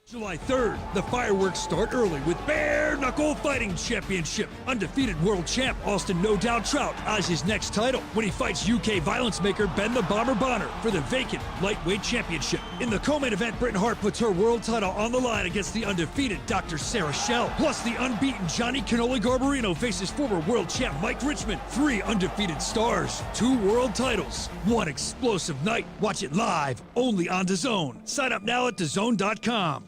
July 3rd, the fireworks start early with Bare Knuckle Fighting Championship. Undefeated world champ Austin No Doubt Trout eyes his next title when he fights UK violence maker Ben the Bomber Bonner for the vacant lightweight championship. In the co-main event, Britain Hart puts her world title on the line against the undefeated Dr. Sarah Schell. Plus, the unbeaten Johnny Cannoli Garbarino faces former world champ Mike Richmond. 3 undefeated stars, 2 world titles, 1 explosive night. Watch it live, only on DAZN. Sign up now at DAZN.com.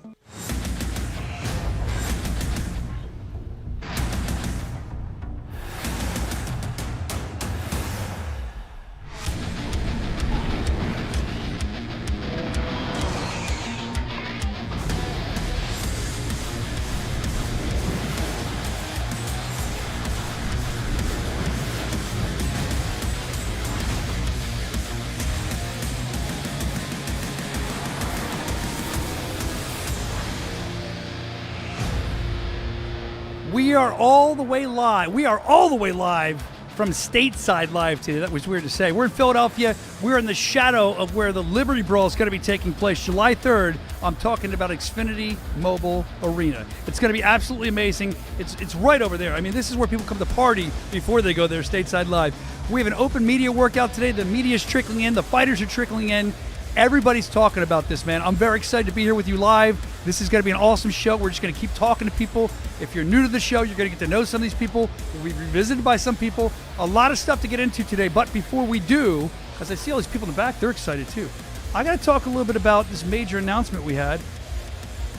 We are all the way live. We are all the way live from Stateside Live today. That was weird to say. We're in Philadelphia. We're in the shadow of where the Liberty Brawl is going to be taking place July 3rd. I'm talking about Xfinity Mobile Arena. It's going to be absolutely amazing. It's right over there. I mean, this is where people come to party before they go there, Stateside Live. We have an open media workout today. The media's trickling in. The fighters are trickling in. Everybody's talking about this, man. I'm very excited to be here with you live. This is going to be an awesome show. We're just going to keep talking to people. If you're new to the show, you're going to get to know some of these people. We'll be revisited by some people. A lot of stuff to get into today. But before we do, as I see all these people in the back, they're excited too. I got to talk a little bit about this major announcement we had.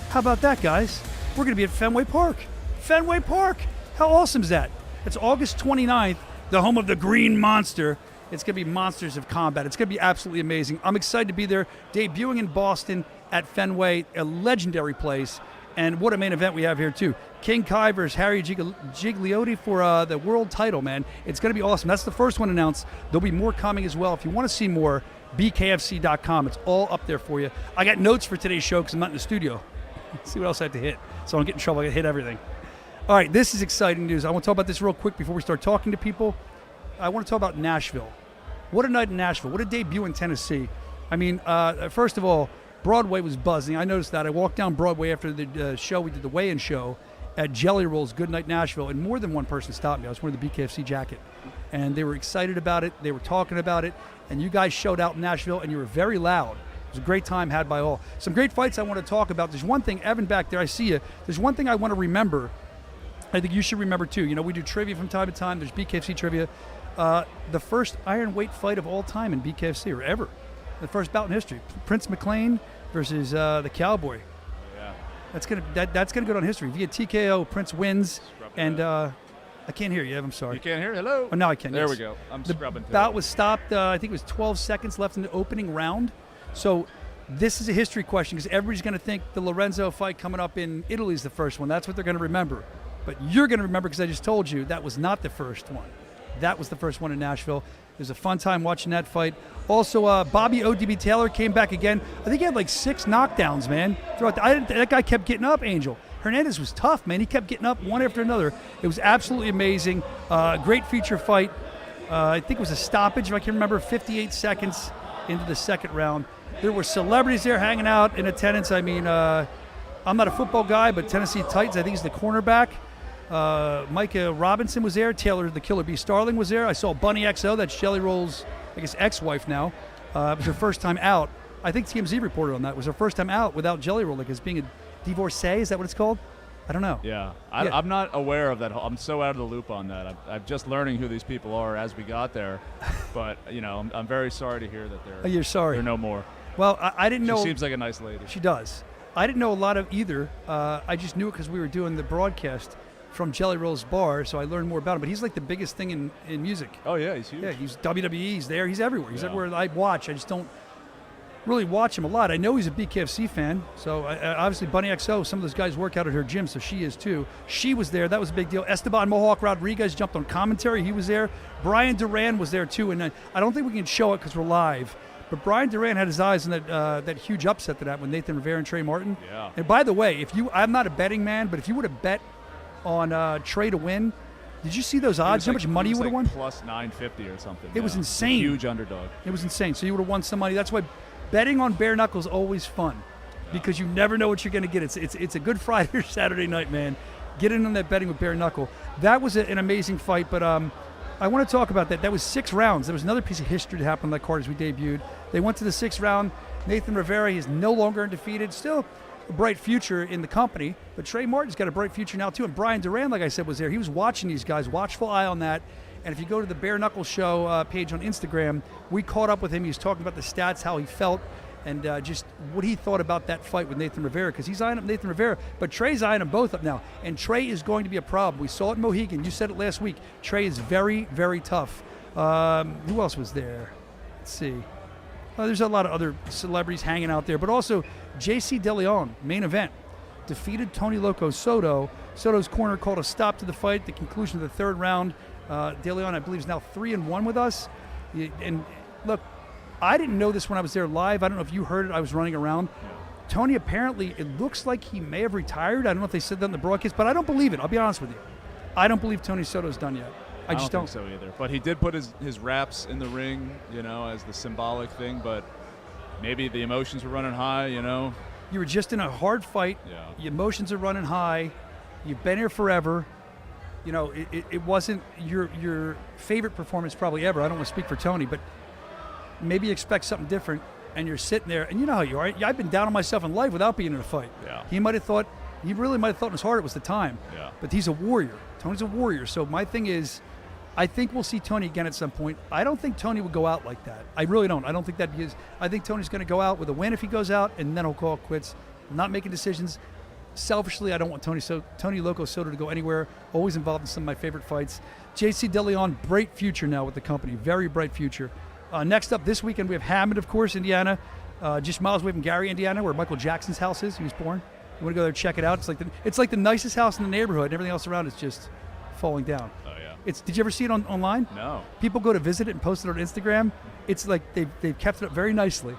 How about that, guys? We're going to be at Fenway Park. Fenway Park. How awesome is that? It's August 29th, the home of the Green Monster. It's going to be Monsters of Combat. It's going to be absolutely amazing. I'm excited to be there, debuting in Boston at Fenway, a legendary place. And what a main event we have here, too. King Kai versus Harry Gigliotti for the world title, man. It's going to be awesome. That's the first one announced. There'll be more coming as well. If you want to see more, BKFC.com. It's all up there for you. I got notes for today's show because I'm not in the studio. Let's see what else I have to hit. So I don't get in trouble. I got to hit everything. All right, this is exciting news. I want to talk about this real quick before we start talking to people. I want to talk about Nashville. What a night in Nashville. What a debut in Tennessee. I mean, first of all, Broadway was buzzing. I noticed that. I walked down Broadway after the show. We did the weigh-in show at Jelly Roll's Goodnight Nashville, and more than one person stopped me. I was wearing the BKFC jacket, and they were excited about it. They were talking about it, and you guys showed out in Nashville, and you were very loud. It was a great time had by all. Some great fights I want to talk about. There's one thing, Evan, back there, I see you. There's one thing I want to remember. I think you should remember, too. You know, we do trivia from time to time. There's BKFC trivia. The first iron weight fight of all time in BKFC, or ever. The first bout in history. Prince McLean versus the Cowboy. Yeah. That's gonna go down history. Via TKO, Prince wins, and I can't hear you, Ev. I'm sorry. You can't hear? Hello? Oh, now I can. There yes. we go. I'm the scrubbing. The bout was stopped, I think it was 12 seconds left in the opening round. So this is a history question because everybody's going to think the Lorenzo fight coming up in Italy is the first one. That's what they're going to remember. But you're going to remember because I just told you that was not the first one. That was the first one in Nashville. It was a fun time watching that fight. Also, Bobby ODB Taylor came back again. I think he had like 6 knockdowns, man. That guy kept getting up, Angel. Hernandez was tough, man. He kept getting up one after another. It was absolutely amazing. Great feature fight. I think it was a stoppage, if I can remember, 58 seconds into the second round. There were celebrities there hanging out in attendance. I mean, I'm not a football guy, but Tennessee Titans, I think he's the cornerback. Micah Robinson was there. Taylor the Killer B. Starling was there. I saw Bunny XO, that's Jelly Roll's, I guess, ex-wife now. It was her first time out. I think TMZ reported on that. It was her first time out without Jelly Roll, like as being a divorcee. Is that what it's called? I don't know. Yeah. I'm not aware of that. I'm so out of the loop on that. I'm just learning who these people are as we got there. But, you know, I'm very sorry to hear that you're sorry. They're no more. Well, I didn't know. She seems like a nice lady. She does. I didn't know a lot of either. I just knew it because we were doing the broadcast from Jelly Roll's bar, so I learned more about him. But he's like the biggest thing in music. Oh, yeah, he's huge. Yeah, he's WWE, he's there, he's everywhere. He's everywhere I watch. I just don't really watch him a lot. I know he's a BKFC fan, so obviously Bunny XO, some of those guys work out at her gym, so she is too. She was there. That was a big deal. Esteban Mohawk Rodriguez jumped on commentary. He was there. Brian Duran was there too, and I don't think we can show it because we're live. But Brian Duran had his eyes on that huge upset to that with Nathan Rivera and Trey Martin. Yeah. And by the way, I'm not a betting man, but if you would have bet on Trey to win, did you see those odds? How much money you would have won? Plus 950 or something. It was insane. Huge underdog. It was insane. So you would have won some money. That's why betting on bare knuckles is always fun. because you never know what you're going to get. It's a good Friday or Saturday night, man. Get in on that betting with Bare Knuckle. That was an amazing fight, but I want to talk about that. That was 6 rounds. There was another piece of history that happened on that card as we debuted. They went to the 6th round. Nathan Rivera, he's no longer undefeated. Still a bright future in the company, but Trey Martin's got a bright future now too. And Brian Duran, like I said, was there. He was watching these guys, watchful eye on that. And if you go to the Bare Knuckle Show page on Instagram, we caught up with him. He was talking about the stats, how he felt, and just what he thought about that fight with Nathan Rivera, because he's eyeing up Nathan Rivera, but Trey's eyeing them both up now. And Trey is going to be a problem. We saw it in Mohegan. You said it last week. Trey is very, very tough. Who else was there? Let's see. There's a lot of other celebrities hanging out there, but also JC DeLeon, main event, defeated Tony Loco Soto. Soto's corner called a stop to the fight at the conclusion of the 3rd round. DeLeon, I believe, is now 3-1 with us. And look, I didn't know this when I was there live. I don't know if you heard it. I was running around. Tony, apparently, it looks like he may have retired. I don't know if they said that in the broadcast, but I don't believe it. I'll be honest with you. I don't believe Tony Soto's done yet. I just don't think so either. But he did put his wraps in the ring, as the symbolic thing. But maybe the emotions were running high, You were just in a hard fight. Yeah. Your emotions are running high. You've been here forever. It wasn't your favorite performance probably ever. I don't want to speak for Tony, but maybe you expect something different, and you're sitting there, and you know how you are. I've been down on myself in life without being in a fight. Yeah. He really might have thought in his heart it was the time. Yeah. But he's a warrior. Tony's a warrior. So my thing is, I think we'll see Tony again at some point. I don't think Tony would go out like that. I really don't. I don't think that because I think Tony's going to go out with a win if he goes out, and then he'll call it quits. Not making decisions. Selfishly, I don't want Tony Loco Soto to go anywhere. Always involved in some of my favorite fights. JC DeLeon, bright future now with the company. Very bright future. Next up this weekend, we have Hammond, of course, Indiana. Just miles away from Gary, Indiana, where Michael Jackson's house is. He was born. You want to go there and check it out? It's like the nicest house in the neighborhood, and everything else around is just falling down. Oh, yeah. Did you ever see it online? No. People go to visit it and post it on Instagram. It's like they've kept it up very nicely.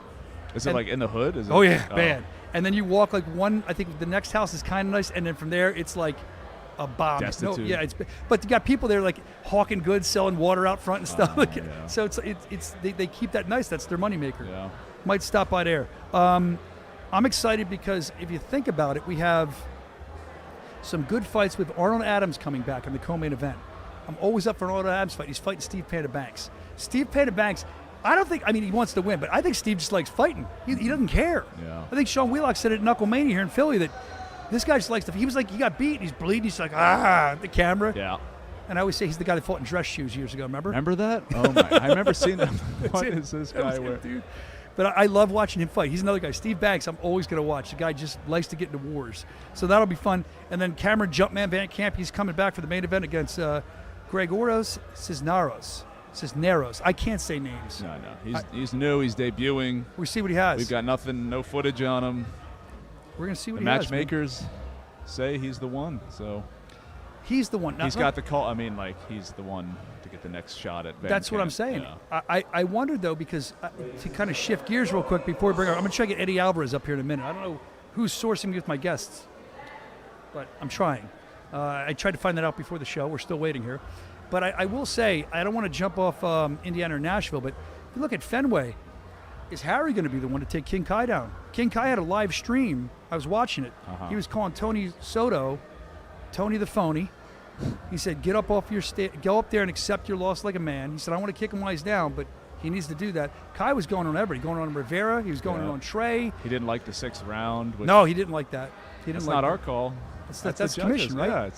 Is it like in the hood? Bad. And then you walk like one, I think the next house is kind of nice, and then from there it's like a bomb. Destitute. But you got people there like hawking goods, selling water out front and stuff. Yeah. So they keep that nice. That's their moneymaker. Yeah. Might stop by there. I'm excited because if you think about it, we have some good fights with Arnold Adams coming back in the co-main event. I'm always up for an Arnold Adams fight. He's fighting Steve Panda Banks. Steve Panda Banks, he wants to win, but I think Steve just likes fighting. He doesn't care. Yeah. I think Sean Wheelock said it at Knuckle Mania here in Philly that this guy just likes he was like, he got beat, he's bleeding, he's like, the camera. Yeah. And I always say he's the guy that fought in dress shoes years ago, remember? Remember that? Oh, my. I remember seeing that. What is this guy wearing? Dude. But I love watching him fight. He's another guy. Steve Banks, I'm always going to watch. The guy just likes to get into wars. So that'll be fun. And then Cameron Jumpman Van Camp, he's coming back for the main event against Gregoros Cisneros. I can't say names. No. He's new. He's debuting. We'll see what he has. We've got no footage on him. We're going to see what the he matchmakers say he's the one. So he's the one. He's got the call. He's the one to get the next shot at Van That's Camp. what I'm saying. Yeah. I wonder, though, because to kind of shift gears real quick before we bring I'm going to try to get Eddie Alvarez up here in a minute. I don't know who's sourcing me with my guests, but I'm trying. I tried to find that out before the show. We're still waiting here. But I will say, I don't want to jump off Indiana or Nashville, but if you look at Fenway, is Harry going to be the one to take King Kai down? King Kai had a live stream. I was watching it. Uh-huh. He was calling Tony Soto, Tony the phony. He said, get up off your go up there and accept your loss like a man. He said, I want to kick him while he's down, but he needs to do that. Kai was going on everybody. Going on Rivera. He was going on Trey. He didn't like the 6th round. No, he didn't like that. That's not our call. That's commission, right?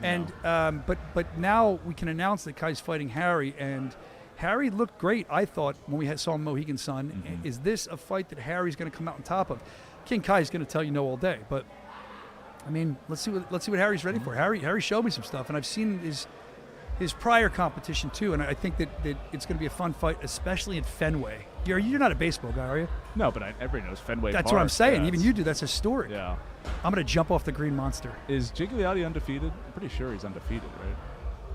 Yeah, and but now we can announce that Kai's fighting Harry, and Harry looked great, I thought, when we saw Mohegan Sun. Mm-hmm. Is this a fight that Harry's going to come out on top of? King Kai's going to tell you no all day, but let's see what Harry's ready for. Harry showed me some stuff, and I've seen his prior competition too, and I think that it's going to be a fun fight, especially in Fenway. You're not a baseball guy, are you? No, but everybody knows Fenway That's Park. what I'm saying. Yeah, Even you do. That's historic. Yeah. I'm going to jump off the Green Monster. Is Gigliotti undefeated? I'm pretty sure he's undefeated, right?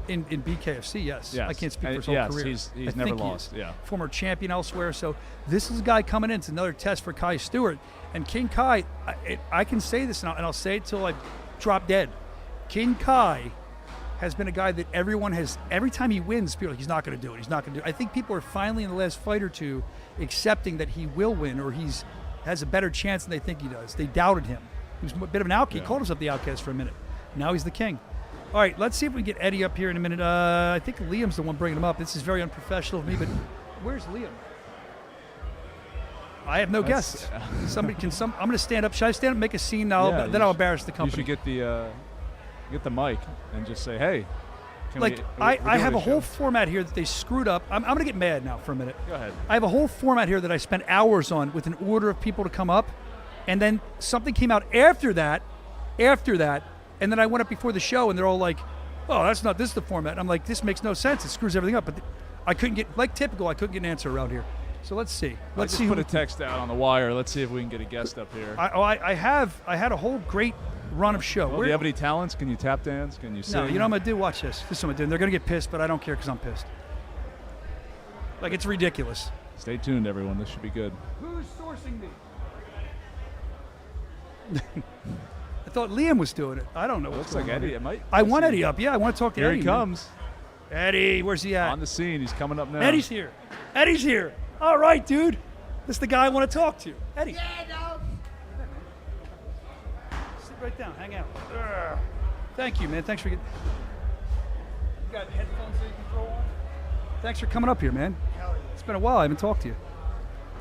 In BKFC, yes. Yes. I can't speak for his whole career. He's I never think lost. Yeah. Former champion elsewhere. So this is a guy coming in. It's another test for Kai Stewart. And King Kai, I can say this, and I'll say it till I drop dead. King Kai has been a guy that everyone has, every time he wins, people are like, he's not going to do it. He's not going to do it. I think people are finally in the last fight or two accepting that he will win, or he's has a better chance than they think he does. They doubted him. He was a bit of an outcast. He called himself the outcast for a minute. Now he's the king. All right, let's see if we can get Eddie up here in a minute. I think Liam's the one bringing him up. This is very unprofessional of me, but where's Liam? I have no guests. I'm going to stand up. Should I stand up and make a scene now? Then I'll embarrass the company. You should get the mic and just say, hey. I have a whole format here that they screwed up. I'm going to get mad now for a minute. Go ahead. I have a whole format here that I spent hours on with an order of people to come up, and then something came out after that, and then I went up before the show, and they're all like, oh, this is the format. And I'm like, this makes no sense. It screws everything up. But I couldn't get, like typical, I couldn't get an answer around here. So let's see. Let's see. Put a text out on the wire. Let's see if we can get a guest up here. I had a whole great run of show. Do you have any talents? Can you tap dance? Can you sing? No, you know what I'm going to do? Watch this. This is what I'm going to do. They're going to get pissed, but I don't care because I'm pissed. Like, it's ridiculous. Stay tuned, everyone. This should be good. Who's sourcing me? I thought Liam was doing it. I don't know. Looks like Eddie. I want Eddie up. Yeah, I want to talk to Eddie. Here he comes. Eddie, where's he at? On the scene. He's coming up now. Eddie's here. Eddie's here. All right, dude. This is the guy I want to talk to. Eddie. Yeah, no. Sit right down. Hang out. Thank you, man. Thanks for getting. You got headphones that you can throw on? Thanks for coming up here, man. Hell yeah. It's been a while. I haven't talked to you.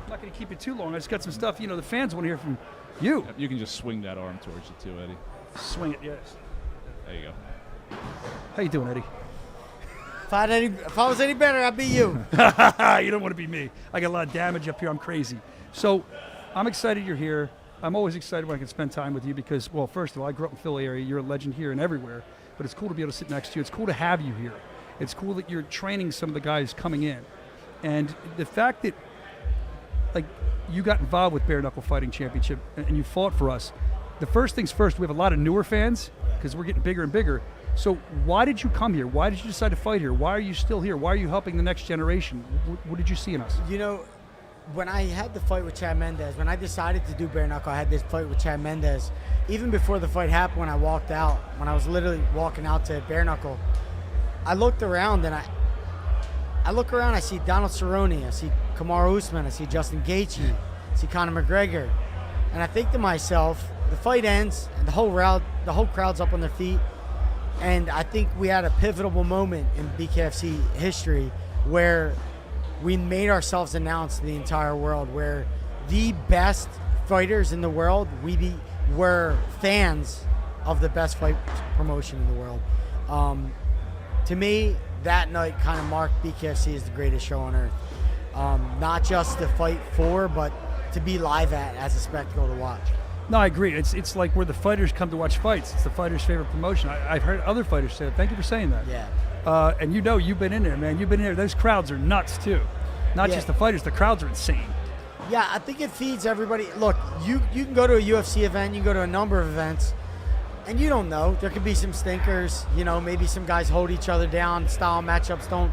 I'm not going to keep you too long. I just got some stuff. The fans want to hear from you. You can just swing that arm towards you too, Eddie. Swing it, yes. There you go. How you doing, Eddie? If I was any better, I'd be you. You don't want to be me. I got a lot of damage up here. I'm crazy. So I'm excited you're here. I'm always excited when I can spend time with you because, well, first of all, I grew up in the Philly area. You're a legend here and everywhere. But it's cool to be able to sit next to you. It's cool to have you here. It's cool that you're training some of the guys coming in. And the fact that, like, you got involved with Bare Knuckle Fighting Championship and you fought for us. The first things first, we have a lot of newer fans because we're getting bigger and bigger. So why did you come here? Why did you decide to fight here? Why are you still here? Why are you helping the next generation? What did you see in us? When I had the fight with Chad Mendez, when I decided to do Bare Knuckle, I had this fight with Chad Mendez. Even before the fight happened, when I walked out, when I was literally walking out to Bare Knuckle, I looked around and I see Donald Cerrone, I see Kamaru Usman, I see Justin Gaethje, I see Conor McGregor, and I think to myself, the fight ends and the whole crowd's up on their feet. And I think we had a pivotal moment in BKFC history where we made ourselves announced to the entire world, where the best fighters in the world, were fans of the best fight promotion in the world. To me, that night kind of marked BKFC as the greatest show on earth. Not just to fight for, but to be live at as a spectacle to watch. No, I agree. It's like where the fighters come to watch fights. It's the fighters' favorite promotion. I've heard other fighters say it. Thank you for saying that. Yeah. And you've been in there, man. You've been in there. Those crowds are nuts, too. Not just the fighters. The crowds are insane. Yeah, I think it feeds everybody. Look, you can go to a UFC event. You can go to a number of events, and you don't know. There could be some stinkers. Maybe some guys hold each other down. Style matchups don't.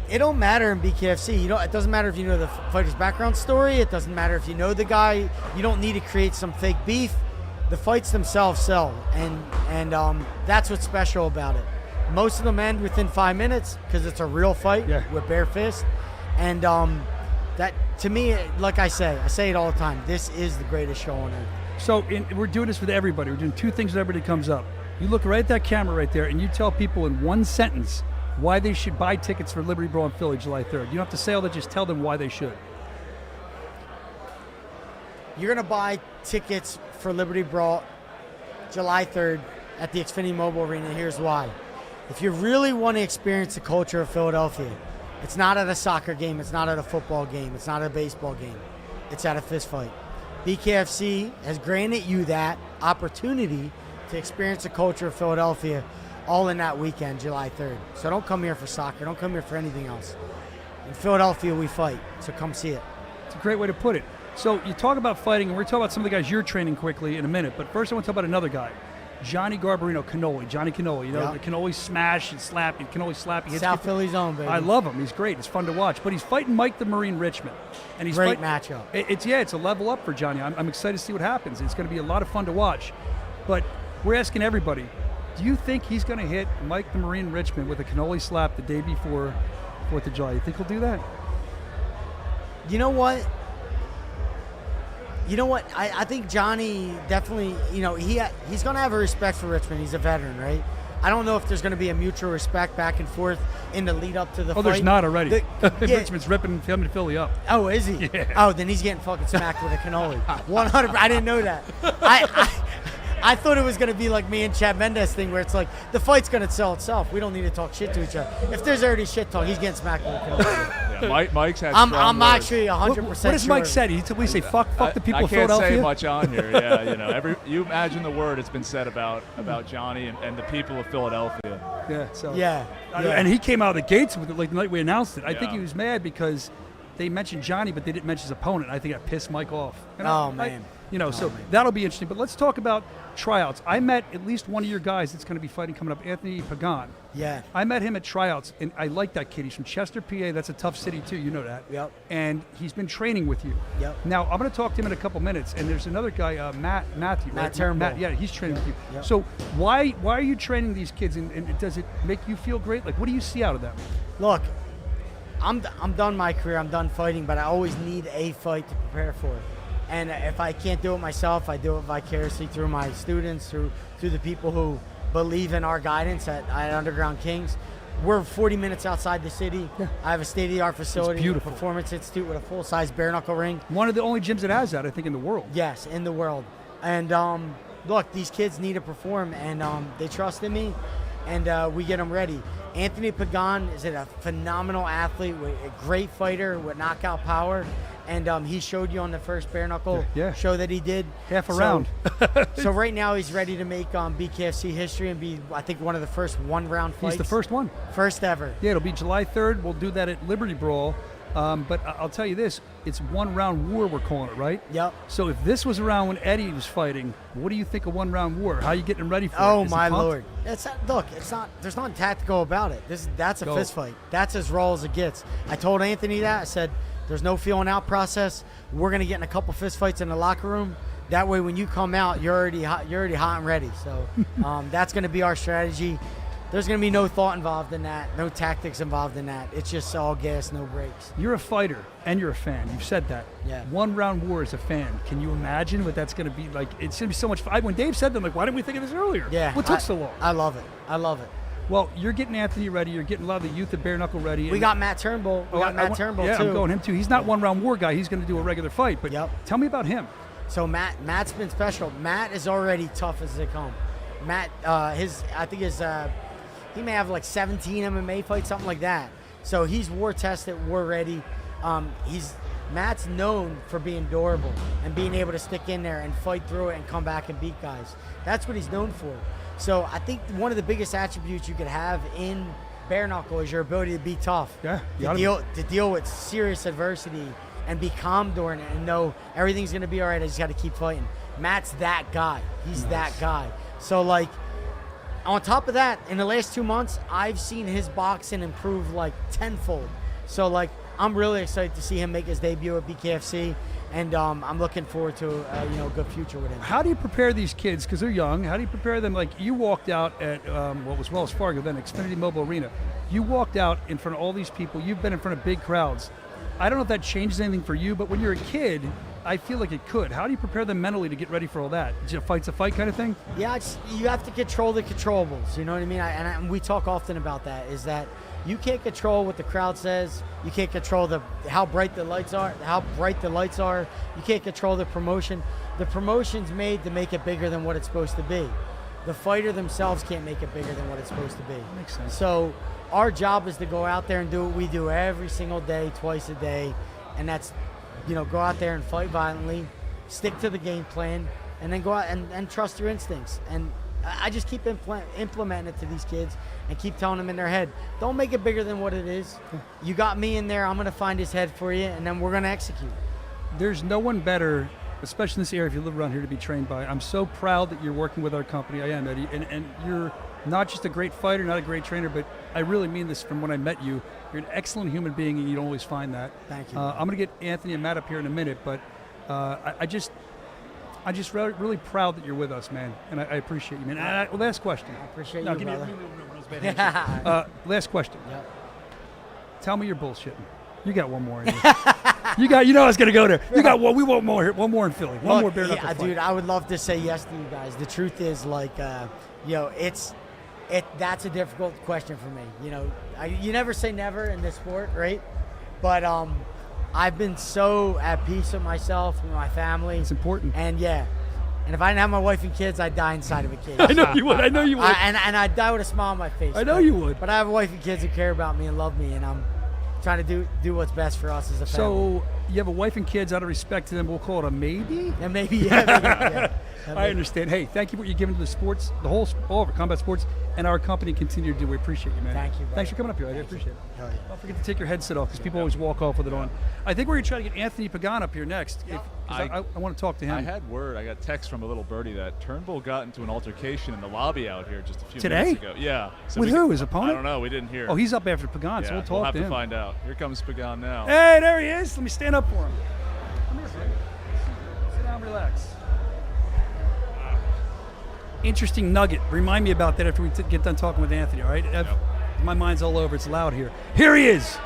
It don't matter in BKFC. It doesn't matter if you know the fighter's background story. It doesn't matter if you know the guy. You don't need to create some fake beef. The fights themselves sell, and that's what's special about it. Most of them end within 5 minutes because it's a real fight with bare fists. And that, to me, like I say it all the time, this is the greatest show on earth. So we're doing this with everybody. We're doing two things that everybody comes up. You look right at that camera right there, and you tell people in one sentence why they should buy tickets for Liberty Brawl in Philly, July 3rd. You don't have to say all that, just tell them why they should. You're going to buy tickets for Liberty Brawl July 3rd at the Xfinity Mobile Arena. Here's why. If you really want to experience the culture of Philadelphia, it's not at a soccer game, it's not at a football game, it's not at a baseball game, it's at a fist fight. BKFC has granted you that opportunity to experience the culture of Philadelphia all in that weekend, July 3rd. So don't come here for soccer, don't come here for anything else. In Philadelphia, we fight, so come see it. It's a great way to put it. So you talk about fighting, and we're talking about some of the guys you're training quickly in a minute, but first I want to talk about another guy. Johnny Garbarino, Johnny Cannoli, the Cannoli smash and slap, he Cannoli slap. He South Philly's own, baby. I love him. He's great. It's fun to watch. But he's fighting Mike the Marine Richmond. And he's great matchup. It's a level up for Johnny. I'm excited to see what happens. It's going to be a lot of fun to watch. But we're asking everybody, do you think he's going to hit Mike the Marine Richmond with a Cannoli slap the day before 4th of July? You think he'll do that? You know what? You know what? I think Johnny definitely, he's going to have a respect for Richmond. He's a veteran, right? I don't know if there's going to be a mutual respect back and forth in the lead up to the fight. Oh, there's not already. Yeah. Richmond's ripping him and Philly up. Oh, is he? Yeah. Oh, then he's getting fucking smacked with a cannoli. 100. I didn't know that. I thought it was going to be like me and Chad Mendes thing where it's like the fight's going to sell itself. We don't need to talk shit to each other. If there's already shit talk, he's getting smacked with a cannoli. Yeah, Mike's had I'm words. actually 100% What has Mike said? We say fuck the people of Philadelphia. I can't say much on here. Yeah, you imagine the word it's been said about Johnny and the people of Philadelphia. Yeah. So. Yeah. And he came out of the gates with it like the night we announced it. I think Yeah. he was mad because they mentioned Johnny, but they didn't mention his opponent. I think that pissed Mike off. And Man. So that'll be interesting. But let's talk about tryouts. I met at least one of your guys that's going to be fighting coming up, Anthony Pagan. Yeah. I met him at tryouts, and I like that kid. He's from Chester, PA. That's a tough city, too. You know that. Yep. And he's been training with you. Yep. Now, I'm going to talk to him in a couple minutes, and there's another guy, Matthew. Matt right? Turnbull. Yeah, he's training with you. Yep. So why are you training these kids, and does it make you feel great? Like, what do you see out of them? Look, I'm done my career. I'm done fighting, but I always need a fight to prepare for. And if I can't do it myself, I do it vicariously through my students, through the people who believe in our guidance at Underground Kings. We're 40 minutes outside the city. Yeah. I have a state-of-the-art facility, beautiful. a performance institute with a full-size bare knuckle ring. One of the only gyms that has that, I think, in the world. Yes, in the world. And look, these kids need to perform, and they trust in me, and we get them ready. Anthony Pagan is a phenomenal athlete, a great fighter with knockout power, and he showed you on the first bare knuckle show that he did. Half a round. So right now he's ready to make BKFC history and be, I think, one of the first one-round fights. He's the first one. First ever. Yeah, it'll be July 3rd. We'll do that at Liberty Brawl. But I'll tell you this, it's one-round war, we're calling it, right? Yep. So if this was around when Eddie was fighting, what do you think of one-round war? How are you getting ready for it? Oh, Is he my pumped? Lord. There's nothing tactical about it. That's a fist fight. That's as raw as it gets. I told Anthony that. I said, there's no feeling out process. We're going to get in a couple fist fights in the locker room. That way, when you come out, you're already hot and ready. So that's going to be our strategy. There's going to be no thought involved in that, no tactics involved in that. It's just all gas, no brakes. You're a fighter and you're a fan. You've said that. Yeah. One-round war as a fan. Can you imagine what that's going to be like? It's going to be so much fun. When Dave said that, I'm like, why didn't we think of this earlier? Yeah. What took so long? I love it. Well, you're getting Anthony ready. You're getting a lot of the youth at Bare Knuckle ready. We got Matt Turnbull. Turnbull, yeah, too. I'm going him, too. He's not one-round war guy. He's going to do a regular fight. But tell me about him. So Matt's been special. Matt is already tough as they come. Matt, he may have like 17 MMA fights, something like that. So he's war-tested, war-ready. Matt's known for being durable and being able to stick in there and fight through it and come back and beat guys. That's what he's known for. So I think one of the biggest attributes you could have in bare knuckle is your ability to be tough. Yeah. To deal with serious adversity and be calm during it and know everything's going to be all right. I just got to keep fighting. Matt's that guy. He's that guy. So, like, on top of that, in the last 2 months, I've seen his boxing improve like tenfold. So, like, I'm really excited to see him make his debut at BKFC, and I'm looking forward to a good future with him. How do you prepare these kids, because they're young, how do you prepare them? Like, you walked out at what was Wells Fargo then, Xfinity Mobile Arena. You walked out in front of all these people. You've been in front of big crowds. I don't know if that changes anything for you, but when you're a kid, I feel like it could. How do you prepare them mentally to get ready for all that? Is it a fight's a fight kind of thing? Yeah, you have to control the controllables. You know what I mean? And we talk often about that, is that you can't control what the crowd says. You can't control how bright the lights are. You can't control the promotion. The promotion's made to make it bigger than what it's supposed to be. The fighter themselves can't make it bigger than what it's supposed to be. Makes sense. So our job is to go out there and do what we do every single day, twice a day, and that's, go out there and fight violently, stick to the game plan, and then go out and trust your instincts. And I just keep implementing it to these kids and keep telling them in their head, don't make it bigger than what it is. You got me in there, I'm going to find his head for you, and then we're going to execute. There's no one better, especially in this area if you live around here, to be trained by. I'm so proud that you're working with our company. I am, Eddie. And you're not just a great fighter, not a great trainer, but I really mean this from when I met you. You're an excellent human being, and you don't always find that. Thank you. I'm going to get Anthony and Matt up here in a minute, but I'm just really proud that you're with us, man, and I appreciate you, man. Last question. I appreciate no, you, brother. Last question. Yep. Tell me you're bullshitting. You got one more in you. You know I was going to go there. You got one. We want more. One more in Philly. One more bare knuckle fight. Dude, I would love to say yes to you guys. The truth is, like, that's a difficult question for me. You never say never in this sport, right? But I've been so at peace with myself and my family. It's important. And and if I didn't have my wife and kids, I'd die inside of a cage. I know you would. And I'd die with a smile on my face. I know you would. But I have a wife and kids who care about me and love me, and I'm trying to do what's best for us as a family. So you have a wife and kids. Out of respect to them, we'll call it a maybe. Yeah, maybe. Yeah. I understand. Hey, thank you for what you're giving to the sports, all of our combat sports, and our company continue to do. We appreciate you, man. Thank you, brother. Thanks for coming up here. I appreciate it. Hell yeah. Don't forget to take your headset off because people always walk off with it on. I think we're going to try to get Anthony Pagan up here next. I want to talk to him. I had word. I got text from a little birdie that Turnbull got into an altercation in the lobby out here just a few minutes ago. Yeah. So with who? His opponent? I don't know. We didn't hear. Oh, he's up after Pagan, so we'll talk have to him. We'll have to find out. Here comes Pagan now. Hey, there he is. Let me stand up for him. Come here, buddy. Sit down, relax. Interesting nugget. Remind me about that after we get done talking with Anthony, all right? My mind's all over. It's loud here. Here he is.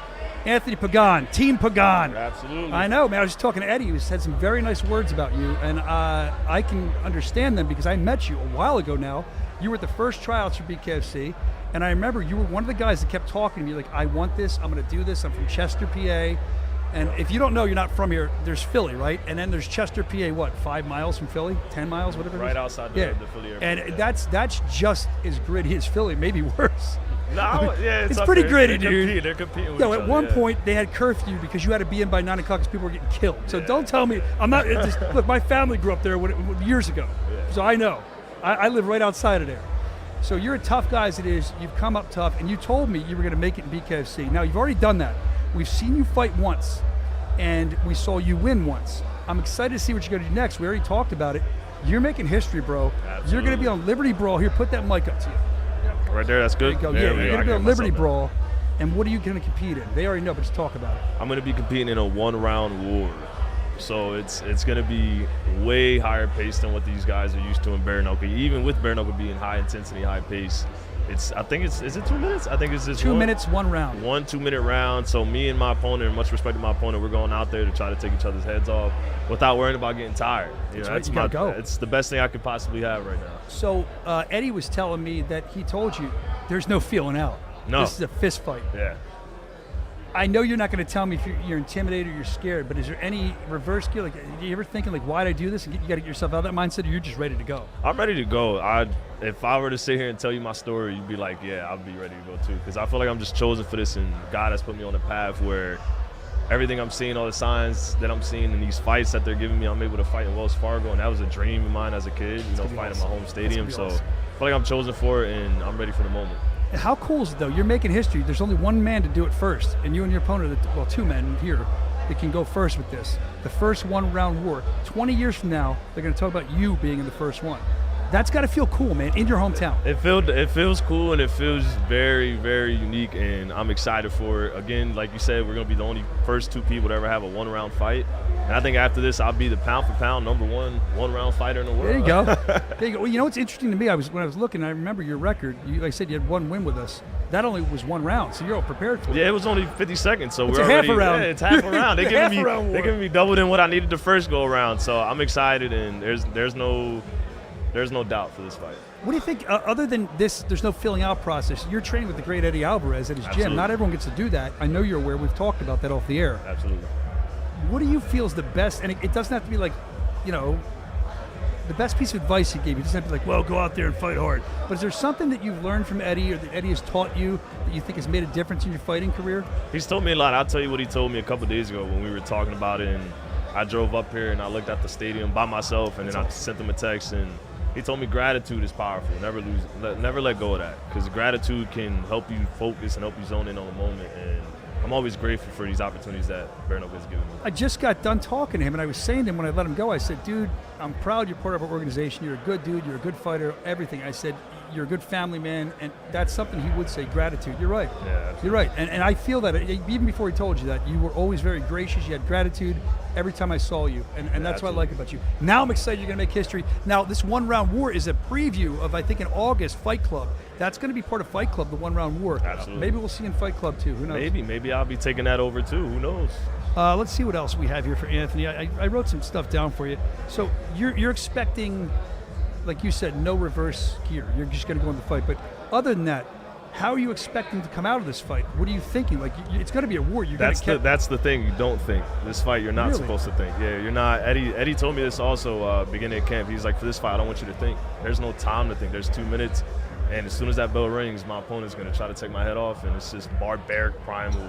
Anthony Pagan, Team Pagan. Absolutely. I know, man. I was just talking to Eddie, who said some very nice words about you, and I can understand them because I met you a while ago now. You were at the first tryouts for BKFC, and I remember you were one of the guys that kept talking to me like, I want this. I'm going to do this. I'm from Chester, PA. And if you don't know, you're not from here, there's Philly, right? And then there's Chester, PA, what, 5 miles from Philly? 10 miles, whatever it is? Right outside the Philly airport. And that's just as gritty as Philly, maybe worse. No, it's pretty gritty, dude. They're competing with each other. At one point, they had curfew because you had to be in by 9 o'clock because people were getting killed. So don't tell me, I'm not, look, my family grew up there years ago. Yeah. So I know. I live right outside of there. So you're a tough guy as it is. You've come up tough, and you told me you were going to make it in BKFC. Now, you've already done that. We've seen you fight once, and we saw you win once. I'm excited to see what you're going to do next. We already talked about it. You're making history, bro. Absolutely. You're going to be on Liberty Brawl. Here, put that mic up to you. Right there, that's good. There you go. There You're going to be on Liberty Brawl. And what are you going to compete in? They already know, but just talk about it. I'm going to be competing in a one-round war. So it's going to be way higher pace than what these guys are used to in bare knuckle. Even with bare knuckle being high intensity, high pace, is it 2 minutes? I think it's just 2 minutes, 1 round. 1 2-minute round. So me and my opponent, and much respect to my opponent, we're going out there to try to take each other's heads off without worrying about getting tired. It's the best thing I could possibly have right now. So Eddie was telling me that he told you there's no feeling out. No. This is a fist fight. Yeah. I know you're not going to tell me if you're intimidated or you're scared, but is there any reverse gear? Like, are you ever thinking, like, why'd I do this? And you got to get yourself out of that mindset, or you're just ready to go? I'm ready to go. If I were to sit here and tell you my story, you'd be like, yeah, I'll be ready to go too. Because I feel like I'm just chosen for this, and God has put me on a path where everything I'm seeing, all the signs that I'm seeing in these fights that they're giving me, I'm able to fight in Wells Fargo, and that was a dream of mine as a kid, fighting in my home stadium. So I feel like I'm chosen for it, and I'm ready for the moment. And how cool is it, though? You're making history. There's only one man to do it first, and you and your opponent, well, 2 men here, that can go first with this. The first one-round war. 20 years from now, they're going to talk about you being in the first one. That's got to feel cool, man, in your hometown. It feels cool, and it feels very, very unique, and I'm excited for it. Again, like you said, we're going to be the only first 2 people to ever have a one-round fight. And I think after this, I'll be the pound-for-pound number one-round fighter in the world. There you go. There you go. Well, you know what's interesting to me? When I was looking, I remember your record. Like I said, you had 1 win with us. That only was 1 round, so you're all prepared for it. Yeah, it was only 50 seconds, so it's we're already half a round. Yeah, it's half a round. They're giving me double than what I needed the first go around. So I'm excited, and there's no doubt for this fight. What do you think, other than this, there's no filling out process? You're training with the great Eddie Alvarez at his gym. Not everyone gets to do that. I know you're aware. We've talked about that off the air. Absolutely. What do you feel is the best, and it doesn't have to be like, the best piece of advice he gave you? It doesn't have to be like, well, go out there and fight hard. But is there something that you've learned from Eddie or that Eddie has taught you that you think has made a difference in your fighting career? He's told me a lot. I'll tell you what he told me a couple days ago when we were talking about it, and I drove up here and I looked at the stadium by myself, and then I sent him a text, and he told me gratitude is powerful. Never let go of that, because gratitude can help you focus and help you zone in on the moment. And I'm always grateful for these opportunities that bare knuckle has given me. I just got done talking to him, and I was saying to him when I let him go, I said, dude, I'm proud you're part of our organization. You're a good dude. You're a good fighter, everything. I said, you're a good family man, and that's something he would say, gratitude. You're right. Yeah, absolutely. You're right. And I feel that even before he told you that, you were always very gracious. You had gratitude every time I saw you, and that's what I like about you. Now I'm excited you're going to make history. Now, this one-round war is a preview of, I think, in August, Fight Club. That's going to be part of Fight Club, the one-round war. Absolutely. Maybe we'll see you in Fight Club, too. Who knows? Maybe I'll be taking that over, too. Who knows? Let's see what else we have here for Anthony. I wrote some stuff down for you. So you're expecting, like you said, no reverse gear. You're just going to go in the fight. But other than that, how are you expecting to come out of this fight? What are you thinking? Like, it's going to be a war. That's the thing. You don't think. This fight, you're not supposed to think. Yeah, you're not. Eddie told me this also beginning of camp. He's like, for this fight, I don't want you to think. There's no time to think. There's 2 minutes. And as soon as that bell rings, my opponent's going to try to take my head off, and it's just barbaric, primal,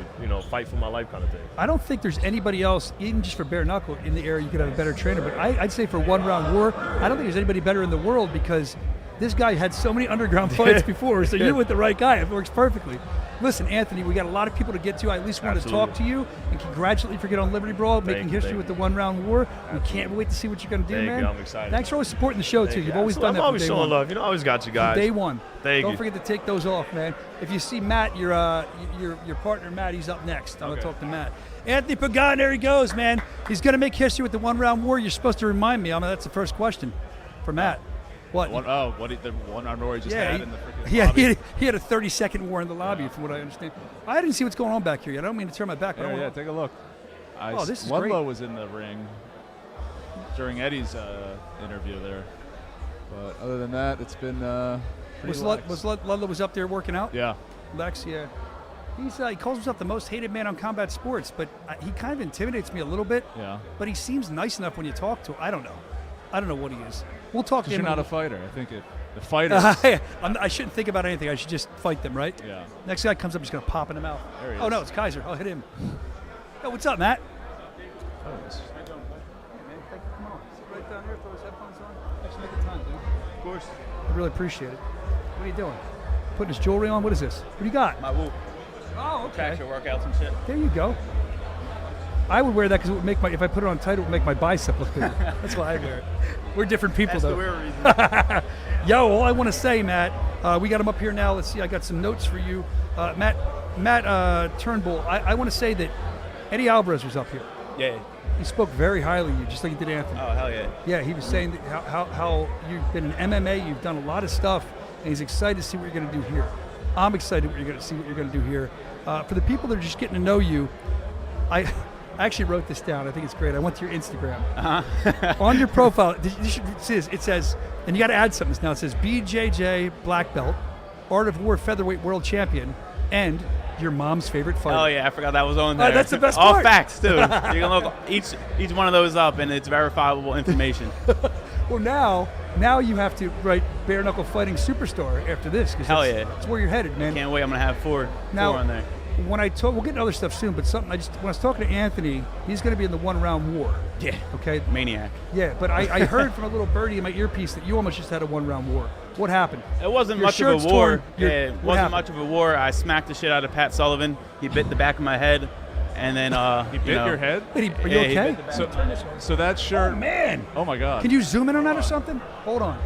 fight for my life kind of thing. I don't think there's anybody else, even just for bare knuckle, in the area you could have a better trainer. But I'd say for one-round war, I don't think there's anybody better in the world because this guy had so many underground fights before, so you're with the right guy. It works perfectly. Listen, Anthony, we got a lot of people to get to. I at least want to talk to you and congratulate you for getting on Liberty Brawl, making history with the one-round war. We can't wait to see what you're going to do, man. You. I'm excited. Thanks for always supporting the show, too. You've always done that. I'm always from day showing one. love. I always got you guys. From day one. Don't forget to take those off, man. If you see Matt, your partner, Matt, he's up next. I'm going to talk to Matt. Anthony Pagan, there he goes, man. He's going to make history with the one-round war. You're supposed to remind me. That's the first question for Matt. What? The one-round war he just had in the freaking lobby? He had a 30-second war in the lobby, from what I understand. I didn't see what's going on back here yet. I don't mean to turn my back. Yeah, take a look. This is Ludlow great. was in the ring during Eddie's interview there. But other than that, it's been pretty Ludlow was up there working out? Yeah. Lex, yeah. He calls himself the most hated man on combat sports, but he kind of intimidates me a little bit. Yeah. But he seems nice enough when you talk to him. I don't know what he is. We'll talk to him. You're not a fighter. I think the fighters. I shouldn't think about anything. I should just fight them, right? Yeah. Next guy comes up, he's going to pop in the mouth. There he is. Oh, no, it's Kaiser. I'll hit him. Yo, what's up, Matt? Oh, it's- Come on. Sit right down here. Throw his headphones on. Actually, make the time, dude. Of course. I really appreciate it. What are you doing? Putting his jewelry on? What is this? What do you got? My whoop. Oh, okay. Traction workouts and shit. There you go. I would wear that because it would make if I put it on tight, it would make my bicep look bigger. That's why I wear it. We're different people, That's though. the real reason. Yo, all I want to say, Matt, we got him up here now. Let's see. I got some notes for you. Matt Turnbull, I want to say that Eddie Alvarez was up here. Yeah. He spoke very highly of you, just like he did Anthony. Oh, hell yeah. Yeah, he was saying that how you've been in MMA, you've done a lot of stuff, and he's excited to see what you're going to do here. I'm excited to see what you're going to do here. For the people that are just getting to know you, I actually wrote this down. I think it's great. I went to your Instagram. On your profile, you should see this. It says, and you got to add something now. It says BJJ black belt, Art of War featherweight world champion, and your mom's favorite fighter. Oh yeah, I forgot that was on there. That's the best All part. facts too. You can look each one of those up, and it's verifiable information. Well, now you have to write bare knuckle fighting superstar after this. Hell yeah. That's where you're headed, man. Can't wait. I'm gonna have four on there. When we'll get into other stuff soon, but something when I was talking to Anthony, he's going to be in the one-round war. Yeah. Okay. Maniac. Yeah, but I heard from a little birdie in my earpiece that you almost just had a one-round war. What happened? It wasn't Your much of shirt's a war. torn. Yeah, it wasn't much of a war. I smacked the shit out of Pat Sullivan. He bit the back of my head, and then He bit your head? Wait, are you Yeah, he okay? bit the back. So that shirt. Oh, man. Oh my God. Can you zoom in on that or something? Hold on.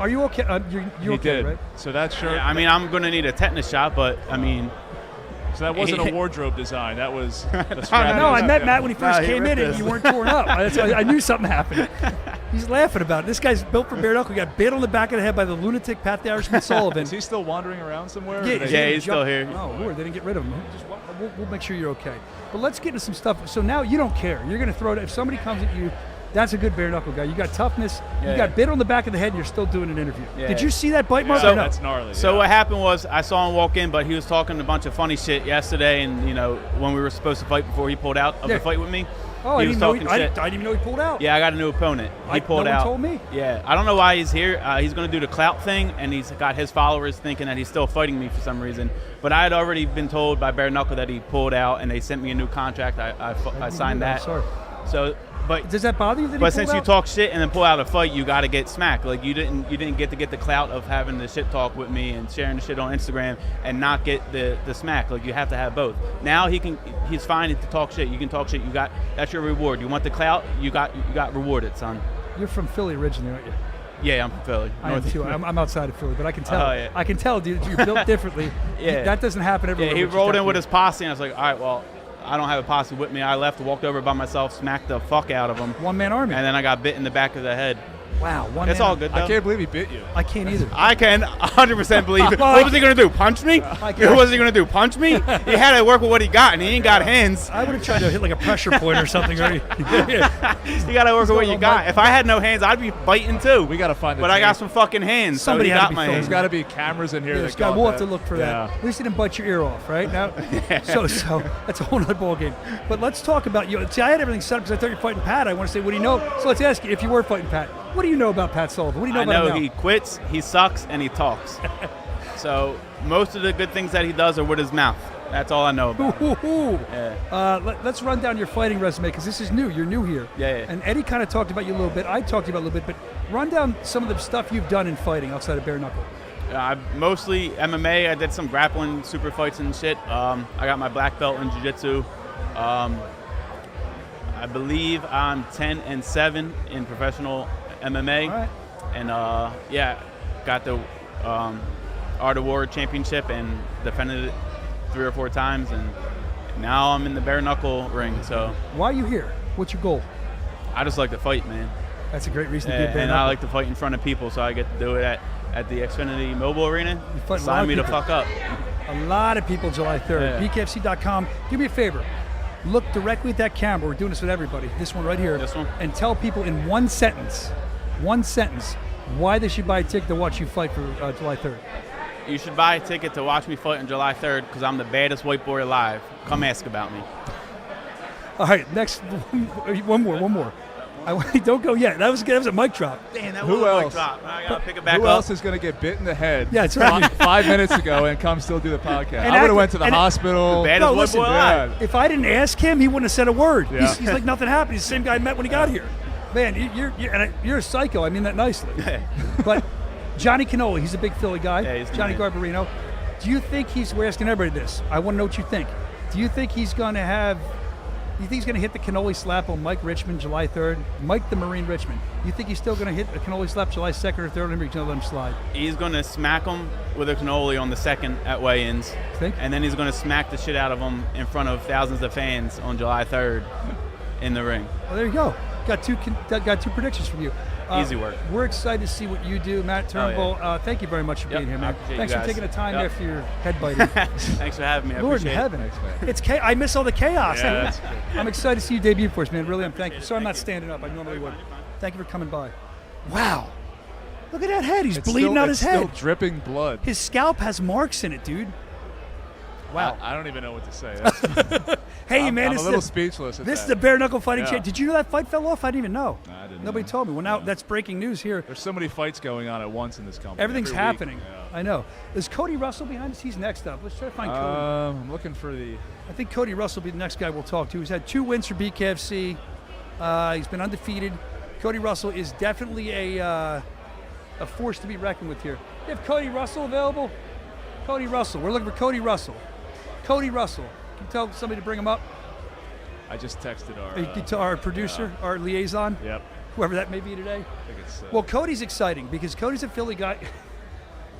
Are you okay? You're He okay, did. right? So that shirt. Yeah, I mean, I'm gonna need a tetanus shot, but I mean, So that wasn't a wardrobe design. That was the strap. No, I met Matt when he first he came in ripped and this. you weren't torn up. I knew something happened. He's laughing about it. This guy's built for bare knuckle. He got bit on the back of the head by the lunatic Pat the Irishman Sullivan. Is he still wandering around somewhere? Yeah, Or did Yeah, they- he's still here. Oh, Lord, they didn't get rid of him. We'll make sure you're okay. But let's get into some stuff. So now you don't care. You're going to throw it. If somebody comes at you, that's a good bare knuckle guy. You got toughness. You Yeah. got bit on the back of the head, and you're still doing an interview. Yeah. Did you see that bite mark? Yeah, or no? that's gnarly. So yeah. what happened was I saw him walk in, but he was talking a bunch of funny shit yesterday, and when we were supposed to fight before he pulled out of Yeah. the fight with me, Oh, I he was didn't know. talking I shit. didn't even know he pulled out. Yeah, I got a new opponent. He pulled no one out. told me. Yeah, I don't know why he's here. He's going to do the clout thing, and he's got his followers thinking that he's still fighting me for some reason. But I had already been told by Bare Knuckle that he pulled out, and they sent me a new contract. I signed that. Sorry. So, but Does that bother you? That he but pulled since you out? talk shit and then pull out a fight, you got to get smacked. Like you didn't get the clout of having the shit talk with me and sharing the shit on Instagram and not get the smack. Like you have to have both. Now he's fine to talk shit. You can talk shit. That's your reward. You want the clout? You got rewarded, son. You're from Philly originally, aren't you? Yeah, I'm from Philly. I am too. I'm outside of Philly, but I can tell. Oh, yeah. I can tell, dude. You're built differently. Yeah. That doesn't happen everywhere. Yeah, he which is rolled in definitely- with his posse, and I was like, all right, well, I don't have a posse with me. I left, walked over by myself, smacked the fuck out of him. One-man army. And then I got bit in the back of the head. Wow. It's all good, though. I can't believe he bit you. I can't either. I can 100% believe it. Well, What was he going to do? Punch me? can't. What was he going to do? Punch me? He had to work with what he got, and he ain't got hands. I would have tried to hit like a pressure point or something. Right? You got to work with what you got. If I had no hands, I'd be biting too. We got to find the But I got tape. some fucking hands. Somebody so had he to got be my filming. hands. There's got to be cameras in here. Yeah, that this guy, got we'll have that. to look for Yeah. that. At least he didn't bite your ear off, right? Now, so that's a whole other ball game. But let's talk about you. See, I had everything set up because I thought you were fighting Pat. I want to say, what do you know? So let's ask you, if you were fighting Pat, what do you know about Pat Sullivan? What do you know I about know him he now? quits, he sucks, and he talks. So most of the good things that he does are with his mouth. That's all I know about him. Ooh. Yeah. Let's run down your fighting resume because this is new. You're new here. Yeah. And Eddie kind of talked about you a little bit. I talked to you about it a little bit, but run down some of the stuff you've done in fighting outside of bare knuckle. Mostly MMA. I did some grappling, super fights and shit. I got my black belt in jiu-jitsu. I believe I'm 10-7 in professional MMA. All right. And got the Art of War championship and defended it 3 or 4 times. And now I'm in the bare knuckle ring. So Why are you here? What's your goal? I just like to fight, man. That's a great reason to be a bare And knuckle. I like to fight in front of people, so I get to do it at the Xfinity Mobile Arena. fight a lot Sign of me to people. fuck up. A lot of people July 3rd. Yeah. BKFC.com. Do me a favor. Look directly at that camera. We're doing this with everybody. This one right here. This one? And tell people in one sentence, why they should buy a ticket to watch you fight for July 3rd. You should buy a ticket to watch me fight on July 3rd because I'm the baddest white boy alive. Come ask about me. All right, next, one more. Don't go yet. That was a mic drop. Damn, that Who was a mic else? drop. I gotta pick it back Who up. else is going to get bit in the head? Yeah, it's right. 5 minutes ago and come still do the podcast? And I would act- have went to the and- hospital. The baddest No, white listen, boy alive. Yeah. If I didn't ask him, he wouldn't have said a word. Yeah. He's like nothing happened. He's the same guy I met when he got here. Man, you're a psycho. I mean that nicely. But Johnny Cannoli, he's a big Philly guy. Yeah, he's the Johnny man. Garbarino. Do you think we're asking everybody this. I want to know what you think. Do you think he's going to hit the cannoli slap on Mike Richmond July 3rd? Mike the Marine Richmond. You think he's still going to hit a cannoli slap July 2nd or 3rd? Or he's going to let him slide? He's gonna smack him with a cannoli on the 2nd at weigh-ins, Think? and then he's gonna smack the shit out of him in front of thousands of fans on July 3rd in the ring. Well, there you go. Got two predictions from you. Easy work. We're excited to see what you do, Matt Turnbull. Thank you very much for Yep, being here, I man. appreciate Thanks you for guys. taking the time Yep. after your head biting. Thanks for having me. I Lord in appreciate heaven. Thanks, man. I miss all the chaos. Yeah, that's good. I'm excited to see you debut for us, man. Really, I'm thank you. Sorry I'm not standing up. I normally would. Thank you for coming by. Wow. Look at that head. He's It's bleeding still, out it's his head. still dripping blood. His scalp has marks in it, dude. Wow. I don't even know what to say. That's, Hey, man, I'm this a little is speechless. At this is that. the bare knuckle fighting Yeah. champ. Did you know that fight fell off? I didn't even know. No, I didn't Nobody know. told me. Well, now that's breaking news here. There's so many fights going on at once in this company. Everything's every week. happening. Yeah. I know. Is Cody Russell behind us? He's next up. Let's try to find Cody. I'm looking for the. I think Cody Russell will be the next guy we'll talk to. He's had 2 wins for BKFC. He's been undefeated. Cody Russell is definitely a force to be reckoned with here. You have Cody Russell available? Cody Russell. We're looking for Cody Russell. Cody Russell. Can you tell somebody to bring him up? I just texted To our producer, our liaison, Yep. whoever that may be today. I think it's. Well, Cody's exciting because Cody's a Philly guy.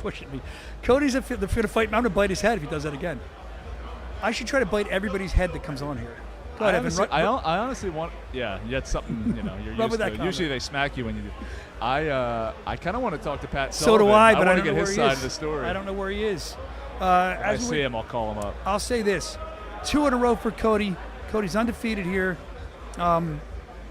Pushing me. Cody's going to fight. I'm going to bite his head if he does that again. I should try to bite everybody's head that comes on here. Go ahead, Evan. I honestly want. Yeah, you had something. You're Rub used with that to. comment. Usually they smack you when you do. I kind of want to talk to Pat. So Sullivan. do I, but I want don't to know get where his he side is. of the story. I don't know where he is. If I As we- see him, I'll call him up. I'll say this: 2 in a row for Cody. Cody's undefeated here.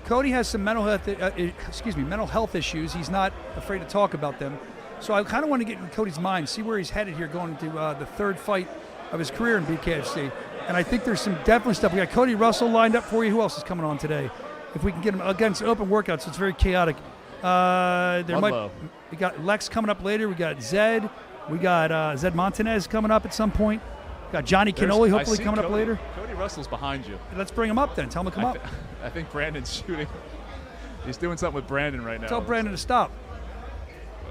Cody has some mental health issues. He's not afraid to talk about them. So I kind of want to get in Cody's mind, see where he's headed here, going into the 3rd fight of his career in BKFC. And I think there's some definitely stuff. We got Cody Russell lined up for you. Who else is coming on today? If we can get him against an open workout, so it's very chaotic. Ludlow. We got Lex coming up later. We got Zed. We got Zed Montanez coming up at some point. We got Johnny Cannoli I hopefully see coming up Cody. later. Cody Russell's behind you. Let's bring him up then. Tell him to come up. I think Brandon's shooting. He's doing something with Brandon right now. Tell Brandon to stop.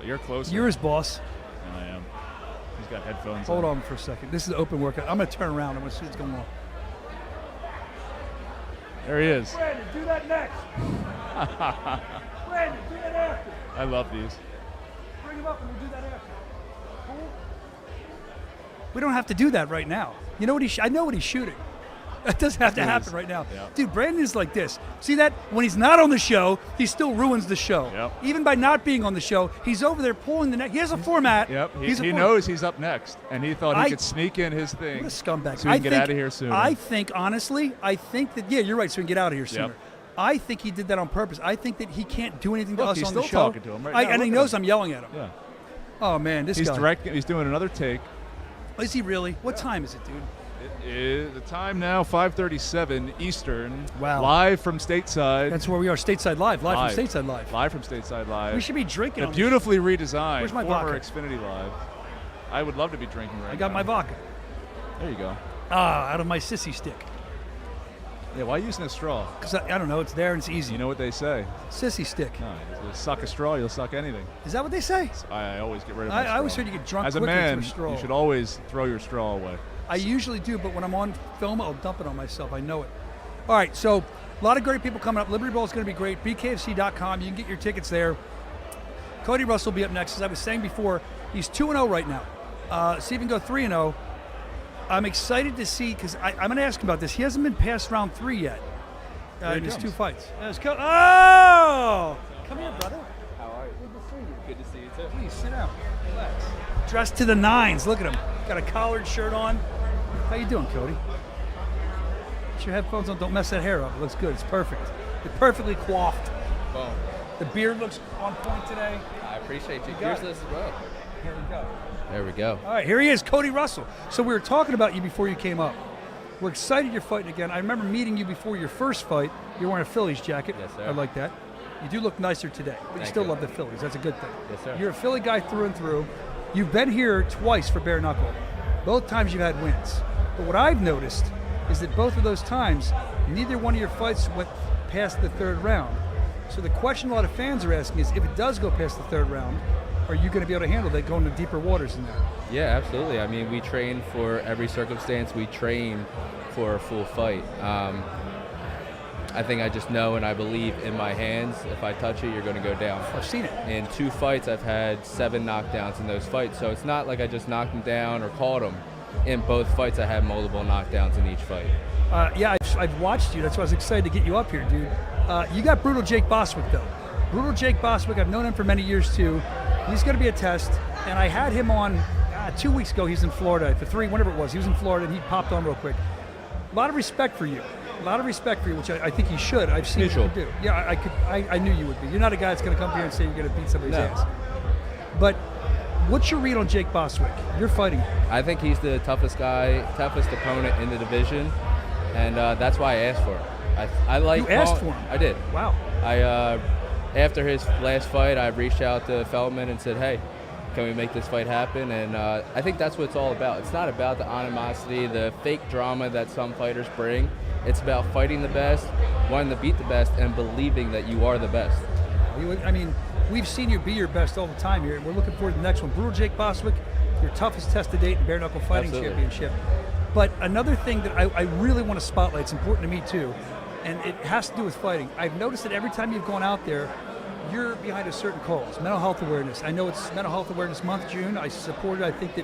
You're closer. You're his boss. I am. He's got headphones. Hold on for a second. This is an open workout. I'm going to turn around. I'm going to see what's going on. There he is. Brandon, do that next. Brandon, do that after. I love these. Bring him up and we'll do that after. Cool? We don't have to do that right now. You know what I know what he's shooting. That doesn't have to happen right now. Yep. Dude, Brandon's like this. See that? When he's not on the show, he still ruins the show. Yep. Even by not being on the show, he's over there pulling the neck. He has a format. Yep. He knows he's up next, and he thought he could sneak in his thing. What a scumbag. So he can get out of here sooner. I think, honestly, that, yeah, you're right, so we can get out of here sooner. Yep. I think he did that on purpose. I think that he can't do anything to Look, us he's on the still show. talking to him right now. And he Look at knows him. I'm yelling at him. Yeah. Oh, man, this He's guy. directing. He's doing another take. Is he really? What time is it, dude? It is the time now, 5:37 Eastern. Wow. Live from Stateside. That's where we are, Stateside Live. Live from Stateside Live. Live from Stateside Live. We should be drinking A on beautifully redesigned Where's my former vodka? Xfinity Live. I would love to be drinking right now. I got my vodka. There you go. Out of my sissy stick. Yeah, why using a straw? Because I don't know, it's there and it's easy. You know what they say. Sissy stick. No, you suck a straw, you'll suck anything. Is that what they say? I always get rid of my straw. I always heard you get drunk As a quickly man, to a straw. you should always throw your straw away. I usually do, but when I'm on film, I'll dump it on myself. I know it. All right, so a lot of great people coming up. Liberty Brawl is going to be great. BKFC.com. You can get your tickets there. Cody Russell will be up next. As I was saying before, he's 2-0 right now. See if he can go 3-0. I'm excited to see, because I'm going to ask him about this. He hasn't been past round 3 yet in his 2 fights. Oh! Come here, brother. How are you? Good to see you. Good to see you too. Please sit down. Relax. Dressed to the nines. Look at him. Got a collared shirt on. How you doing, Cody? Get your headphones on. Don't mess that hair up. It looks good. It's perfect. You're perfectly coiffed. Boom. The beard looks on point today. I appreciate you. got Here's it. this as well. Here we go. There we go. All right, here he is, Cody Russell. So we were talking about you before you came up. We're excited you're fighting again. I remember meeting you before your first fight. You're wearing a Phillies jacket. Yes, sir. I like that. You do look nicer today, but you Thank still you. love the Phillies. That's a good thing. Yes, sir. You're a Philly guy through and through. You've been here twice for bare knuckle. Both times you've had wins. But what I've noticed is that both of those times, neither one of your fights went past the third round. So the question a lot of fans are asking is, if it does go past the third round, are you going to be able to handle that, going to deeper waters than that? Yeah, absolutely. I mean, we train for every circumstance. We train for a full fight. I think I just know and I believe in my hands. If I touch it, you're going to go down. I've seen it. In 2 fights, I've had 7 knockdowns in those fights. So it's not like I just knocked them down or caught them. In both fights, I had multiple knockdowns in each fight. Yeah, I've watched you. That's why I was excited to get you up here, dude. You got Brutal Jake Boswick, though. Brutal Jake Boswick, I've known him for many years, too. He's going to be a test. And I had him on 2 weeks ago. He's in Florida, for 3, whenever it was. He was in Florida, and he popped on real quick. A lot of respect for you. A lot of respect for you, which I think you should. I've seen Mutual. what you do. Yeah, I knew you would be. You're not a guy that's going to come here and say you're going to beat somebody's No. ass. But what's your read on Jake Boswick? You're fighting him. I think he's the toughest guy, toughest opponent in the division. And that's why I asked for him. I like. You asked for him? I did. Wow. After his last fight, I reached out to Feldman and said, hey, can we make this fight happen? And I think that's what it's all about. It's not about the animosity, the fake drama that some fighters bring. It's about fighting the best, wanting to beat the best, and believing that you are the best. I mean, we've seen you be your best all the time here. We're looking forward to the next one. Brutal Jake Boswick, your toughest test to date in bare knuckle fighting Absolutely. championship. But another thing that I really want to spotlight, it's important to me too, and it has to do with fighting. I've noticed that every time you've gone out there, you're behind a certain cause, mental health awareness. I know it's Mental Health Awareness Month, June. I support it. I think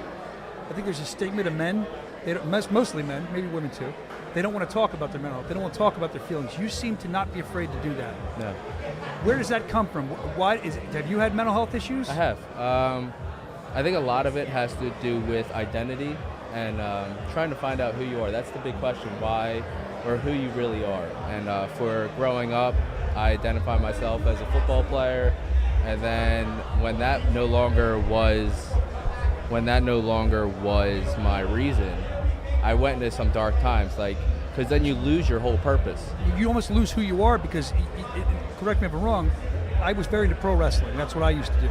there's a stigma to men, mostly men, maybe women too. They don't want to talk about their mental health. They don't want to talk about their feelings. You seem to not be afraid to do that. No. Where does that come from? Why is it? Have you had mental health issues? I have. I think a lot of it has to do with identity and trying to find out who you are. That's the big question, why or who you really are. And for growing up, I identify myself as a football player, and then when that no longer was my reason, I went into some dark times, because then you lose your whole purpose. You almost lose who you are because, correct me if I'm wrong, I was very into pro wrestling. That's what I used to do.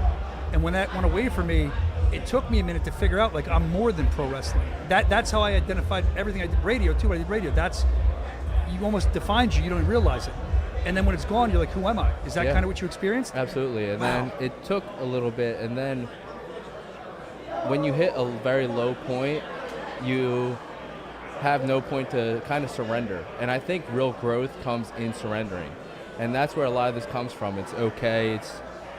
And when that went away from me, it took me a minute to figure out, I'm more than pro wrestling. That's how I identified everything I did. Radio, too. I did radio. You almost defines you. You don't even realize it. And then when it's gone, you're like, who am I? Is that kind of what you experienced? Absolutely. And Wow. then it took a little bit, and then when you hit a very low point, you have no point to kind of surrender. And I think real growth comes in surrendering. And that's where a lot of this comes from. It's okay.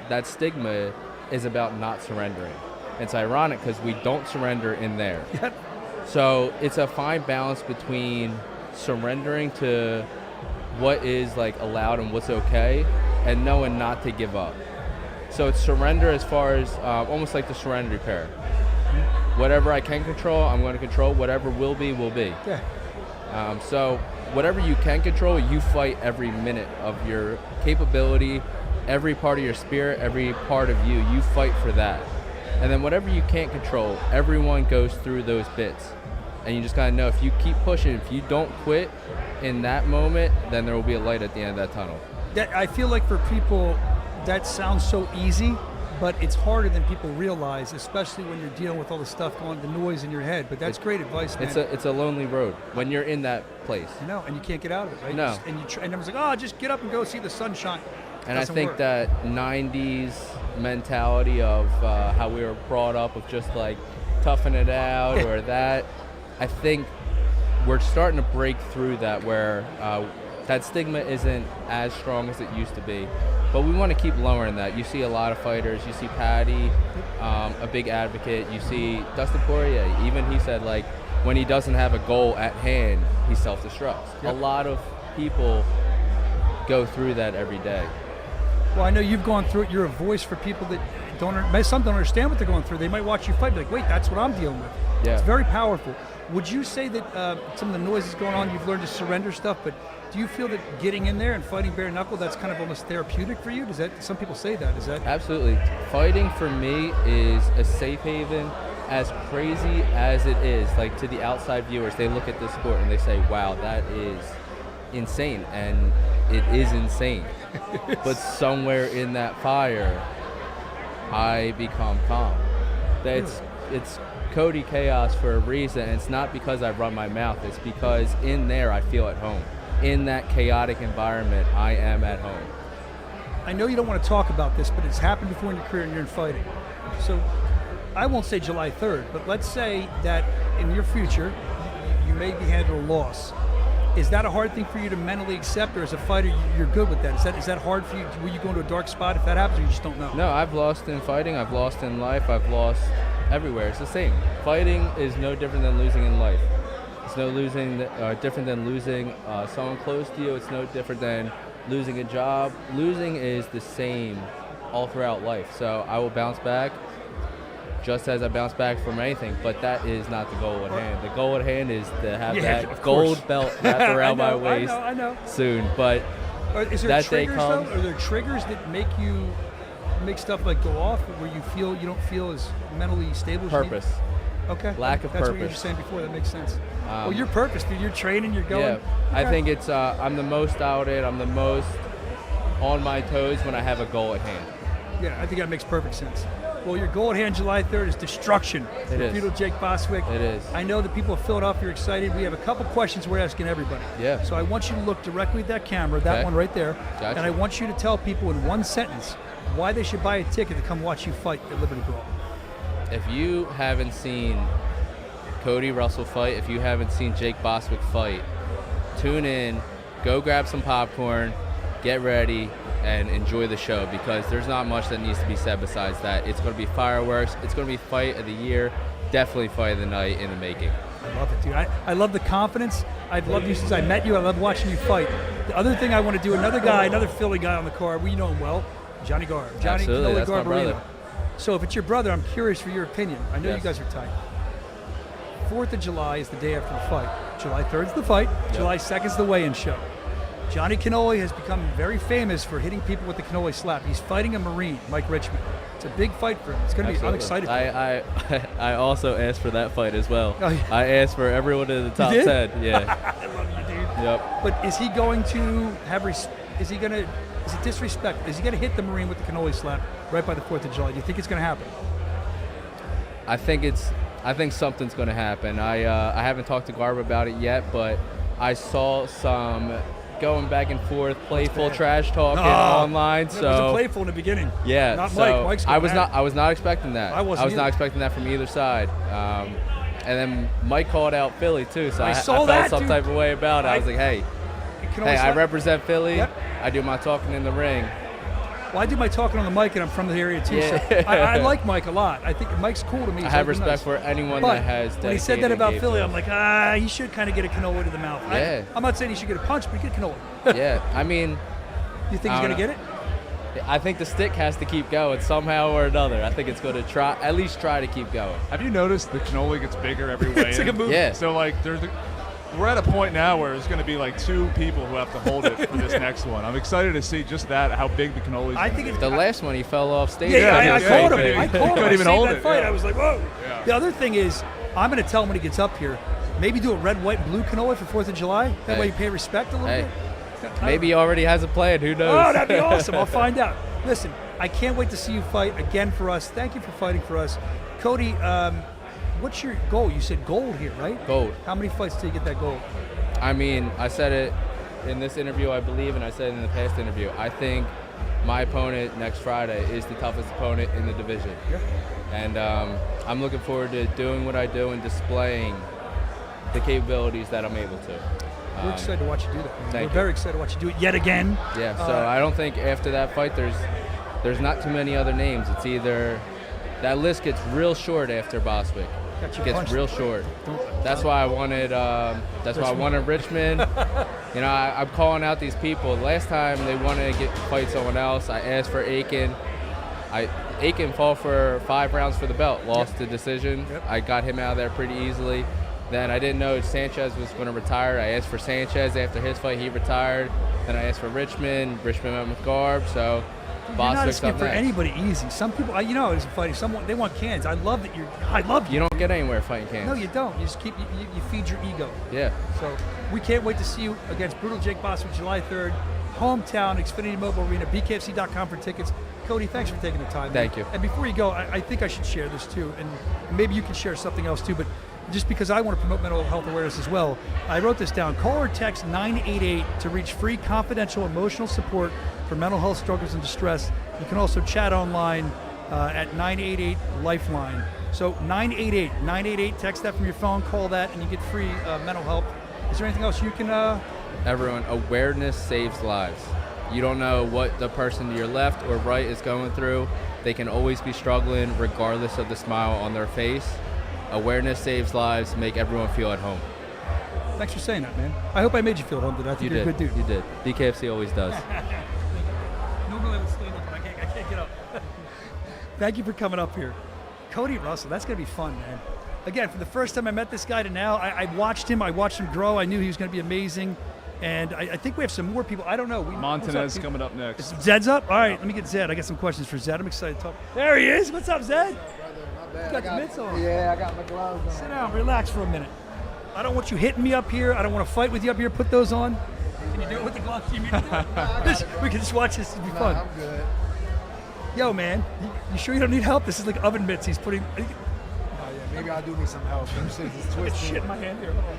That stigma is about not surrendering. It's ironic because we don't surrender in there. So it's a fine balance between surrendering to what is like allowed and what's okay, and knowing not to give up. So it's surrender as far as almost like the serenity prayer. Whatever I can control, I'm going to control. Whatever will be, will be. Yeah. So whatever you can control, you fight every minute of your capability, every part of your spirit, every part of you. You fight for that. And then whatever you can't control, everyone goes through those bits. And you just gotta know, if you keep pushing, if you don't quit in that moment, then there will be a light at the end of that tunnel. I feel like for people, that sounds so easy, but it's harder than people realize, especially when you're dealing with all the stuff going, the noise in your head. But that's great advice, man. It's a lonely road when you're in that place. I know, and you can't get out of it, right? No. And everyone's like, oh, just get up and go see the sunshine. And I Doesn't think work. that 90s mentality of how we were brought up of just like toughing it out or that, I think we're starting to break through that, where that stigma isn't as strong as it used to be. But we want to keep lowering that. You see a lot of fighters. You see Patty, a big advocate. You see Dustin Poirier. Even he said, like, when he doesn't have a goal at hand, he self-destructs. A lot of people go through that every day. Well, I know you've gone through it. You're a voice for people that some don't understand what they're going through. They might watch you fight and be like, wait, that's what I'm dealing with. Yeah. It's very powerful. Would you say that some of the noises going on, you've learned to surrender stuff, but do you feel that getting in there and fighting bare knuckle, that's kind of almost therapeutic for you? Some people say that. Is that? Absolutely. Fighting for me is a safe haven. As crazy as it is, like to the outside viewers, they look at this sport and they say, wow, that is insane. And it is insane. But somewhere in that fire, I become calm. It's Cody Chaos for a reason, and it's not because I run my mouth. It's because in there I feel at home. In that chaotic environment, I am at home. I know you don't want to talk about this, but it's happened before in your career and you're in fighting. So I won't say July 3rd, but let's say that in your future, you may be handed a loss. Is that a hard thing for you to mentally accept, or as a fighter, you're good with that? Is that hard for you? Will you go into a dark spot if that happens, or you just don't know? No, I've lost in fighting. I've lost in life. I've lost everywhere. It's the same. Fighting is no different than losing in life. It's no different than losing someone close to you. It's no different than losing a job. Losing is the same all throughout life. So I will bounce back just as I bounce back from anything, but that is not the goal at hand. The goal at hand is to have that gold belt wrapped around my waist I know. soon. But is there that triggers, day comes. though? Are there triggers that make stuff like go off, where you don't feel as mentally stable? Purpose. Okay. Lack of That's purpose. what you were saying before. That makes sense. Well, your purpose, dude. You're training. You're going. Yeah, Okay. I think it's I'm the most outed. I'm the most on my toes when I have a goal at hand. Yeah, I think that makes perfect sense. Well, your goal at hand July 3rd is destruction. It is. Feudal Jake Boswick. It is. I know the people of Philadelphia are excited. We have a couple questions we're asking everybody. Yeah. So I want you to look directly at that camera, that Okay. one right there. Gotcha. And I want you to tell people in one sentence why they should buy a ticket to come watch you fight at Liberty Brawl. If you haven't seen Cody Russell fight, if you haven't seen Jake Boswick fight, tune in, go grab some popcorn, get ready, and enjoy the show, because there's not much that needs to be said besides that. It's going to be fireworks. It's going to be fight of the year, definitely fight of the night in the making. I love it, dude. I love the confidence. I've loved you since I met you. I love watching you fight. The other thing I want to do, another Philly guy on the card, we know him well, Johnny Garb. Johnny Absolutely, that's my Garbarino. brother. So if it's your brother, I'm curious for your opinion. I know Yes. you guys are tight. 4th of July is the day after the fight. July 3rd is the fight. Yep. July 2nd is the weigh-in show. Johnny Cannoli has become very famous for hitting people with the Cannoli slap. He's fighting a Marine, Mike Richmond. It's a big fight for him. It's going to be. I'm excited for it. I also asked for that fight as well. Oh, yeah. I asked for everyone in the top did? 10. Yeah. I love you, dude. Yep. But is he going to have? Is it disrespect? Is he going to hit the Marine with the Cannoli slap right by the 4th of July? Do you think it's going to happen? I think something's going to happen. I haven't talked to Garb about it yet, but I saw some going back and forth, playful trash talking online. It So wasn't playful in the beginning. yeah, Not so Mike. Mike's I was mad. not expecting that. I wasn't was not either. expecting that from either side. And then Mike called out Philly too, so I I saw felt that, some dude. type of way about it. I was like, hey, I represent Philly. Yep. I do my talking in the ring. Well, I do my talking on the mic, and I'm from the area too. Yeah. So I like Mike a lot. I think Mike's cool to me. I He's have always respect nice. for anyone But that has. when he said that dedicated about and Philly, gave I'm like, he should kind of get a cannoli to the mouth. Yeah. I'm not saying he should get a punch, but he get a cannoli. Yeah, I mean, You think he's I gonna don't get it? I think the stick has to keep going somehow or another. I think it's going to at least try to keep going. Have you noticed the cannoli gets bigger every way? It's like a movie. Yeah. So like we're at a point now where there's going to be like 2 people who have to hold it for this next one. I'm excited to see just that, how big the cannoli is. I think be. it's The last one, he fell off stage. Yeah, Yeah, I yeah, called yeah, him. yeah. I called him. Couldn't I even saved hold that it, fight. yeah. I was like, whoa. Yeah. The other thing is, I'm going to tell him when he gets up here, maybe do a red, white, and blue cannoli for 4th of July. That way you pay respect a little Hey. bit. Maybe he already has a plan. Who knows? Oh, that'd be awesome. I'll find out. Listen, I can't wait to see you fight again for us. Thank you for fighting for us. Cody, what's your goal? You said gold here, right? Gold. How many fights till you get that gold? I mean, I said it in this interview, I believe, and I said it in the past interview. I think my opponent next Friday is the toughest opponent in the division. Yeah. And I'm looking forward to doing what I do and displaying the capabilities that I'm able to. We're excited to watch you do that, man. Thank We're you. very excited to watch you do it yet again. Yeah, so I don't think after that fight there's not too many other names. It's either that list gets real short after Boswick. Got you Gets punched. real short. That's why I wanted. That's why I wanted Richmond. You know, I'm calling out these people. Last time they wanted to fight someone else, I asked for Aiken. Aiken fought for 5 rounds for the belt, lost the decision. Yep. I got him out of there pretty easily. Then I didn't know Sanchez was going to retire. I asked for Sanchez after his fight. He retired. Then I asked for Richmond. Richmond went with Garb. So You're not Boswick's asking up for next. anybody easy. Some people, it's fighting. Someone they want cans. I love that I love you. You don't get anywhere fighting cans. No, you don't. You just you feed your ego. Yeah. So we can't wait to see you against Brutal Jake Boswick July 3rd, hometown, Xfinity Mobile Arena, BKFC.com for tickets. Cody, thanks for taking the time. Thank man. you. And before you go, I think I should share this too, and maybe you can share something else too, but just because I want to promote mental health awareness as well, I wrote this down. Call or text 988 to reach free confidential emotional support for mental health struggles and distress. You can also chat online at 988 Lifeline. So 988, text that from your phone, call that, and you get free mental help. Is there anything else you can... Everyone, awareness saves lives. You don't know what the person to your left or right is going through. They can always be struggling regardless of the smile on their face. Awareness saves lives. Make everyone feel at home. Thanks for saying that, man. I hope I made you feel at home today. I think You you're did. a good dude. You did. BKFC always does. Normally I would stand up, but I can't get up. Thank you for coming up here. Cody Russell, that's going to be fun, man. Again, from the first time I met this guy to now, I watched him grow. I knew he was going to be amazing. And I think we have some more people. I don't know. Montanez coming up next. Zed's up? All right, let me get Zed. I got some questions for Zed. I'm excited to talk. There he is. What's up, Zed? You got the mitts on. Yeah, I got my gloves on. Sit down, relax for a minute. I don't want you hitting me up here. I don't want to fight with you up here. Put those on. Can you do it with the gloves? You mean to do it? We can just watch this. It'll be fun. I'm good. Yo, man, you sure you don't need help? This is like oven mitts. He's putting. Oh, yeah, maybe I do need some help. Them shit is Get twisted. shit in my hand here. Hold on.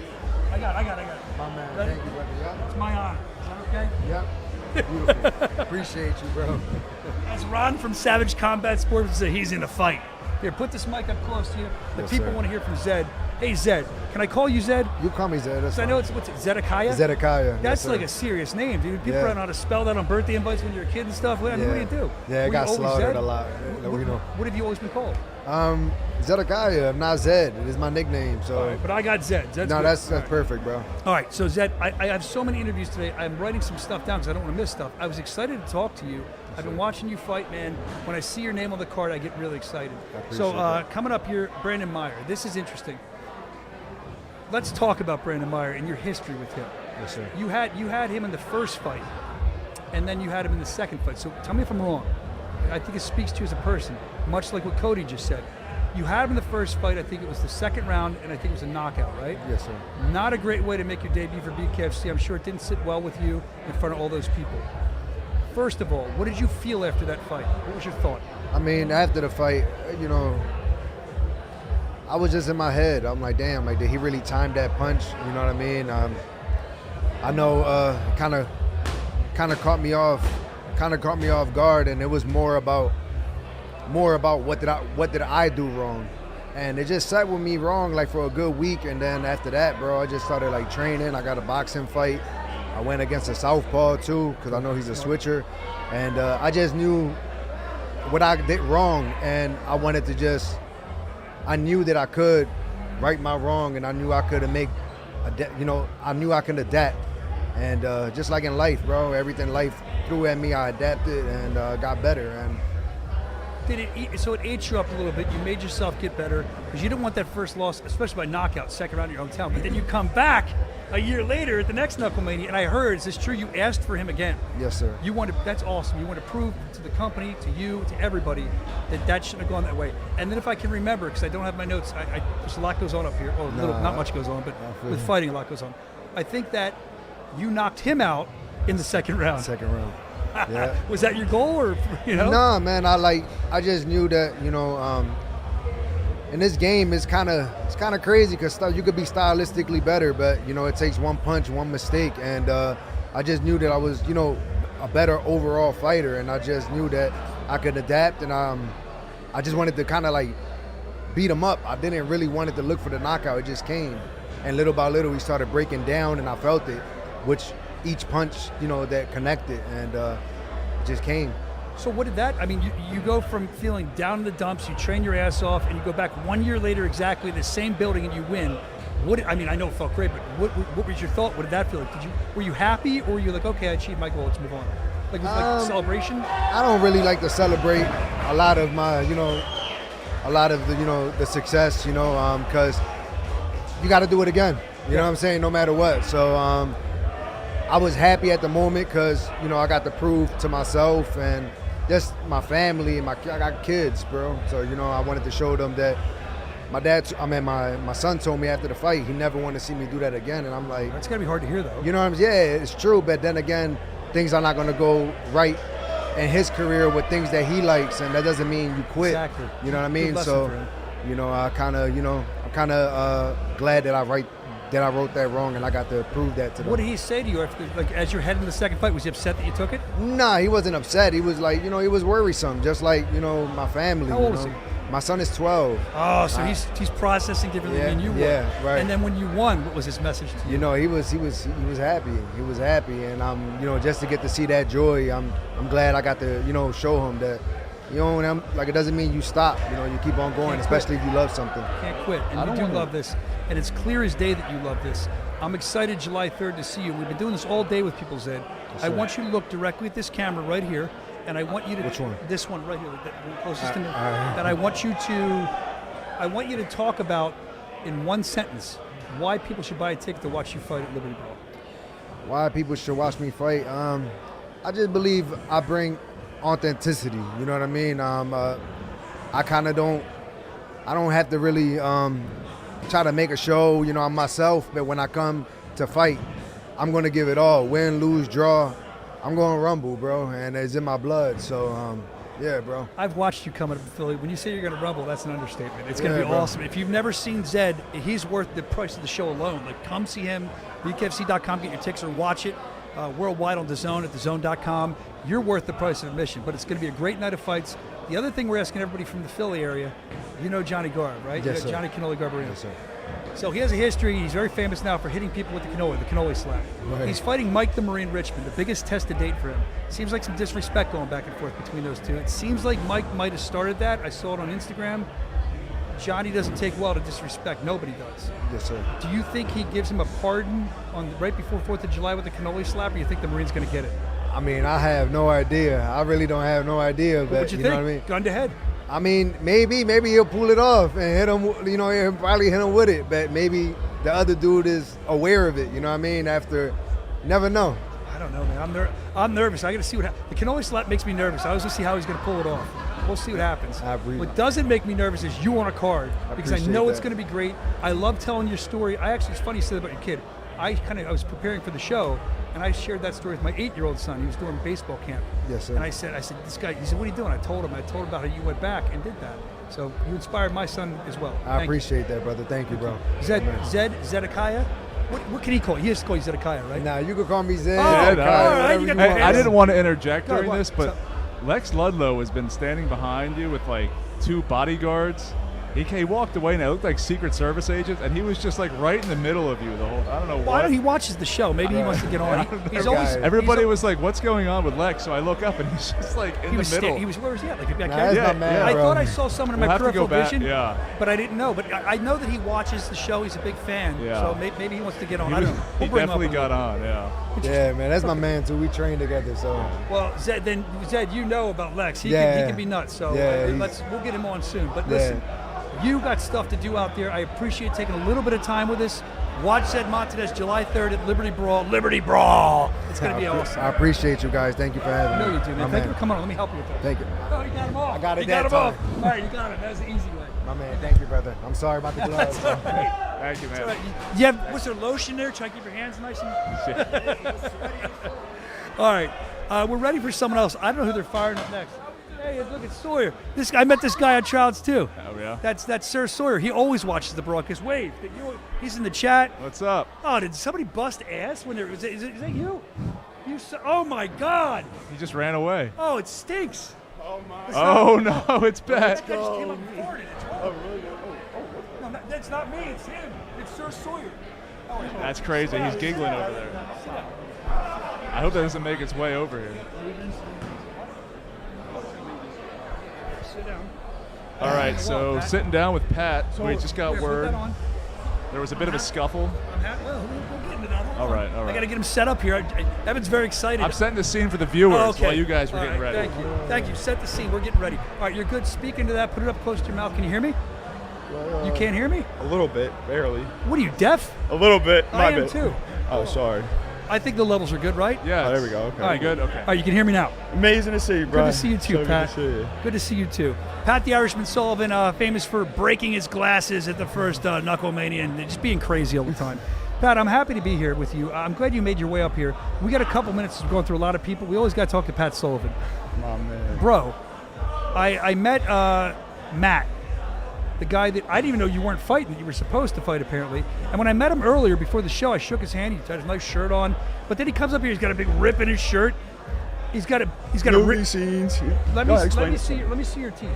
I got it. My man, Ready? thank you, brother. Yep. It's my honor. Is that okay? Yep. Beautiful. Appreciate you, bro. That's Ron from Savage Combat Sports. He's in a fight. Here, put this mic up close to you. The Yes, people sir. want to hear from Zed. Hey, Zed, can I call you Zed? You call me Zed. That's I know fine. what's it, Zedekiah? Zedekiah. That's yes, like sir. a serious name, dude. People Yeah. don't know how to spell that on birthday invites when you're a kid and stuff. What do you do? Yeah, Were it you got always slaughtered Zed? a lot. What have you always been called? Zedekiah. I'm not Zed. It is my nickname. So. All right, but I got Zed. Zed's No, good. that's All right. perfect, bro. All right, so Zed, I have so many interviews today. I'm writing some stuff down because I don't want to miss stuff. I was excited to talk to you. I've been watching you fight, man. When I see your name on the card, I get really excited. appreciate So that. coming up here, Brandon Meyer. This is interesting. Let's talk about Brandon Meyer and your history with him. Yes, sir. You had him in the first fight, and then you had him in the second fight. So tell me if I'm wrong. I think it speaks to you as a person, much like what Cody just said. You had him in the first fight. I think it was the second round, and I think it was a knockout, right? Yes, sir. Not a great way to make your debut for BKFC. I'm sure it didn't sit well with you in front of all those people. First of all, what did you feel after that fight? What was your thought? I mean, after the fight, I was just in my head. I'm like, damn, like, did he really time that punch? You know what I mean? I know, kind of caught me off guard, and it was more about what did I do wrong, and it just sat with me wrong like for a good week, and then after that, bro, I just started like training. I got a boxing fight I went against a southpaw too because I know he's a switcher, and I just knew what I did wrong, and I wanted to just. I knew that I could right my wrong, and I knew I could make, I knew I could adapt, and just like in life, bro, everything life threw at me, I adapted and got better. And so it ate you up a little bit. You made yourself get better because you didn't want that first loss, especially by knockout, second round in your hometown. But then you come back a year later at the next Knucklemania, and I heard, is this true? You asked for him again. Yes, sir. You wanted, that's awesome. You want to prove to the company, to you, to everybody that shouldn't have gone that way. And then if I can remember, because I don't have my notes, there's a lot goes on up here. Oh, not much goes on, but with fighting a lot goes on. I think that you knocked him out in the second round. Second round. Yeah. Was that your goal, or Nah, man. I just knew that in this game it's kind of crazy because you could be stylistically better, but it takes one punch, one mistake, and I just knew that I was a better overall fighter, and I just knew that I could adapt, and I just wanted to kind of beat him up. I didn't really want it to look for the knockout. It just came, and little by little he started breaking down, and I felt it, which each punch that connected, and it just came. So what did that, you go from feeling down in the dumps, you train your ass off, and you go back 1 year later exactly in the same building and you win. I know it felt great, but what was your thought? What did that feel like? Were you happy, or were you like, okay, I achieved my goal, let's move on? Was it like a celebration? I don't really like to celebrate a lot of my, the success, because you got to do it again. You know what I'm saying? No matter what. So I was happy at the moment because, I got to prove to myself and just my family and I got kids, bro. So, I wanted to show them that my son told me after the fight he never wanted to see me do that again. And I'm like, that's got to be hard to hear, though. You know what I'm saying? Yeah, it's true. But then again, things are not going to go right in his career with things that he likes. And that doesn't mean you quit. Exactly. You know what I mean? So, I'm kind of glad that I wrote that wrong and I got to prove that to them. What did he say to you as you're heading to the second fight? Was he upset that you took it? Nah, he wasn't upset. He was like, he was worrisome, just like, my family. How old is he? My son is 12. Oh, so he's processing differently than you were. Yeah, right. And then when you won, what was his message to you? He was happy. He was happy, and just to get to see that joy, I'm glad I got to show him that. It doesn't mean you stop. You keep on going, especially if you love something. Can't quit, and you do love this, and it's clear as day that you love this. I'm excited July 3rd to see you. We've been doing this all day with people, Zed. Yes, I want you to look directly at this camera right here, and I want you to. Which one? This one right here, the closest to me. And I want you to talk about in one sentence why people should buy a ticket to watch you fight at Liberty Brawl. Why people should watch me fight? I just believe I bring authenticity, you know what I mean? I kind of don't have to really try to make a show, I'm myself, but when I come to fight, I'm going to give it all. Win, lose, draw, I'm going to rumble, bro, and it's in my blood, so yeah, bro. I've watched you come up to Philly. When you say you're going to rumble, that's an understatement. It's going to be awesome. If you've never seen Zed, he's worth the price of the show alone. Come see him, BKFC.com, get your tickets or watch it. Worldwide on DAZN at DAZN.com. You're worth the price of admission, but it's going to be a great night of fights. The other thing we're asking everybody from the Philly area, Johnny Garb, right? Yes, sir. Johnny Cannoli Garbarino. Yes, sir. So he has a history. He's very famous now for hitting people with the cannoli slap. Right. He's fighting Mike the Marine Richmond, the biggest test to date for him. Seems like some disrespect going back and forth between those two. It seems like Mike might have started that. I saw it on Instagram. Johnny doesn't take well to disrespect. Nobody does. Yes, sir. Do you think he gives him a pardon right before 4th of July with the cannoli slap, or you think the Marine's going to get it? I have no idea. I really don't have no idea. But what you think? Know what I mean? Gun to head. Maybe he'll pull it off and hit him. He'll probably hit him with it. But maybe the other dude is aware of it. You know what I mean? Never know. I don't know, man. I'm nervous. I got to see what happens. The cannoli slap makes me nervous. I was going to see how he's going to pull it off. We'll see what happens. What doesn't make me nervous is you on a card, because I know it's going to be great. I love telling your story. It's funny you said about your kid. I was preparing for the show, and I shared that story with my 8-year-old son. He was doing baseball camp. Yes, sir. And I said, this guy. He said, what are you doing? I told him about how you went back and did that. So you inspired my son as well. I appreciate that, brother. Thank you, bro. Zedekiah? What can he call you? He has to call you Zedekiah, right? Nah, you can call me Zed. All right. I didn't want to interject during what? this, but Lex Ludlow has been standing behind you with 2 bodyguards He walked away and it looked like Secret Service agents, and he was just like right in the middle of you the whole. I don't know Why what. don't he watches the show? Maybe he wants to get on. He's always Everybody was like, "What's going on with Lex?" So I look up and he's just like in the middle. He was where was he at? Like back That's there? my man, I bro. thought I saw someone in my peripheral vision, but I didn't know. But I know that he watches the show. He's a big fan. Yeah. So maybe he wants to get on. He I don't know. he We'll bring him up definitely on got it. on. Yeah. Yeah, man, that's my man too. We train together, so. Well, Zed, you know about Lex. He Yeah. can be nuts. So Yeah, we'll get him on soon. But Yeah. listen, you got stuff to do out there. I appreciate taking a little bit of time with us. Watch Zed Montanez July 3rd at Liberty Brawl. Liberty Brawl. It's going to be awesome. I appreciate you guys. Thank you for having I me. know you do, man. My Thank you for coming on. Let me help you with that. Thank you. Oh, you got him off. I got it You got that him off. time. All right, you got him. That's the easy way. My man, thank you, brother. I'm sorry about the gloves. Thank you, man. All right. You have, was there lotion there? Try to keep your hands nice and... All right. We're ready for someone else. I don't know who they're firing up next. Hey, look at Sawyer. I met this guy on Trouts too. Oh yeah. That's Sir Sawyer. He always watches the broadcast. Wave. He's in the chat. What's up? Oh, did somebody bust ass when there was? Is that you? Oh my God. He just ran away. Oh, it stinks. Oh no, it's bad. That guy just came up and farted. Oh, really? No, that's not me. It's him. It's Sir Sawyer. Oh, That's crazy. He's giggling over there. I hope that doesn't make its way over here. Sit down. All right, so sitting down with Pat, we just got Here, word put that on. there was a bit of a scuffle. Well, we'll get into that. Hold All on. right, all I right. got to get him set up here. Evan's very excited. I'm setting the scene for the viewers Oh, okay. while you guys were All getting right, ready. Thank you. Thank you. Set the scene. We're getting ready. All right, you're good. Speaking to that, put it up close to your mouth. Can you hear me? You can't hear me? A little bit, barely. What are you, deaf? A little bit. I am too. Oh, sorry. I think the levels are good, right? Yeah. Oh, there we go. Okay. All right, good? Okay. All right, you can hear me now. Amazing to see you, bro. Good to see you too, So Pat. Good to see you. Good to see you too. Pat the Irishman Sullivan, famous for breaking his glasses at the first Knuckle Mania and just being crazy all the time. Pat, I'm happy to be here with you. I'm glad you made your way up here. We got a couple minutes going through a lot of people. We always got to talk to Pat Sullivan. My man. Bro, I met Matt, the guy that I didn't even know you weren't fighting, that you were supposed to fight apparently. And when I met him earlier before the show, I shook his hand. He had his nice shirt on, but then he comes up here. He's got a big rip in his shirt. He's got a Movie rip. scenes. Let Go ahead, me explain. see your teeth.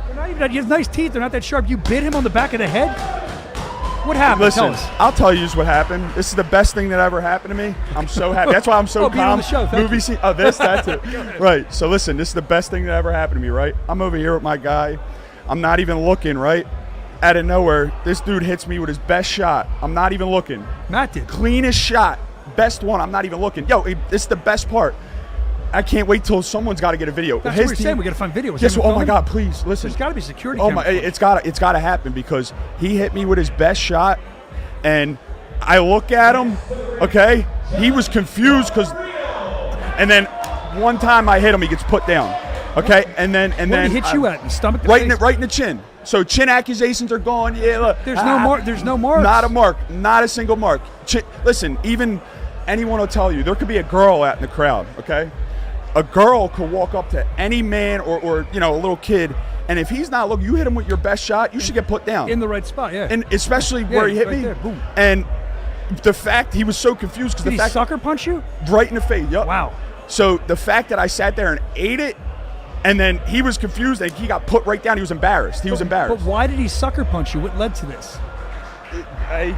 They're not even. You have nice teeth. They're not that sharp. You bit him on the back of the head. What happened? Listen, Tell us. I'll tell you just what happened. This is the best thing that ever happened to me. I'm so happy. That's why I'm so Oh, being on calm. the show, thank Movie you. scene. Oh, that's it. Right. So listen, this is the best thing that ever happened to me. Right. I'm over here with my guy. I'm not even looking. Right. Out of nowhere, this dude hits me with his best shot. I'm not even looking. Matt did. Cleanest shot. Best one. I'm not even looking. Yo, this is the best part. I can't wait till someone's got to get a video. That's what we're saying. We got to find video. Was Yes. anyone Oh my filming? God! Please listen. There's got to be security. Oh my! camera footage. It's got to happen because he hit me with his best shot, and I look at him. Okay, he was confused and then one time I hit him, he gets put down. Okay, and then Where did he hit you at? In the stomach? The right in face? right in the chin. So chin accusations are gone. Yeah, look. There's no mark. There's no marks. Not a mark. Not a single mark. Listen, even anyone will tell you there could be a girl out in the crowd. Okay, a girl could walk up to any man or a little kid, and if he's not looking, you hit him with your best shot, you should get put down in the right spot. Yeah. and especially where he hit right me. there, boom. And the fact he was so confused because Did the he fact sucker punch you? right in the face. Yep. Wow. So the fact that I sat there and ate it, and then he was confused and he got put right down. He was embarrassed. He was embarrassed. But why did he sucker punch you? What led to this?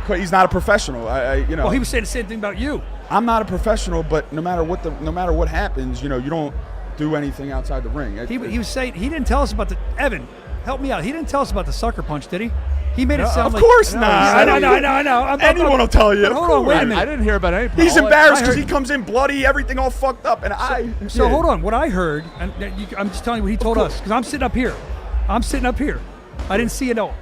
He's not a professional. Well, he was saying the same thing about you. I'm not a professional, but no matter what happens, you don't do anything outside the ring. He was saying he didn't tell us about the Evan. Help me out. He didn't tell us about the sucker punch, did he? He made it sound of like. course not. I know. Anyone will tell you. But hold on, wait a minute. I didn't hear about any. He's All I- embarrassed I because heard- he comes in bloody, everything all fucked up, and So hold on. What I heard, and I'm just telling you what he told us, because I'm sitting up here. I didn't see it all.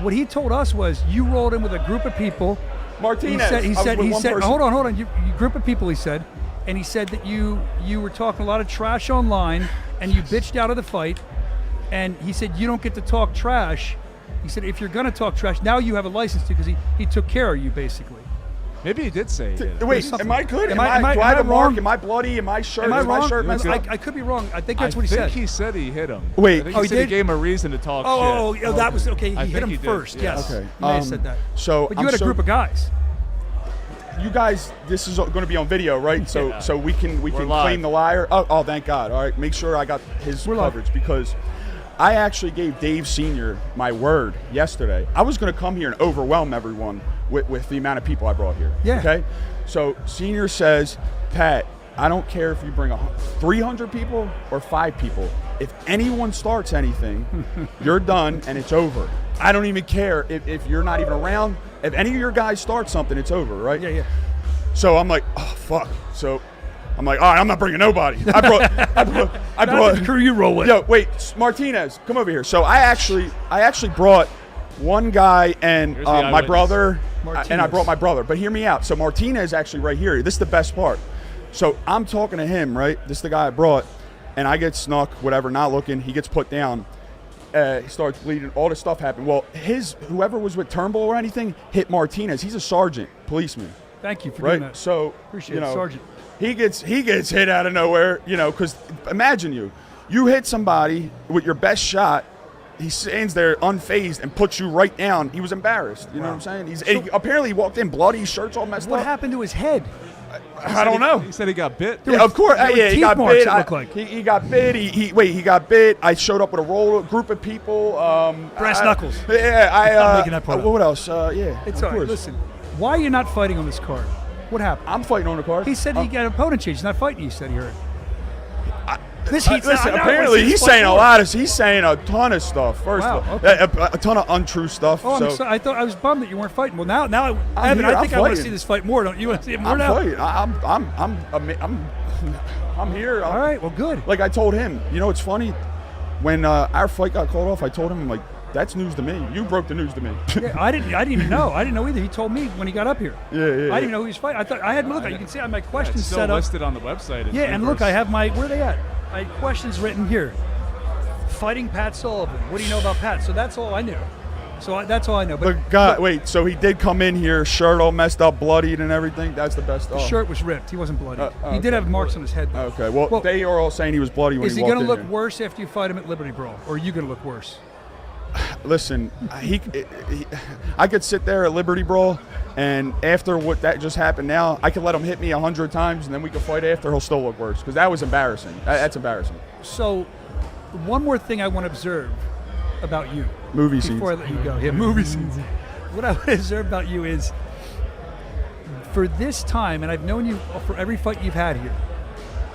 What he told us was you rolled in with a group of people. Martinez. He I was said. with He one said. person. Hold on. You group of people. He said, and he said that you were talking a lot of trash online, and you bitched out of the fight, and he said you don't get to talk trash. He said if you're gonna talk trash, now you have a license to because he took care of you basically. Maybe he did say he did. Wait, something. am I good? Am I- Do I have a mark? wrong? Am I bloody? Am I shirt? Am I Is my wrong? shirt messed up? I could be wrong. I think that's what he I said. think he said he hit him. Wait. I think Oh, he he said did? he gave him a reason to talk Oh, shit. that was okay. He I hit think him he did, first. yeah. Yes. Okay. He may have said that. So But you had a group of guys. You guys, this is going to be on video, right? So Yeah. so we can We're claim live. the liar. Oh, thank God. All right, make sure I got his We're live. coverage because I actually gave Dave Sr. my word yesterday. I was going to come here and overwhelm everyone with the amount of people I brought here. Yeah. Okay? So Senior says, Pat, I don't care if you bring 300 people or 5 people. If anyone starts anything, you're done and it's over. I don't even care if you're not even around. If any of your guys start something, it's over, right? Yeah. So I'm like, oh, fuck. So I'm like, all right, I'm not bringing nobody. I brought the crew you roll with. Yo, wait, Martinez, come over here. So I actually brought one guy and Here's the my eyewitness. brother, Martinez. and I brought my brother. But hear me out. So Martinez actually right here. This is the best part. So I'm talking to him, right? This is the guy I brought, and I get snuck, whatever, not looking. He gets put down. He starts bleeding. All this stuff happened. Well, whoever was with Turnbull or anything hit Martinez. He's a sergeant, policeman. Thank you for doing that. So Appreciate you know, it, Sergeant. He gets hit out of nowhere, because imagine you hit somebody with your best shot. He stands there unfazed and puts you right down. He was embarrassed. You know what I'm saying? Apparently he walked in bloody, shirt's all messed What up. happened to his head? I don't know. He said he got bit. Yeah, of course. there were Yeah, he teeth got marks, bit. it looked like. He got bit. He got bit. I showed up with a group of people. Brass knuckles. Yeah, I'm making that part up. What else? Yeah, It's of all right. course. Listen, why are you not fighting on this card? What happened? I'm fighting on the card. He said he got an opponent change. He's not fighting you. He said he heard. Listen, apparently he's saying a lot of. He's saying a ton of stuff. First Wow, of all, okay. a ton of untrue stuff. Oh, so I'm sorry. I was bummed that you weren't fighting. Well, now, I'm Evan, here, I think I'm I want to fighting. see this fight more. Don't you want to see it more I'm now? fighting. I'm here. All right. Well, good. Like I told him, it's funny. When our fight got called off, I told him, I'm like, that's news to me. You broke the news to me. Yeah, I didn't even know. I didn't know either. He told me when he got up here. Yeah. I didn't even know who he was fighting. I thought I had look. You can see I had my questions It's still set up. listed on the website. Yeah, and look, I have where are they at? I had questions written here. Fighting Pat Sullivan. What do you know about Pat? So that's all I knew. That's all I know. But God, wait. So he did come in here, shirt all messed up, bloodied, and everything. That's the best. The shirt was ripped. He wasn't bloody. He okay. did have marks on his head, though. Okay. Well, they are all saying he was bloody when Is he he walked going to in look here. worse after you fight him at Liberty Brawl, or are you going to look worse? Listen, I could sit there at Liberty Brawl, and after what that just happened now, I could let him hit me 100 times, and then we could fight after. He'll still look worse because that was embarrassing. That's embarrassing. So, one more thing I want to observe about you. Movie scenes. Before I let you go. Yeah, movie scenes. What I want to observe about you is, for this time, and I've known you for every fight you've had here,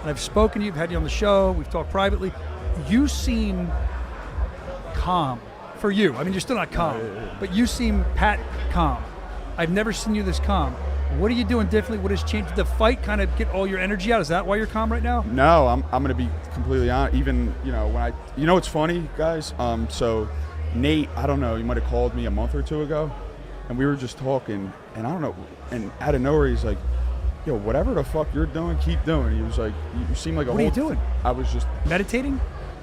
and I've spoken to you, I've had you on the show, we've talked privately, you seem calm. For you. I mean, you're still not calm, but you seem Pat calm. I've never seen you this calm. What are you doing differently? What has changed? Did the fight kind of get all your energy out? Is that why you're calm right now? No, I'm going to be completely honest. Even, when it's funny, guys. So Nate, I don't know, he might have called me a month or two ago, and we were just talking, and I don't know, and out of nowhere, he's like, yo, whatever the fuck you're doing, keep doing. He was like, you seem like a What are you doing? I was just Meditating?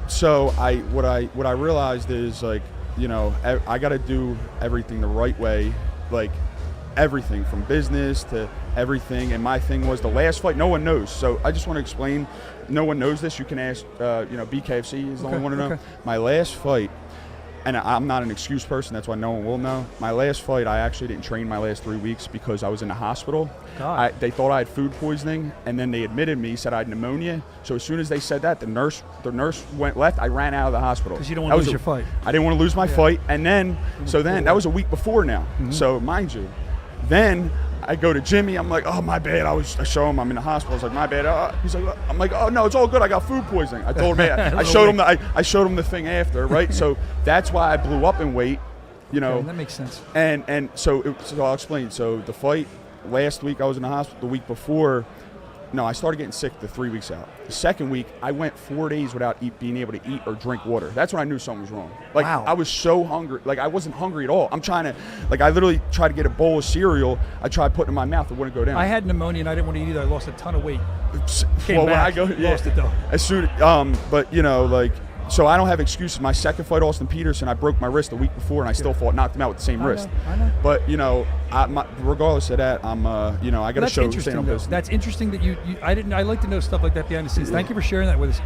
So what I realized is, like, I got to do everything the right way, like everything from business to everything. And my thing was the last fight, no one knows. So I just want to explain, no one knows this. You can ask, BKFC is the only one to know. Okay. My last fight, and I'm not an excuse person, that's why no one will know. My last fight, I actually didn't train my last 3 weeks because I was in the hospital. God. They thought I had food poisoning, and then they admitted me, said I had pneumonia. So as soon as they said that, the nurse went left. I ran out of the hospital. Because you don't want to lose your fight. I didn't want to lose my fight. And then, that was a week before now. Mm-hmm. So mind you, then I go to Jimmy. I'm like, oh, my bad. I show him I'm in the hospital. I was like, my bad. He's like, I'm like, oh, no, it's all good. I got food poisoning. I told him, I showed him the thing after, right? So that's why I blew up in weight, Okay, that makes sense. And so I'll explain. So the fight last week, I was in the hospital. The week before, I started getting sick the 3 weeks out. The second week, I went 4 days without being able to eat or drink water. That's when I knew something was wrong. Like, wow. I was so hungry. Like, I wasn't hungry at all. I'm trying to, I literally tried to get a bowl of cereal. I tried putting it in my mouth. It wouldn't go down. I had pneumonia and I didn't want to eat either. I lost a ton of weight. Came When back, I go, lost it though. As soon, so I don't have excuses. My second fight, Austin Peterson, I broke my wrist the week before, and I still knocked him out with the same wrist. I know. But regardless of that, I'm I got to show stand up business. That's interesting that you I like to know stuff like that behind the scenes. Thank you for sharing that with us.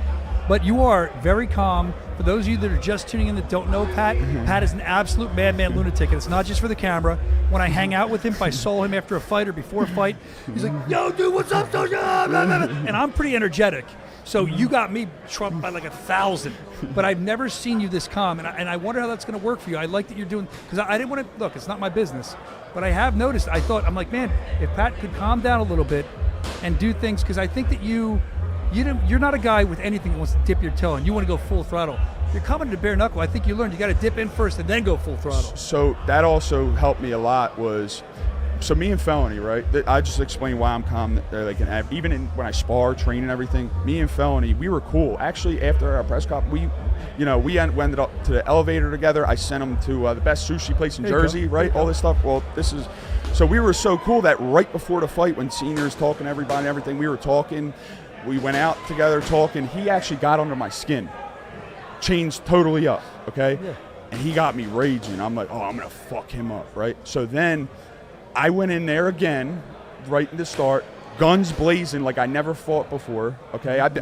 But you are very calm. For those of you that are just tuning in that don't know Pat, Pat is an absolute madman lunatic, and it's not just for the camera. When I hang out with him, if I saw him after a fight or before a fight, he's like, "Yo, dude, what's up, Soscia?" And I'm pretty energetic. So you got me trumped by like 1,000. But I've never seen you this calm, and I wonder how that's going to work for you. I like that you're doing, because I didn't want to, look, it's not my business, but I have noticed, I'm like, man, if Pat could calm down a little bit and do things, because I think that you're not a guy with anything that wants to dip your toe in. You want to go full throttle. You're coming to bare knuckle. I think you learned you got to dip in first and then go full throttle. So that also helped me a lot was, so me and Felony, right? I just explained why I'm calm. Like, even when I spar, train, and everything, me and Felony, we were cool. Actually, after our press conference, we ended up to the elevator together. I sent him to the best sushi place in Jersey, right? All this stuff. Well, so we were so cool that right before the fight, when Senior's talking to everybody and everything, we were talking. We went out together talking. He actually got under my skin, changed totally up, okay? Yeah. And he got me raging. I'm like, oh, I'm going to fuck him up, right? So then I went in there again, right in the start, guns blazing like I never fought before, okay? I've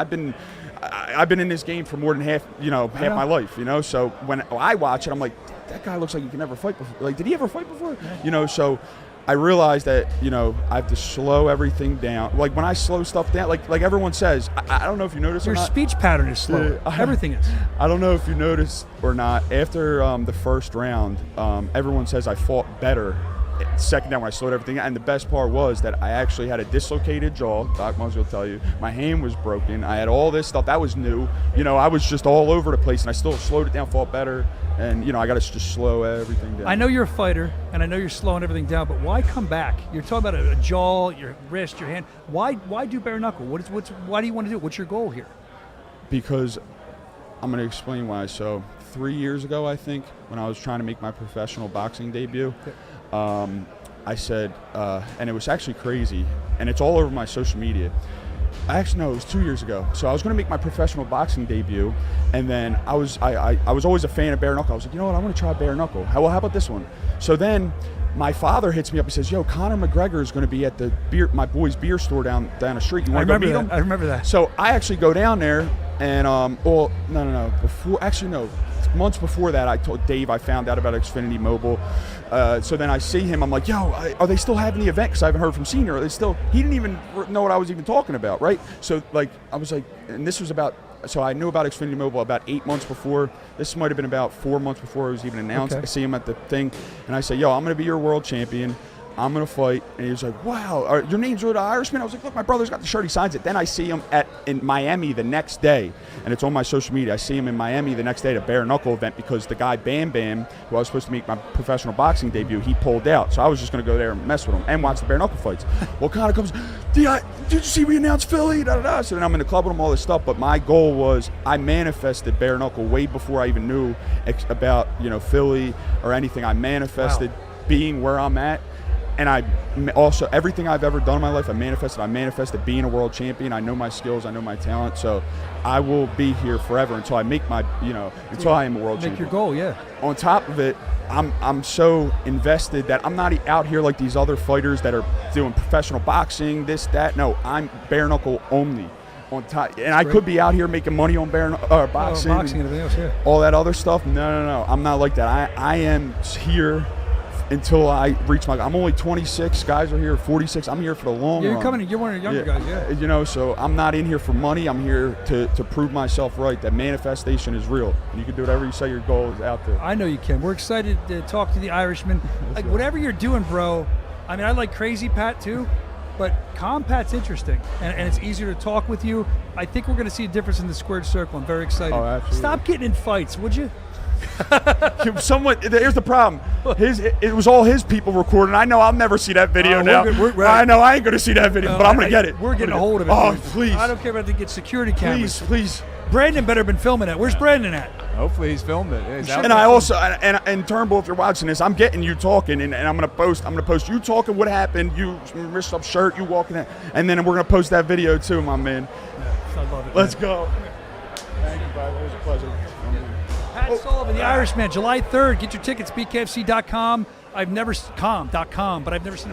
been in this game for more than half my life, So when I watch it, I'm like, that guy looks like he can never fight before. Like, did he ever fight before? Yeah. So I realized that, I have to slow everything down. Like, when I slow stuff down, like everyone says, I don't know if you notice or not. Your speech pattern is slow. Everything is. I don't know if you noticed or not. After the first round, everyone says I fought better. Second down when I slowed everything down. And the best part was that I actually had a dislocated jaw. Doc Muzz will tell you. My hand was broken. I had all this stuff. That was new. I was just all over the place, and I still slowed it down, fought better. And, I got to just slow everything down. I know you're a fighter, and I know you're slowing everything down, but why come back? You're talking about a jaw, your wrist, your hand. Why do bare knuckle? Why do you want to do it? What's your goal here? Because I'm going to explain why. So 3 years ago, I think, when I was trying to make my professional boxing debut, I said, and it was actually crazy, and it's all over my social media. Actually, no, it was 2 years ago. So I was going to make my professional boxing debut, and then I was always a fan of bare knuckle. I was like, you know what, I want to try bare knuckle. How about this one? So then my father hits me up and says, yo, Conor McGregor is going to be at my boy's beer store down the street. You want to go meet him? I remember that. So I actually go down there, and months before that, I told Dave I found out about Xfinity Mobile. So then I see him. I'm like, yo, are they still having the event? Because I haven't heard from Senior. Are they still? He didn't even know what I was even talking about, right? So I was like, and this was about. So I knew about Xfinity Mobile about 8 months before. This might have been about 4 months before it was even announced. Okay. I see him at the thing, and I say, yo, I'm going to be your world champion. I'm going to fight. And he was like, wow, your name's the Irishman? I was like, look, my brother's got the shirt. He signs it. Then I see him in Miami the next day, and it's on my social media. I see him in Miami the next day at a bare knuckle event because the guy Bam Bam, who I was supposed to make my professional boxing debut, he pulled out. So I was just going to go there and mess with him and watch the bare knuckle fights. Well, Conor comes, did you see we announced Philly? Da, da, da. So then I'm in the club with him, all this stuff. But my goal was I manifested bare knuckle way before I even knew about Philly or anything. I manifested being where I'm at. And I also, everything I've ever done in my life, I manifested being a world champion. I know my skills, I know my talent, so I will be here forever until I make until I am a world champion. Make your goal, yeah. On top of it, I'm so invested that I'm not out here like these other fighters that are doing professional boxing, this, that. No, I'm bare knuckle only. On top, and I could be out here making money on boxing, and everything else, yeah. All that other stuff. No. I'm not like that. I am here until I reach I'm only 26. Guys are here 46. I'm here for the long run. You're one of the younger guys, yeah. So I'm not in here for money. I'm here to prove myself right. That manifestation is real. And you can do whatever you say your goal is out there. I know you can. We're excited to talk to the Irishman. Whatever you're doing, bro. I mean, I like Crazy Pat too, but Calm Pat's interesting, and it's easier to talk with you. I think we're going to see a difference in the squared circle. I'm very excited. Oh, absolutely. Stop getting in fights, would you? Here's the problem. It was all his people recording. I know I'll never see that video now. I know I ain't going to see that video, but I'm going to get it. We're getting a hold of it. Oh, please. I don't care about to get security cameras. Please. Brandon better been filming it. Where's Brandon at? Hopefully he's filmed it. And I also, and Turnbull, if you're watching this, I'm getting you talking, and I'm going to post you talking what happened, you wrist up shirt, you walking in, and then we're going to post that video too, my man. I love it. Let's go. Thank you, brother. It was a pleasure. Pat Sullivan, the Irishman, July 3rd. Get your tickets, BKFC.com. I've never seen him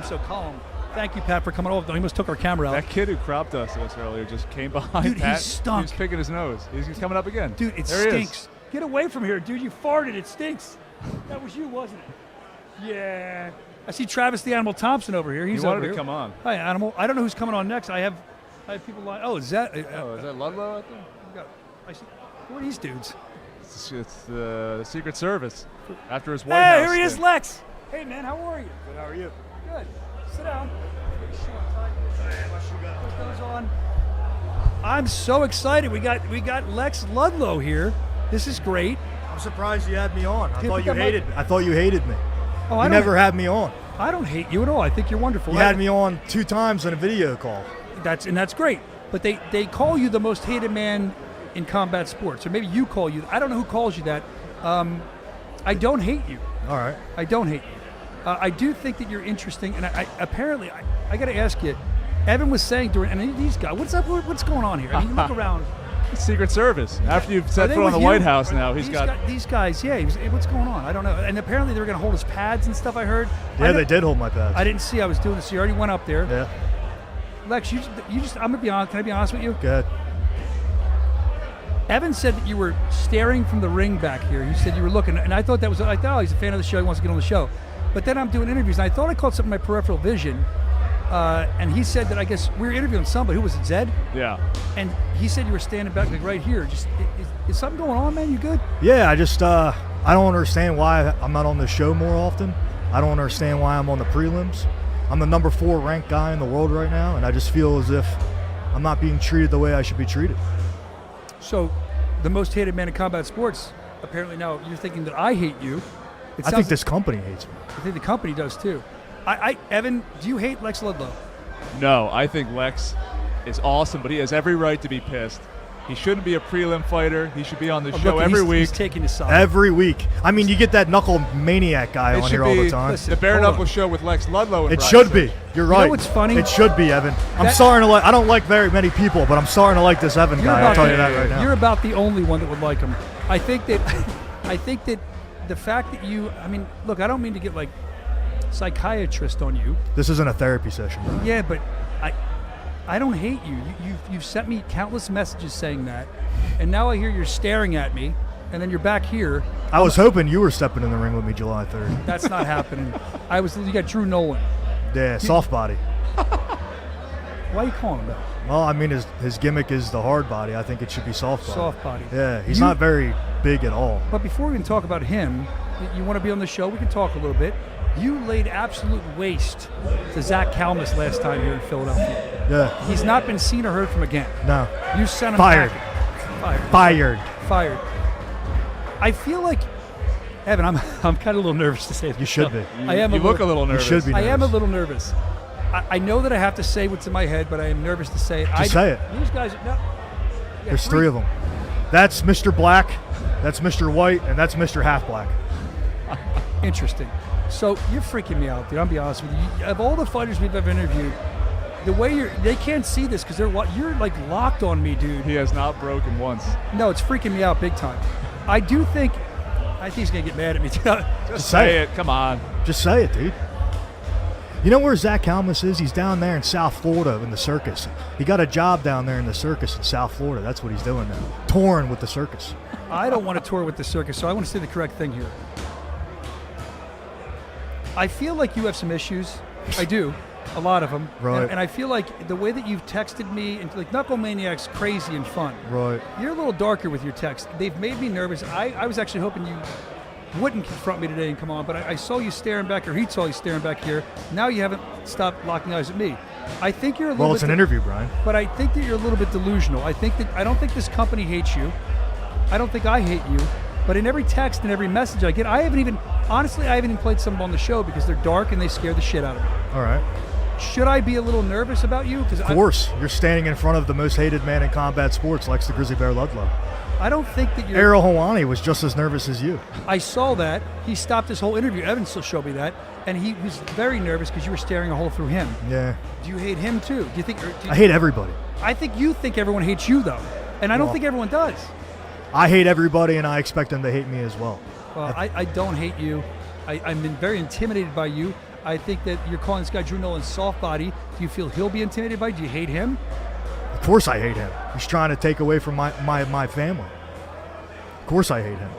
so calm. Thank you, Pat, for coming over. He almost took our camera out. That kid who cropped us earlier just came behind Dude, Pat. he stunk. He was picking his nose. He's coming up again. Dude, it There he is. stinks. Get away from here, dude. You farted. It stinks. That was you, wasn't it? Yeah. I see Travis the Animal Thompson over here. He's He wanted over to here. come on. Hi, Animal. I don't know who's coming on next. I have people like. Oh, is that? Is that Ludlow out there? I see. Who are these dudes? It's the Secret Service after his White Hey, House. here he is, thing. Lex. Hey, man, how are you? Good, how are you? Good. Sit down. Put those on. I'm so excited. We got Lex Ludlow here. This is great. I'm surprised you had me on. I Dude, thought put you that hated. I thought you hated me. Oh, I You don't never had me on. I don't hate you at all. I think you're wonderful. You had me on 2 times in a video call. That's great. But they call you the most hated man in combat sports, or maybe you call you. I don't know who calls you that. I don't hate you. All right. I don't hate you. I do think that you're interesting, and I apparently I got to ask you. Evan was saying during, and these guys, what's going on here? I mean, look around. Secret Service. After you've Are set they foot on the with White you? House now, he's These got. these guys. Yeah, what's going on? I don't know. And apparently they were going to hold his pads and stuff. I heard. Yeah, they did hold my pads. I didn't see. I was doing this. You already went up there. Yeah. Lex, you just. I'm gonna be honest. Can I be honest with you? Go ahead. Evan said that you were staring from the ring back here. You said you were looking, and I thought that was. I thought, oh, he's a fan of the show. He wants to get on the show. But then I'm doing interviews, and I thought I caught something in my peripheral vision. And he said that I guess we were interviewing somebody. Who was it, Zed? Yeah. And he said you were standing back like right here. Just is something going on, man? You good? Yeah, I just I don't understand why I'm not on the show more often. I don't understand why I'm on the prelims. I'm the number 4 ranked guy in the world right now, and I just feel as if I'm not being treated the way I should be treated. So, the most hated man in combat sports. Apparently now you're thinking that I hate you. I think this company hates me. I think the company does too. Evan, do you hate Lex Ludlow? No, I think Lex is awesome, but he has every right to be pissed. He shouldn't be a prelim fighter. He should be on the show every week. He's taking his side. Every week. I mean, you get that Knuckle maniac guy on here all the time. listen, The Bare hold on. Knuckle Show with Lex Ludlow. And It Brian should Soscia. be. You're right. You know what's funny? It should be, Evan. I'm That- starting to like. I don't like very many people, but I'm starting to like this Evan guy. I'll tell you that right now. You're about the only one that would like him. I think that the fact that you, I mean, look, I don't mean to get like psychiatrist on you. This isn't a therapy session, bro. Yeah, but I don't hate you. You've sent me countless messages saying that, and now I hear you're staring at me, and then you're back here. I was hoping you were stepping in the ring with me July 3rd. That's not happening. You got Drew Nolan. Yeah, soft body. Why are you calling him that? Well, I mean, his gimmick is the hard body. I think it should be soft body. Soft body. Yeah, he's not very big at all. But before we even talk about him, you want to be on the show? We can talk a little bit. You laid absolute waste to Zach Kalmus last time here in Philadelphia. Yeah. He's not been seen or heard from again. No. You sent him Fired. back. Fired. I feel like, Evan, I'm kind of a little nervous to say this. You should be. I am. You look a little nervous. You should be. I am a nervous. little nervous. I know that I have to say what's in my head, but I am nervous to say it. Just say it. These guys, no. Yeah, There's 3 of them. That's Mr. Black, that's Mr. White, and that's Mr. Half Black. Interesting. So you're freaking me out, dude. I'll be honest with you. Of all the fighters we've ever interviewed, the way they can't see this because you're like locked on me, dude. He has not broken once. No, it's freaking me out big time. I think he's gonna get mad at me. Just say it. Come on. Just say it, dude. You know where Zach Kalmus is? He's down there in South Florida in the circus. He got a job down there in the circus in South Florida. That's what he's doing now. Touring with the circus. I don't want to tour with the circus, so I want to say the correct thing here. I feel like you have some issues. I do. A lot of them. Right. And I feel like the way that you've texted me, and like Knuckle Maniac's crazy and fun. Right. You're a little darker with your text. They've made me nervous. I was actually hoping you wouldn't confront me today and come on, but I saw you staring back, or he saw you staring back here. Now you haven't stopped locking eyes at me. I think you're a little Well, bit... it's an interview, Brian. But I think that you're a little bit delusional. I don't think this company hates you. I don't think I hate you. But in every text and every message I get, I haven't even played some on the show because they're dark and they scare the shit out of me. All right. Should I be a little nervous about you? Of course. You're standing in front of the most hated man in combat sports, Lex the Grizzly Bear Ludlow. I don't think that you're... Errol Hawani was just as nervous as you. I saw that. He stopped his whole interview. Evan still showed me that. And he was very nervous because you were staring a hole through him. Yeah. Do you hate him too? Do you think... I hate everybody. I think you think everyone hates you, though. And I don't think everyone does. I hate everybody, and I expect them to hate me as well. Well, I don't hate you. I've been very intimidated by you. I think that you're calling this guy Drew Nolan soft body. Do you feel he'll be intimidated by it? Do you hate him? Of course I hate him. He's trying to take away from my family. Of course I hate him.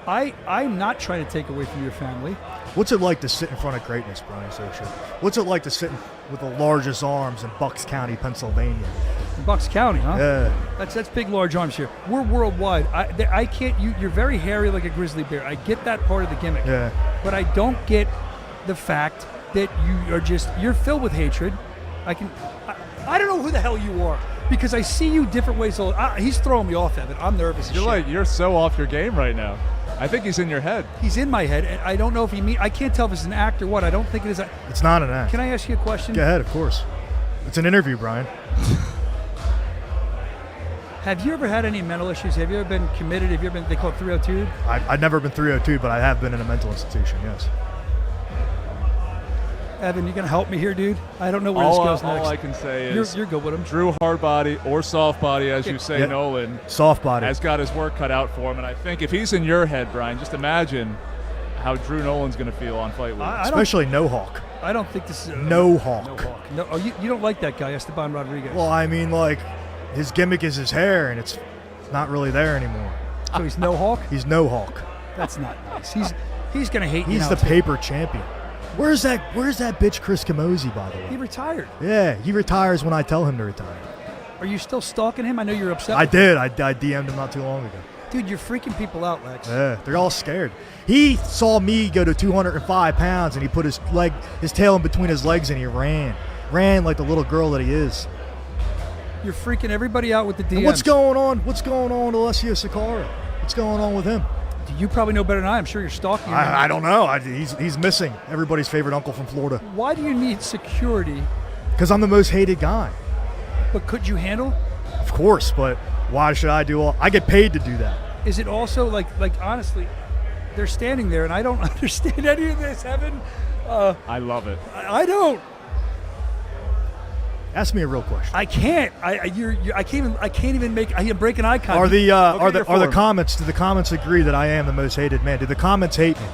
I'm not trying to take away from your family. What's it like to sit in front of greatness, Brian Soscia? What's it like to sit with the largest arms in Bucks County, Pennsylvania? Bucks County, huh? Yeah. That's big, large arms here. We're worldwide. I can't. You're very hairy like a grizzly bear. I get that part of the gimmick. Yeah. But I don't get the fact that you're filled with hatred. I don't know who the hell you are because I see you different ways. He's throwing me off, Evan. I'm nervous. You're so off your game right now. I think he's in your head. He's in my head, and I don't know if I can't tell if it's an act or what. I don't think it is. It's not an act. Can I ask you a question? Go ahead, of course. It's an interview, Brian. Have you ever had any mental issues? Have you ever been committed? Have you ever been, they call it 302? I've never been 302, but I have been in a mental institution, yes. Evan, you going to help me here, dude? I don't know where this goes next. All I can say is you're good with him. Drew hard body or soft body, as you say, Nolan. Soft body. Has got his work cut out for him. And I think if he's in your head, Brian, just imagine how Drew Nolan's going to feel on fight week. Especially No Hawk. I don't think this is... No Hawk. No Hawk. No, you don't like that guy, Esteban Rodriguez. Well, I mean, like, his gimmick is his hair, and it's not really there anymore. So he's No Hawk? He's No Hawk. That's not nice. He's going to hate you. He's the paper champion. Where's that bitch Chris Camozzi, by the way? He retired. Yeah, he retires when I tell him to retire. Are you still stalking him? I know you're upset. I did. I DM'd him not too long ago. Dude, you're freaking people out, Lex. Yeah, they're all scared. He saw me go to 205 pounds, and he put his tail in between his legs, and he ran like the little girl that he is. You're freaking everybody out with the DMs. And what's going on? What's going on with Alessio Sakara? What's going on with him? You probably know better than I. I'm sure you're stalking him. I don't know. He's missing everybody's favorite uncle from Florida. Why do you need security? Because I'm the most hated guy. But could you handle? Of course, but why should I do all? I get paid to do that. Is it also like honestly, they're standing there and I don't understand any of this, Evan. I love it. I don't. Ask me a real question. I can't. I can't even make. I am breaking eye contact. Are the comments? Do the comments agree that I am the most hated man? Do the comments hate me?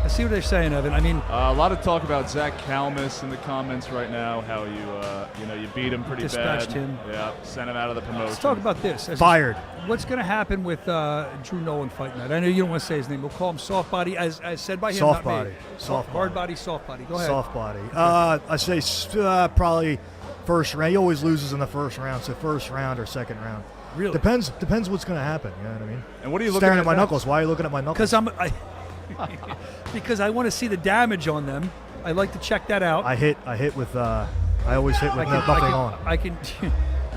I see what they're saying, Evan. I mean, a lot of talk about Zach Kalmus in the comments right now. How you beat him pretty dispatched bad. him. Yeah, sent him out of the promotion. Let's talk about this. Fired. What's going to happen with Drew Nolan fight night? I know you don't want to say his name. We'll call him soft body, as said by him. Soft not body. Me. Soft hard body, soft body. Go ahead. Soft body. I say probably first round. He always loses in the first round, so first round or second round. Really? Depends what's going to happen. You know what I mean? And what are you looking staring at at my next? knuckles? Why are you looking at my knuckles? Because I want to see the damage on them. I like to check that out. I always hit with nothing on.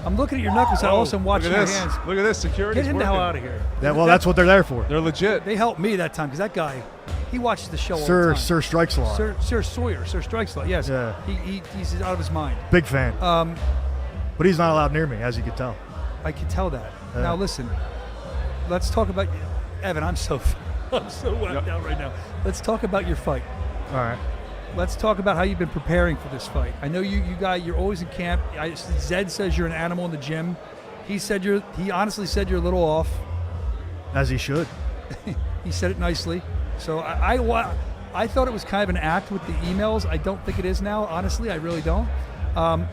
I'm looking at your knuckles. I also am watching your hands. Look at this. Security's Get him the working. hell out of here. That's what they're there for. They're legit. They helped me that time because that guy, he watches the show all the time. Sir Strikes Law. Sir Sawyer. Sir Strikes Law. Yes. Yeah. He's out of his mind. Big fan. But he's not allowed near me, as you can tell. I can tell that. Yeah. Now listen, let's talk about Evan. I'm so whacked out right now. Let's talk about your fight. All right. Let's talk about how you've been preparing for this fight. I know you're always in camp. Zed says you're an animal in the gym. He honestly said you're a little off. As he should. He said it nicely. So I thought it was kind of an act with the emails. I don't think it is now. Honestly, I really don't.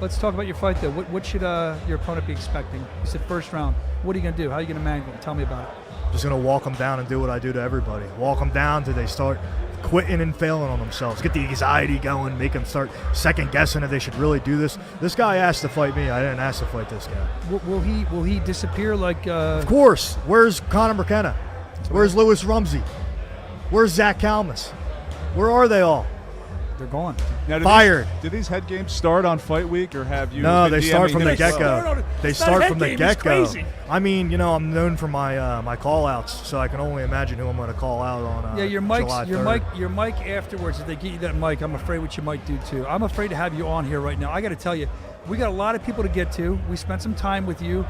Let's talk about your fight, though. What should your opponent be expecting? You said first round. What are you going to do? How are you going to mangle him? Tell me about it. Just going to walk them down and do what I do to everybody. Walk them down till they start quitting and failing on themselves. Get the anxiety going. Make them start second-guessing if they should really do this. This guy asked to fight me. I didn't ask to fight this guy. Will he disappear like... Of course. Where's Conor McKenna? Where's Lewis Rumsey? Where's Zach Kalmus? Where are they all? They're gone. Now, Fired. Did these head games start on fight week, or have you? No, they been start DMing from the him? get-go. They start from the get-go. Crazy. I mean, I'm known for my my call-outs, so I can only imagine who I'm going to call out on. Your July 3rd. your mic afterwards. If they get you that mic, I'm afraid what you might do too. I'm afraid to have you on here right now. I got to tell you, we got a lot of people to get to. We spent some time with you,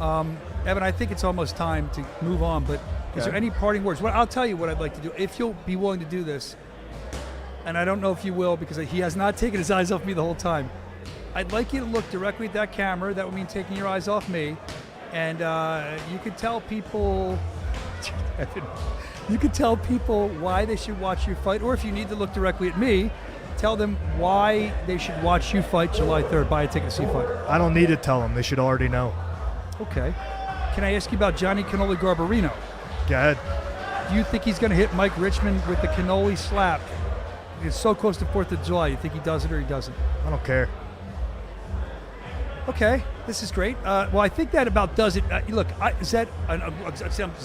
Evan. I think it's almost time to move on. But is there any parting words? Well, I'll tell you what I'd like to do. If you'll be willing to do this. And I don't know if you will because he has not taken his eyes off me the whole time. I'd like you to look directly at that camera. That would mean taking your eyes off me. And you could tell people why they should watch your fight. Or if you need to look directly at me, tell them why they should watch you fight July 3rd. Buy a ticket to see a fight. I don't need to tell them. They should already know. Okay. Can I ask you about Johnny Cannoli Garbarino? Go ahead. Do you think he's going to hit Mike Richmond with the cannoli slap? It's so close to 4th of July. You think he does it or he doesn't? I don't care. Okay, this is great. Well, I think that about does it. Look, is that?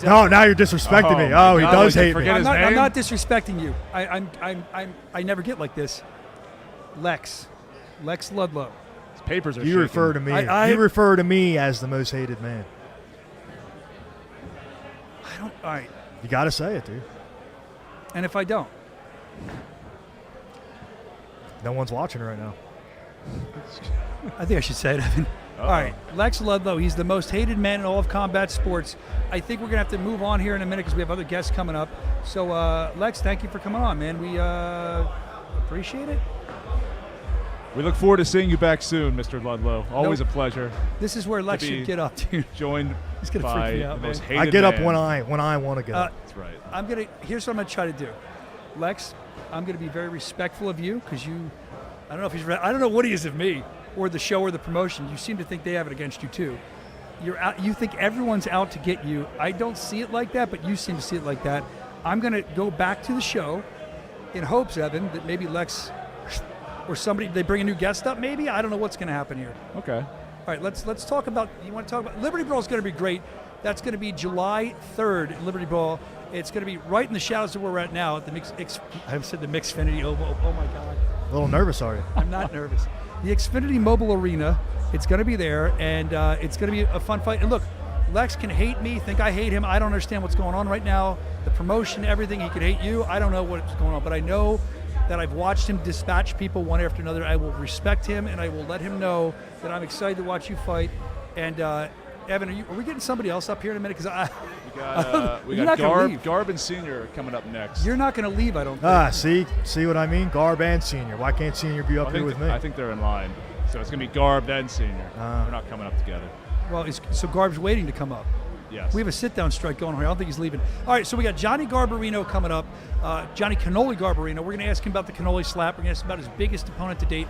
No, now you're disrespecting me. Oh, he does hate me. I'm not disrespecting you. I never get like this. Lex Ludlow. His papers are. You shaking. refer to me. You refer to me as the most hated man. I don't. All right. You got to say it, dude. And if I don't, no one's watching right now. I think I should say it, Evan. All right, Lex Ludlow, he's the most hated man in all of combat sports. I think we're going to have to move on here in a minute because we have other guests coming up. So, Lex, thank you for coming on, man. We appreciate it. We look forward to seeing you back soon, Mr. Ludlow. Always a pleasure. This is where Lex should get up, dude. Joined He's gonna by freak me out, the man. most hated I get up man. when I want to get up. That's right. Here's what I'm going to try to do. Lex, I'm going to be very respectful of you because I don't know if he's I don't know what he is of me or the show or the promotion. You seem to think they have it against you too. You think everyone's out to get you. I don't see it like that, but you seem to see it like that. I'm going to go back to the show in hopes, Evan, that maybe Lex or somebody, they bring a new guest up maybe. I don't know what's going to happen here. Okay. All right, let's talk about, you want to talk about, Liberty Brawl is going to be great. That's going to be July 3rd at Liberty Brawl. It's going to be right in the shadows of where we're at now at the I've said the Mixfinity. Oh my God. A little nervous, are you? I'm not nervous. The Xfinity Mobile Arena, it's going to be there, and it's going to be a fun fight. And look, Lex can hate me, think I hate him. I don't understand what's going on right now. The promotion, everything, he could hate you. I don't know what's going on, but I know that I've watched him dispatch people one after another. I will respect him, and I will let him know that I'm excited to watch you fight. And Evan, are we getting somebody else up here in a minute? Because we got Garb and Senior coming up next. You're not going to leave, I don't think. See what I mean? Garb and Senior. Why can't Senior be up here with me? I think they're in line. So it's going to be Garb then Senior. They're not coming up together. Well, so Garb's waiting to come up. Yes. We have a sit-down strike going on here. I don't think he's leaving. All right, so we got Johnny Garbarino coming up. Johnny Cannoli Garbarino. We're going to ask him about the cannoli slap. We're going to ask him about his biggest opponent to date,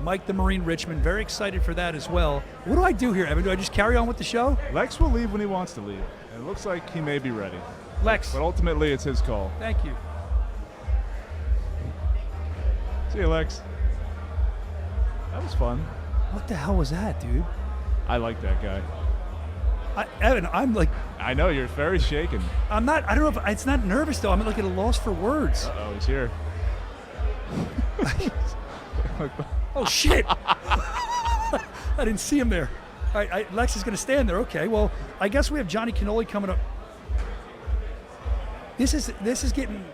Mike the Marine Richmond. Very excited for that as well. What do I do here, Evan? Do I just carry on with the show? Lex will leave when he wants to leave. And it looks like he may be ready. Lex. But ultimately, it's his call. Thank you. See you, Lex. That was fun. What the hell was that, dude? I like that guy. Evan, I'm like... I know, you're very shaken. I'm not, I don't know if, it's not nervous though. I'm like at a loss for words. Uh-oh, he's here. Oh, shit. I didn't see him there. All right, Lex is going to stand there. Okay, well, I guess we have Johnny Cannoli coming up. This is getting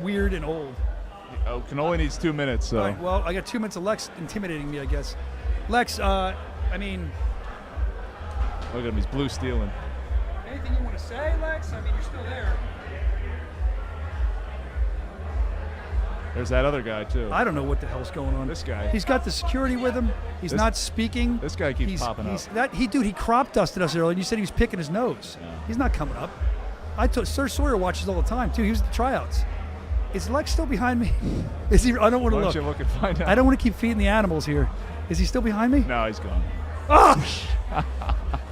weird and old. Oh, Cannoli needs 2 minutes, so. All right, well, I got 2 minutes of Lex intimidating me, I guess. Lex, I mean... Look at him, he's blue stealing. Anything you want to say, Lex? I mean, you're still there. There's that other guy, too. I don't know what the hell's going on. This guy. He's got the security with him. He's not speaking. This guy keeps popping up. He crop dusted us earlier, and you said he was picking his nose. Yeah. He's not coming up. Sir Sawyer watches all the time, too. He was at the tryouts. Is Lex still behind me? Is he? I don't want to look. Why don't you look and find out? I don't want to keep feeding the animals here. Is he still behind me? No, he's gone. Oh!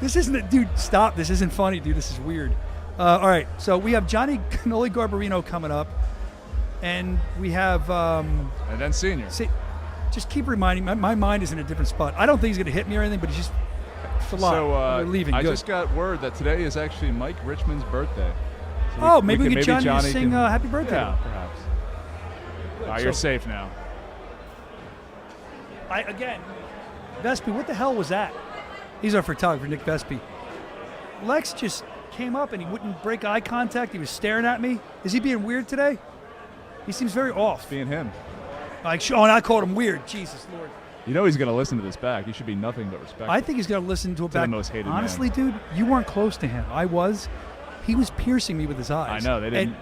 This isn't it, dude. Stop. This isn't funny, dude. This is weird. All right. So we have Johnny Cannoli Garbarino coming up, and we have. And then Senior. Just keep reminding me. My mind is in a different spot. I don't think he's going to hit me or anything, but he's just. It's a lot. So we're leaving. I Good. just got word that today is actually Mike Richmond's birthday. So maybe we get Johnny to sing Happy Birthday. Yeah, perhaps. All right, you're safe now. Vespi, what the hell was that? He's our photographer, Nick Vespi. Lex just came up and he wouldn't break eye contact. He was staring at me. Is he being weird today? He seems very off. Being him. And I called him weird. Jesus Lord. You know he's going to listen to this back. He should be nothing but respectful. I think he's going to listen to it back. The most hated Honestly, man. dude, you weren't close to him. I was. He was piercing me with his eyes. I know. They didn't.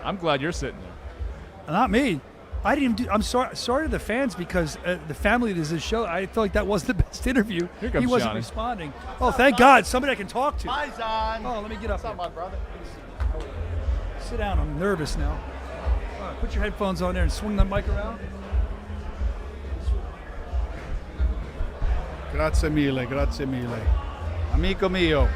I'm glad you're sitting there. Not me. I didn't I'm sorry to the fans because the family that is his show. I felt like that wasn't the best interview. Here comes he wasn't Johnny. responding. Oh, thank God, somebody I can talk to. Hi, Zon. Oh, let me get up. What's up, my brother? Sit down. I'm nervous now. All right, put your headphones on there and swing that mic around. Grazie mille, grazie mille. Amico mio.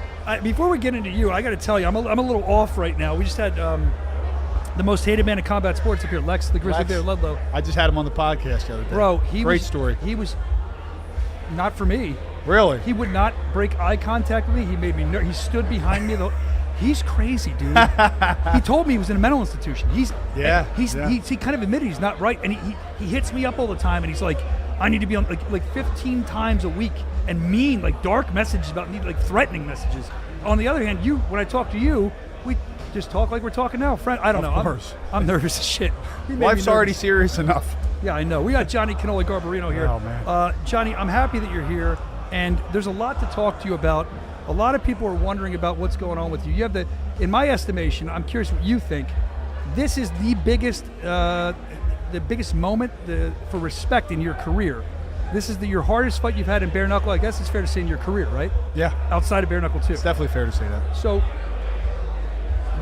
Before we get into you, I got to tell you, I'm a little off right now. We just had the most hated man in combat sports up here, Lex, the Grizzly Bear Ludlow. I just had him on the podcast the other day. Bro, Great story. He was not for me. Really? He would not break eye contact with me. He made me he stood behind me. He's crazy, dude. He told me he was in a mental institution. He kind of admitted he's not right, and he hits me up all the time, and he's like, I need to be on like 15 times a week, and mean, like dark messages about me, like threatening messages. On the other hand, when I talk to you, we just talk like we're talking now. Friend, I don't know. Of course. I'm nervous as shit. Life's already serious enough. Yeah, I know. We got Johnny Cannoli Garbarino here. Oh, man. Johnny, I'm happy that you're here, and there's a lot to talk to you about. A lot of people are wondering about what's going on with you. You have in my estimation, I'm curious what you think. This is the biggest moment for respect in your career. This is your hardest fight you've had in bare knuckle. I guess it's fair to say in your career, right? Yeah. Outside of bare knuckle too. It's definitely fair to say that. So,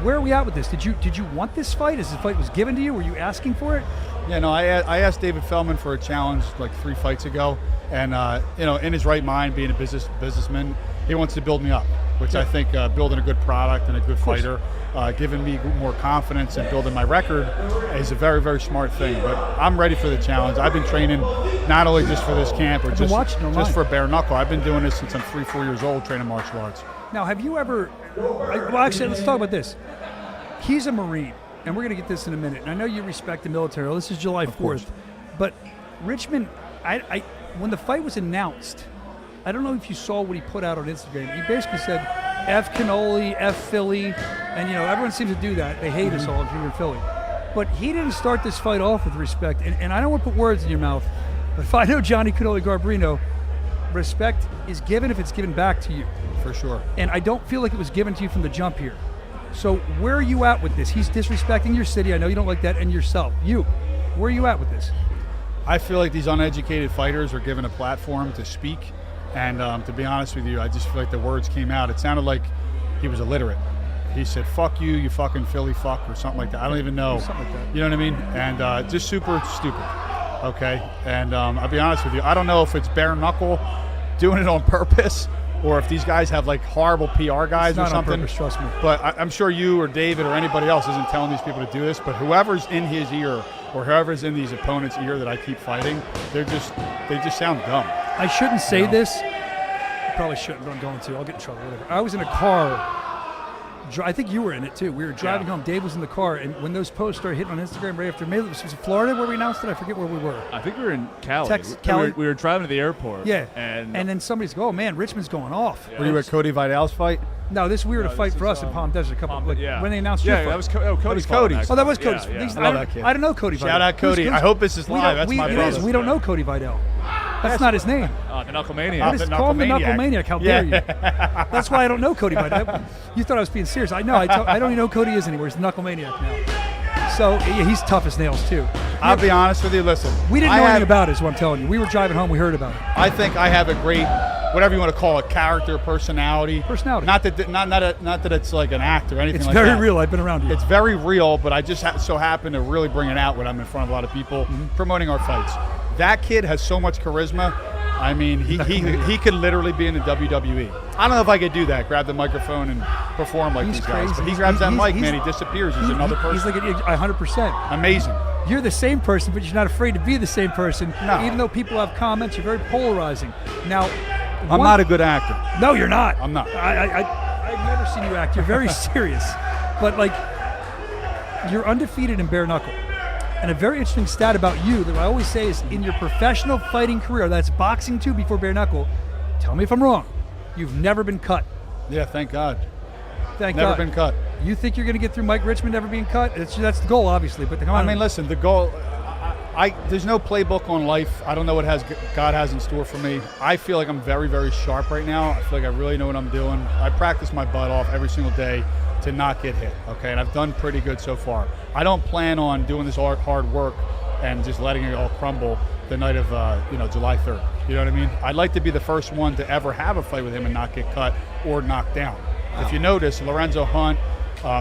where are we at with this? Did you want this fight? Is this fight was given to you? Were you asking for it? Yeah, no. I asked David Feldman for a challenge like 3 fights ago, and in his right mind, being a businessman, he wants to build me up, which I think building a good product and a good fighter, giving me more confidence and building my record is a very, very smart thing. But I'm ready for the challenge. I've been training not only just for this camp or just for bare knuckle. I've been doing this since I'm 3-4 years old, training martial arts. Now, have you ever? Well, actually, let's talk about this. He's a Marine, and we're going to get this in a minute. And I know you respect the military. Well, this is July 4th, but Richmond, when the fight was announced, I don't know if you saw what he put out on Instagram. He basically said, F Cannoli, F Philly, and everyone seems to do that. They hate us all if you're in Philly. But he didn't start this fight off with respect, and I don't want to put words in your mouth, but if I know Johnny Cannoli Garbarino, respect is given if it's given back to you. For sure. And I don't feel like it was given to you from the jump here. So where are you at with this? He's disrespecting your city. I know you don't like that, and yourself. Where are you at with this? I feel like these uneducated fighters are given a platform to speak. And to be honest with you, I just feel like the words came out. It sounded like he was illiterate. He said, fuck you, you fucking Philly fuck, or something like that. I don't even know. Something like that. You know what I mean? And just super stupid. Okay? And I'll be honest with you, I don't know if it's bare knuckle doing it on purpose or if these guys have like horrible PR guys or something. On purpose, trust me. But I'm sure you or David or anybody else isn't telling these people to do this, but whoever's in his ear or whoever's in these opponents' ear that I keep fighting, they just sound dumb. I shouldn't say this. I probably shouldn't, but I'm going to. I'll get in trouble, whatever. I was in a car. I think you were in it, too. We were driving home. Dave was in the car, and when those posts started hitting on Instagram right after, maybe it was Florida where we announced it. I forget where we were. I think we were in Cali. Cali. We were driving to the airport. Yeah. And then somebody's go, oh, man, Richmond's going off. Were you at Cody Vidal's fight? No, we were to fight for us in Palm Desert a couple when they announced your fight. That was Cody's. Oh, that was Cody's. I don't know Cody Vidal. Shout out Cody. I hope this is live. That's my brother. We don't know Cody Vidal. That's not his name. The Knuckle Maniac. Call him the Knuckle Maniac. How dare you? That's why I don't know Cody Vidal. You thought I was being serious. I know. I don't even know who Cody is anymore. He's the Knuckle Maniac now. So he's tough as nails too. I'll be honest with you. Listen, we didn't know anything about it. Is what I'm telling you. We were driving home. We heard about it. I think I have a great, whatever you want to call it, character, personality. Not that it's like an act or anything. It's like that. It's very real. I've been around you. It's very real, but I just so happen to really bring it out when I'm in front of a lot of people promoting our fights. That kid has so much charisma. I mean, he could literally be in the WWE. I don't know if I could do that, grab the microphone and perform like these guys. But he grabs that mic, man, he disappears. He's another person. He's like 100%. Amazing. You're the same person, but you're not afraid to be the same person. No. Even though people have comments, you're very polarizing. Now, I'm not a good actor. No, you're not. I'm not. I've never seen you act. You're very serious. But, like, you're undefeated in bare knuckle. And a very interesting stat about you that I always say is in your professional fighting career, that's boxing too before bare knuckle, tell me if I'm wrong, you've never been cut. Yeah, thank God. Thank never God. Been cut. You think you're going to get through Mike Richmond never being cut? That's the goal, obviously. But I mean, listen, the goal, there's no playbook on life. I don't know what God has in store for me. I feel like I'm very, very sharp right now. I feel like I really know what I'm doing. I practice my butt off every single day to not get hit, okay? And I've done pretty good so far. I don't plan on doing this hard work and just letting it all crumble the night of July 3rd. You know what I mean? I'd like to be the first one to ever have a fight with him and not get cut or knocked down. If you notice, Lorenzo Hunt,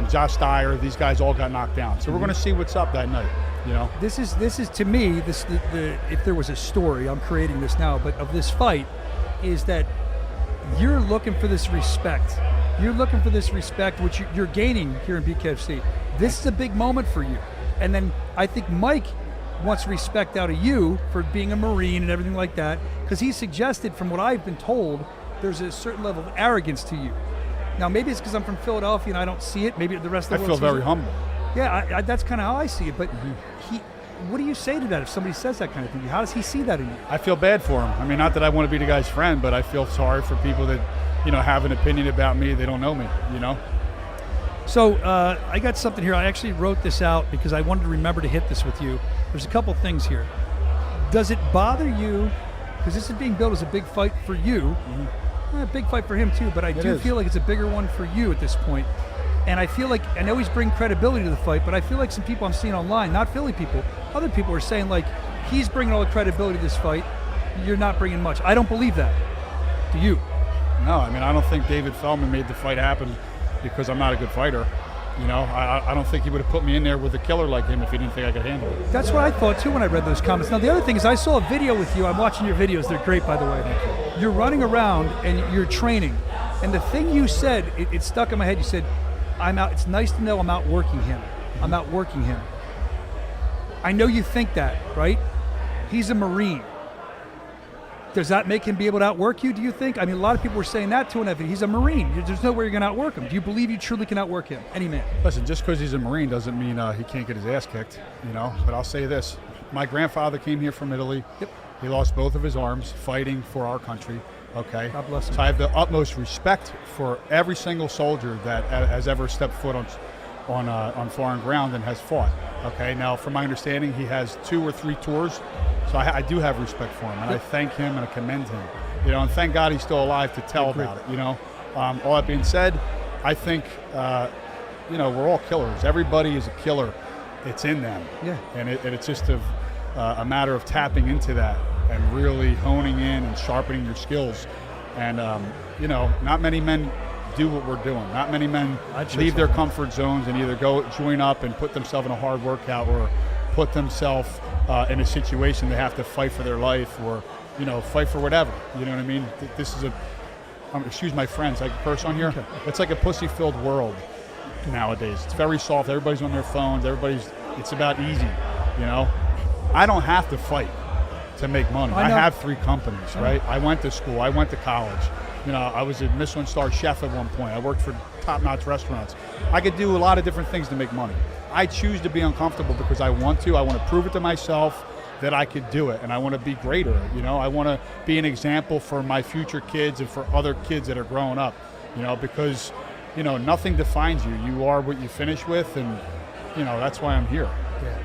Josh Dyer, these guys all got knocked down. So we're going to see what's up that night. You know, this is to me, if there was a story, I'm creating this now, but of this fight, is that you're looking for this respect. You're looking for this respect, which you're gaining here in BKFC. This is a big moment for you. And then I think Mike wants respect out of you for being a Marine and everything like that, because he suggested, from what I've been told, there's a certain level of arrogance to you. Now, maybe it's because I'm from Philadelphia and I don't see it. Maybe the rest of the I world feel sees very it. humble. Yeah, that's kind of how I see it. But what do you say to that if somebody says that kind of thing? How does he see that in you? I feel bad for him. I mean, not that I want to be the guy's friend, but I feel sorry for people that, have an opinion about me. They don't know me, So I got something here. I actually wrote this out because I wanted to remember to hit this with you. There's a couple things here. Does it bother you, because this is being billed as a big fight for you, a big fight for him too, but I do feel like it's a bigger one for you at this point. And I feel like, I know he's bringing credibility to the fight, but I feel like some people I'm seeing online, not Philly people, other people are saying like, he's bringing all the credibility to this fight, you're not bringing much. I don't believe that. Do you? No, I mean, I don't think David Feldman made the fight happen because I'm not a good fighter. I don't think he would have put me in there with a killer like him if he didn't think I could handle it. That's what I thought too when I read those comments. Now the other thing is, I saw a video with you. I'm watching your videos. They're great, by the way. Thank you. You're running around and you're training. And the thing you said, it stuck in my head. You said, I'm out. It's nice to know I'm outworking him. I'm outworking him. I know you think that, right? He's a Marine. Does that make him be able to outwork you, do you think? I mean, a lot of people were saying that to him. He's a Marine. There's no way you're going to outwork him. Do you believe you truly can outwork him? Any man. Listen, just because he's a Marine doesn't mean he can't get his ass kicked, But I'll say this. My grandfather came here from Italy. Yep. He lost both of his arms fighting for our country, okay? God bless him. So I have the utmost respect for every single soldier that has ever stepped foot on foreign ground and has fought, okay? Now, from my understanding, he has 2 or 3 tours. So I do have respect for him, and I thank him and I commend him. And thank God he's still alive to tell about it, All that being said, I think, we're all killers. Everybody is a killer. It's in them. Yeah. And it's just a matter of tapping into that and really honing in and sharpening your skills. And, not many men do what we're doing. Not many men leave their comfort zones and either go join up and put themselves in a hard workout or put themselves in a situation they have to fight for their life or, fight for whatever. You know what I mean? This is excuse my friends, I can curse on here. Okay. It's like a pussy-filled world nowadays. It's very soft. Everybody's on their phones. It's about easy, I don't have to fight to make money. I have 3 companies, right? I went to school. I went to college. I was a Michelin star chef at one point. I worked for top-notch restaurants. I could do a lot of different things to make money. I choose to be uncomfortable because I want to. I want to prove it to myself that I could do it, and I want to be greater. I want to be an example for my future kids and for other kids that are growing up. Because nothing defines you. You are what you finish with, and that's why I'm here. Yeah.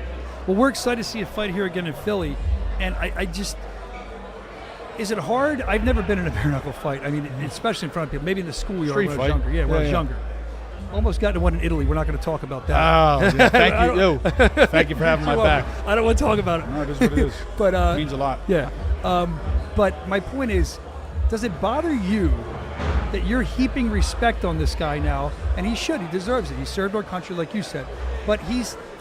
Well, we're excited to see a fight here again in Philly, and I just. Is it hard? I've never been in a bare knuckle fight. I mean, especially in front of people. Maybe in the schoolyard when I was younger. Yeah, when I was younger. Almost got to one in Italy. We're not going to talk about that. Oh, yeah, thank you. Thank you for having my back. I don't want to talk about it. No, it is what it is. But it means a lot. Yeah. But my point is, does it bother you that you're heaping respect on this guy now? And he should. He deserves it. He served our country, like you said. But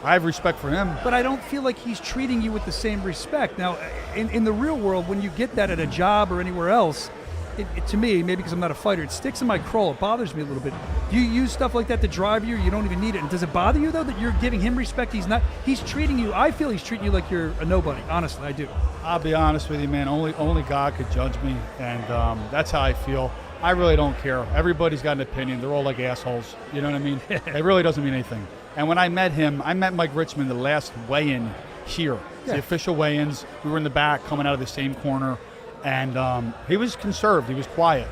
I have respect for him. But I don't feel like he's treating you with the same respect. Now, in the real world, when you get that at a job or anywhere else, it to me, maybe because I'm not a fighter, it sticks in my crawl. It bothers me a little bit. Do you use stuff like that to drive you? You don't even need it. And does it bother you, though, that you're giving him respect? He's treating you, I feel he's treating you like you're a nobody. Honestly, I do. I'll be honest with you, man. Only God could judge me. And that's how I feel. I really don't care. Everybody's got an opinion. They're all like assholes. You know what I mean? It really doesn't mean anything. And when I met him, I met Mike Richmond the last weigh-in here. Yeah. The official weigh-ins. We were in the back coming out of the same corner. And he was conserved. He was quiet.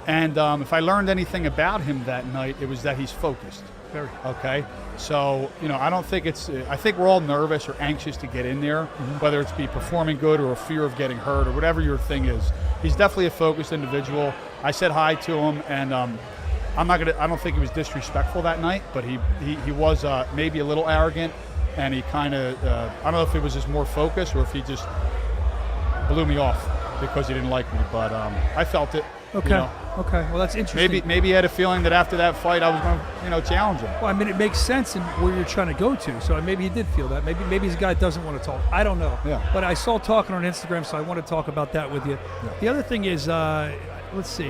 And if I learned anything about him that night, it was that he's focused. Very. Okay? So, I don't think I think we're all nervous or anxious to get in there, whether it's be performing good or a fear of getting hurt or whatever your thing is. He's definitely a focused individual. I said hi to him, and I don't think he was disrespectful that night, but he was maybe a little arrogant, and he kind of, I don't know if it was just more focus or if he just blew me off because he didn't like me, but I felt it. Okay. Okay, well that's interesting. Maybe he had a feeling that after that fight I was going to, challenge him. Well, I mean, it makes sense in where you're trying to go to. So maybe he did feel that. Maybe he's a guy that doesn't want to talk. I don't know. Yeah. But I saw talking on Instagram, so I want to talk about that with you. Yeah. The other thing is, let's see.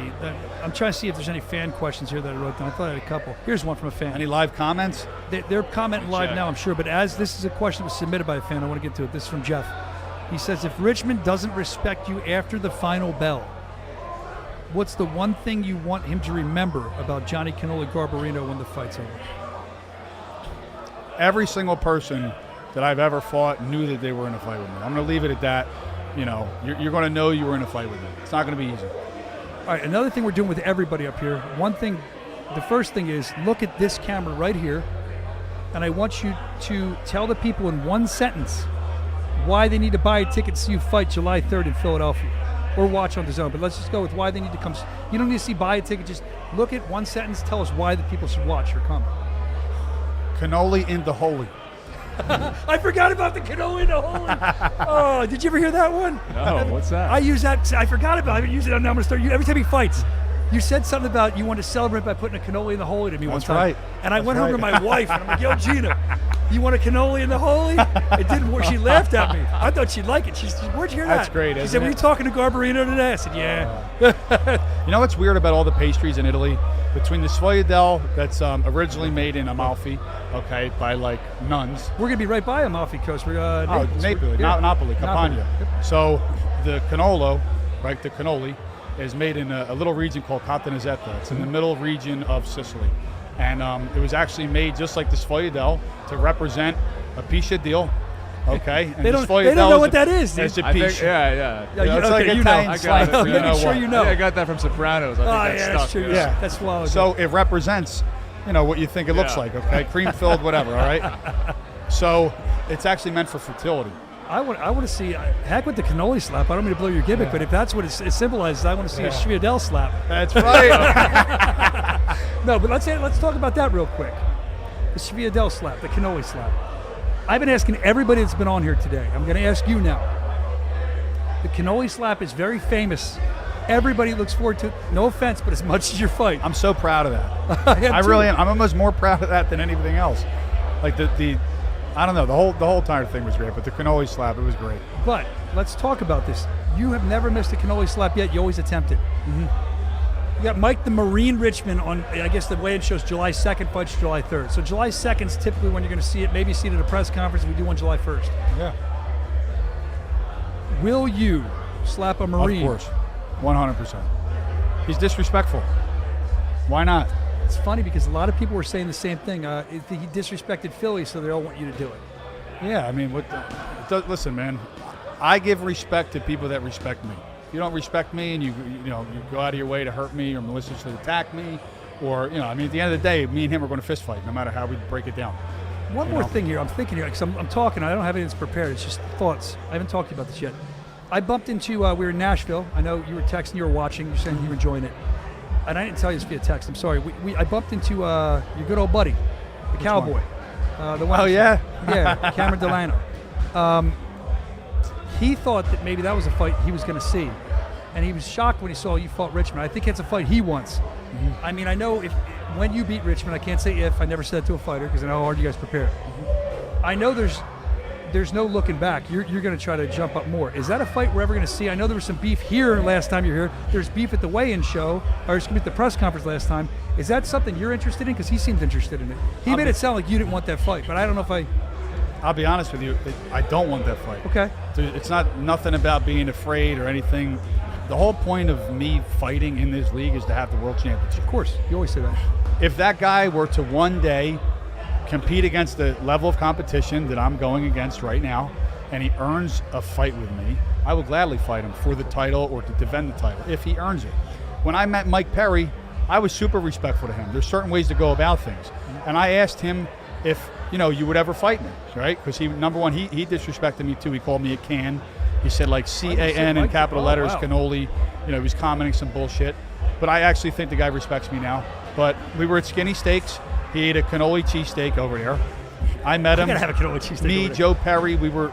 I'm trying to see if there's any fan questions here that I wrote down. I thought I had a couple. Here's one from a fan. Any live comments? They're commenting live now, I'm sure. But as this is a question that was submitted by a fan, I want to get to it. This is from Jeff. He says, if Richmond doesn't respect you after the final bell, what's the one thing you want him to remember about Johnny Cannoli Garbarino when the fight's over? Every single person that I've ever fought knew that they were in a fight with me. I'm going to leave it at that. You're going to know you were in a fight with me. It's not going to be easy. All right, another thing we're doing with everybody up here, the first thing is look at this camera right here, and I want you to tell the people in one sentence why they need to buy a ticket to see you fight July 3rd in Philadelphia or watch on the Zone. But let's just go with why they need to come. You don't need to see buy a ticket. Just look at one sentence. Tell us why the people should watch or come. Cannoli in the holy. I forgot about the cannoli in the holy. Oh, did you ever hear that one? No, what's that? I use that. I forgot about it. I've been using it. Now I'm going to start. Every time he fights, you said something about you want to celebrate by putting a cannoli in the holy to me one That's time. right. And I went home to my wife and I'm like, yo, Gina, you want a cannoli in the holy? It didn't work. She laughed at me. I thought she'd like it. She said, where'd you hear that? That's great, She isn't said, were it? you talking to Garbarino today? I said, yeah. You know what's weird about all the pastries in Italy? Between the sfogliatelle that's originally made in Amalfi, okay, by like nuns. We're going to be right by Amalfi Coast. We're Napoli, Napoli, Campania. So the cannolo, right, the cannoli, is made in a little region called Caltanissetta. It's in the middle region of Sicily. And it was actually made just like the sfogliatelle to represent a piscia deal. Okay, and They don't know what that is, dude. It's a I think, piscia. yeah. It's like you Italian know. I slice. got it. You know Sure what. you know. Yeah, I got that from Sopranos. I think that's stuck. true. Yeah. That's wild. So it represents, what you think it looks Yeah. like, okay? Cream-filled, whatever, all right? So it's actually meant for fertility. I want to see, heck with the cannoli slap. I don't mean to blow your gimmick, but if that's what it symbolizes, I want to see a Schviadel slap. That's right. No, but let's talk about that real quick. The Schviadel slap, the cannoli slap. I've been asking everybody that's been on here today. I'm going to ask you now. The cannoli slap is very famous. Everybody looks forward to it. No offense, but as much as your fight. I'm so proud of that. I really am. I'm almost more proud of that than anything else. Like the I don't know, the whole entire thing was great, but the cannoli slap, it was great. But let's talk about this. You have never missed a cannoli slap yet. You always attempt it. You got Mike the Marine Richmond on, I guess the way it shows July 2nd, fights July 3rd. So July 2nd is typically when you're going to see it. Maybe see it at a press conference. We do one July 1st. Yeah. Will you slap a Marine? Of course. 100%. He's disrespectful. Why not? It's funny because a lot of people were saying the same thing. He disrespected Philly, so they all want you to do it. Yeah, I mean, listen, man. I give respect to people that respect me. If you don't respect me and you go out of your way to hurt me or maliciously attack me, or at the end of the day, me and him are going to fist fight no matter how we break it down. One more thing here. I'm thinking here because I'm talking. I don't have anything prepared. It's just thoughts. I haven't talked to you about this yet. I bumped into. We were in Nashville. I know you were texting. You were watching. You're saying you were enjoying it. And I didn't tell you this via text. I'm sorry. I bumped into your good old buddy, the cowboy. The one. Oh yeah. Yeah, Cameron Delano. He thought that maybe that was a fight he was going to see, and he was shocked when he saw you fought Richmond. I think it's a fight he wants. I mean, I know when you beat Richmond, I can't say if. I never said that to a fighter because I know how hard you guys prepare. I know there's no looking back. You're going to try to jump up more. Is that a fight we're ever going to see? I know there was some beef here last time you were here. There's beef at the weigh-in show, or excuse me, at the press conference last time. Is that something you're interested in? Because he seemed interested in it. He made it sound like you didn't want that fight, but I don't know if I'll be honest with you. I don't want that fight. Okay. It's nothing about being afraid or anything. The whole point of me fighting in this league is to have the world championship. Of course. You always say that. If that guy were to one day compete against the level of competition that I'm going against right now, and he earns a fight with me, I will gladly fight him for the title or to defend the title if he earns it. When I met Mike Perry, I was super respectful to him. There's certain ways to go about things. And I asked him if, you would ever fight me, right? Because number one, he disrespected me too. He called me a can. He said like C-A-N in capital letters, cannoli. He was commenting some bullshit. But I actually think the guy respects me now. But we were at Skinny Steaks. He ate a cannoli cheesesteak over there. I met him. gotta have a cannoli cheesesteak. Me, over there. Joe Perry, we were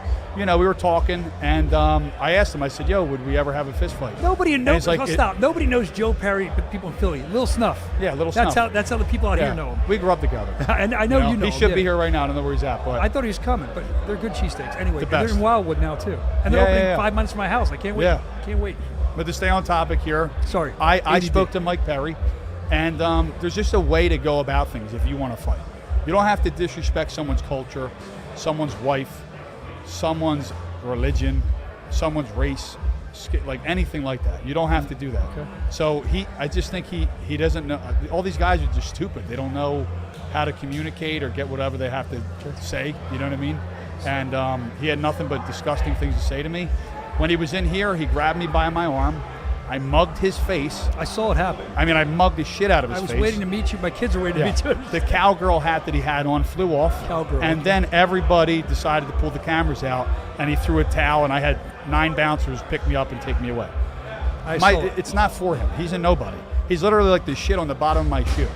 talking, and I asked him. I said, "Yo, would we ever have a fist fight?" Nobody knows. It's Stop. Nobody knows Joe Perry, but people in Philly. Little Snuff. Yeah, Little That's Snuff. That's how the people out here know him. We grew up together. And I know you know He him, should yeah. be here right now. I don't know where he's at, but I thought he was coming, but they're good cheesesteaks. Anyway, The they're best. in Wildwood now too, and they're Yeah, opening yeah, yeah. 5 minutes from my house. I can't wait. Yeah. Can't wait. But to stay on topic here, Sorry, I ADD. spoke to Mike Perry, and there's just a way to go about things if you want to fight. You don't have to disrespect someone's culture, someone's wife, someone's religion, someone's race, like anything like that. You don't have to do that. Okay. So I just think he doesn't know. All these guys are just stupid. They don't know how to communicate or get whatever they have to say. You know what I mean? And he had nothing but disgusting things to say to me. When he was in here, he grabbed me by my arm. I mugged his face. I saw it happen. I mean, I mugged the shit out of his I was face. waiting to meet you. My kids were waiting Yeah. to meet you. The cowgirl hat that he had on flew off. Cowgirl, And okay. then everybody decided to pull the cameras out, and he threw a towel, and I had 9 bouncers pick me up and take me away. I saw it. It's not for him. He's a nobody. He's literally like the shit on the bottom of my shoe.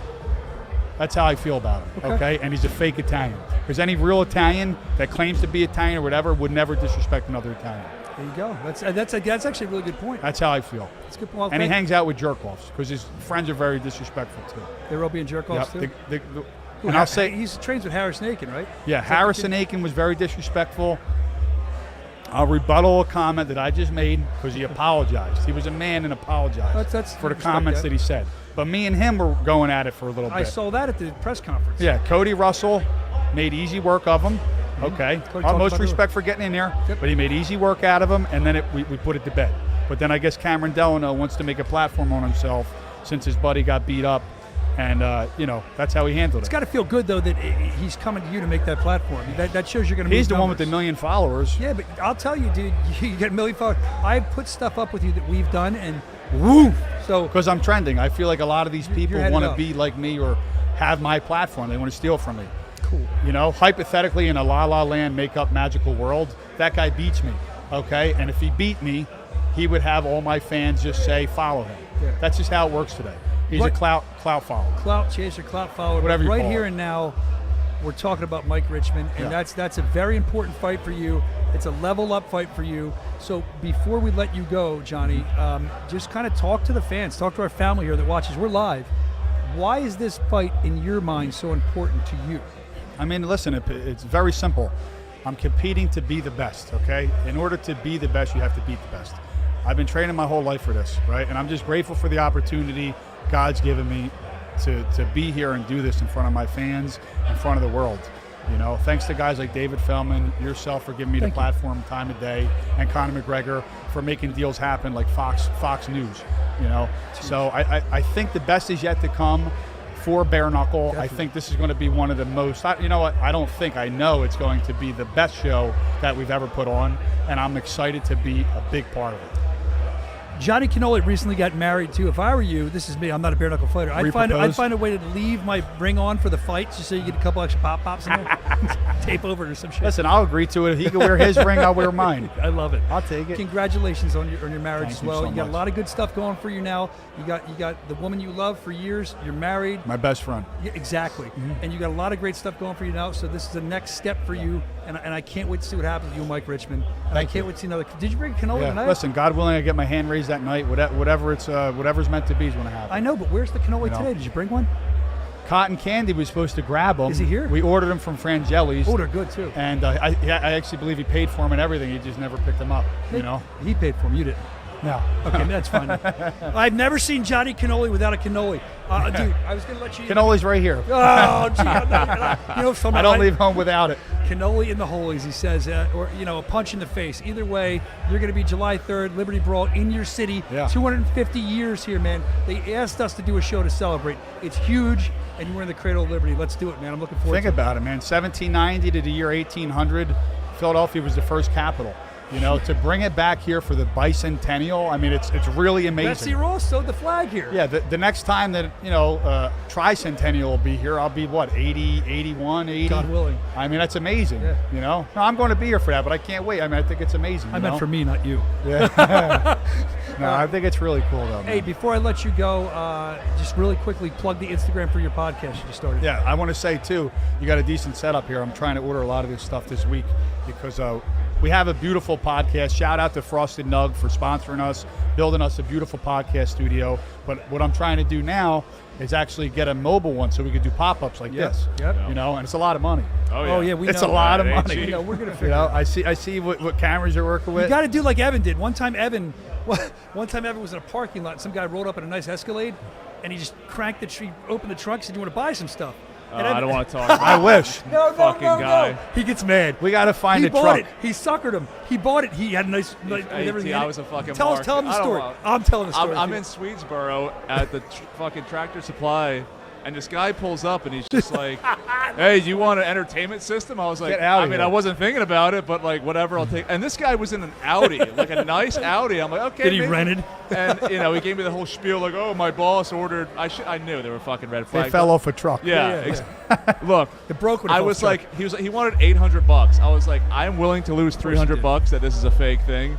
That's how I feel about him, okay? And he's a fake Italian. Because any real Italian that claims to be Italian or whatever would never disrespect another Italian. There you go. That's actually a really good point. That's how I feel. That's a good point. And he hangs out with jerk-offs because his friends are very disrespectful too. They're all being jerk-offs Yep. too? And I'll say, he trains with Harrison Aiken, right? yeah, Is that the Harrison kid? Aiken was very disrespectful. I'll rebuttal a comment that I just made because he apologized. He was a man and apologized That's for the respect comments that. that he said. But me and him were going at it for a little I bit. saw that at the press conference. Yeah, Cody Russell made easy work of him. Okay. Cody talked Most about it. respect for getting in there, Yep. but he made easy work out of him, and then we put it to bed. But then I guess Cameron Delano wants to make a platform on himself since his buddy got beat up, and, that's how he handled It's it. got to feel good, though, that he's coming to you to make that platform. That shows you're going to He's the one with the 1 million followers. Yeah, but I'll tell you, dude, you get 1 million followers. I've put stuff up with you that we've done, and woo! So Because I'm trending. I feel like a lot of these people headed want to up. be like me or have my platform. They want to steal from me. cool. Hypothetically, in a La La Land make-up magical world, that guy beats me, okay? And if he beat me, he would have all my fans just say, follow him. Yeah. That's just how it works today. He's What- a clout follower. Clout chaser, clout follower. Whatever you right call here it. and now, we're talking about Mike Richmond, and Yeah. that's a very important fight for you. It's a level up fight for you. So before we let you go, Johnny, just kind of talk to the fans, talk to our family here that watches. We're live. Why is this fight, in your mind, so important to you? I mean, listen, it's very simple. I'm competing to be the best, okay? In order to be the best, you have to beat the best. I've been training my whole life for this, right? And I'm just grateful for the opportunity God's given me to be here and do this in front of my fans, in front of the world. Thanks to guys like David Feldman, yourself for giving me the platform time of day, and Conor McGregor for making deals happen like Fox News, So I think the best is yet to come for Bare Knuckle. Definitely. I think this is going to be one of the most, I know it's going to be the best show that we've ever put on, and I'm excited to be a big part of it. Johnny Cannoli recently got married too. If I were you, this is me. I'm not a bare knuckle fighter. I'd find a way to leave my ring on for the fight, just so you get a couple extra pops in there, tape over it or some shit. Listen, I'll agree to it. If he can wear his ring, I'll wear mine. I love it. I'll take it. Congratulations on your marriage Thank as you well. so You got a much. lot of good stuff going for you now. You got the woman you love for years. You're married. My best friend. Yeah, exactly. Mm-hmm. And you got a lot of great stuff going for you now. So this is the next step for you. And I can't wait to see what happens with you and Mike Richmond. And I can't wait to see another. Did you bring cannoli Yeah. tonight? Listen, God willing, I get my hand raised that night. Whatever's meant to be is going to happen. I know, but where's the cannoli today? Did you bring one? Cotton Candy was supposed to grab them. Is he here? We ordered them from Frangeli's. Oh, they're good too. And I actually believe he paid for them and everything. He just never picked them up. He paid for them. You didn't. No. Okay, that's fine. I've never seen Johnny Cannoli without a cannoli. Dude, I was going to let you. Cannoli's right here. Oh, gee, I'm not, I don't leave home without it. Cannoli in the holies, he says, or a punch in the face. Either way, you're going to be July 3rd, Liberty Brawl in your city. Yeah. 250 years here, man. They asked us to do a show to celebrate. It's huge, and we're in the cradle of Liberty. Let's do it, man. I'm looking forward Think to it. about it, man. 1790 to the year 1800, Philadelphia was the first capital. To bring it back here for the bicentennial, I mean, it's really amazing. Betsy Ross sewed the flag here. Yeah, the next time that, tricentennial will be here, I'll be, 80, 81, 80? God willing. I mean, that's amazing, Yeah. No, I'm going to be here for that, but I can't wait. I mean, I think it's amazing. I meant for me, not you. Yeah. No, I think it's really cool, though. Hey, Man. before I let you go, just really quickly plug the Instagram for your podcast you just started. Yeah, I want to say, too, you got a decent setup here. I'm trying to order a lot of this stuff this week because we have a beautiful podcast. Shout out to Frosted Nug for sponsoring us, building us a beautiful podcast studio. But what I'm trying to do now is actually get a mobile one so we could do pop-ups like this. Yep. You know, and it's a lot of money. Oh yeah, we It's know. a lot of It ain't money. cheap. You know, we're gonna figure. You know, it out. I see what cameras you're working with. You got to do like Evan did. One time Evan was in a parking lot. Some guy rolled up in a nice Escalade, and he just cranked the tree, opened the trunk, said, "You want to buy some stuff?" And I Evan- don't want to talk about I wish. No, fucking guy. He gets mad. We got to find He a bought truck. it. He suckered him. He bought it. He had a nice with everything. I in was it. a fucking Tell mark. him the I don't story. want- I'm telling the story. I'm in Swedesboro at the fucking Tractor Supply, and this guy pulls up and he's just like, "Hey, do you want an entertainment system?" I was like, Get out "I of mean, here." I wasn't thinking about it, but like, whatever, I'll take." And this guy was in an Audi, like a nice Audi. I'm like, "Okay." Did he maybe." rent it? And he gave me the whole spiel, like, "Oh, my boss ordered." I knew they were fucking red They flags. fell off a truck. Yeah. Look, It broke with a I full was truck. like, he wanted $800. I was like, I'm willing to lose $300 that this is a fake thing.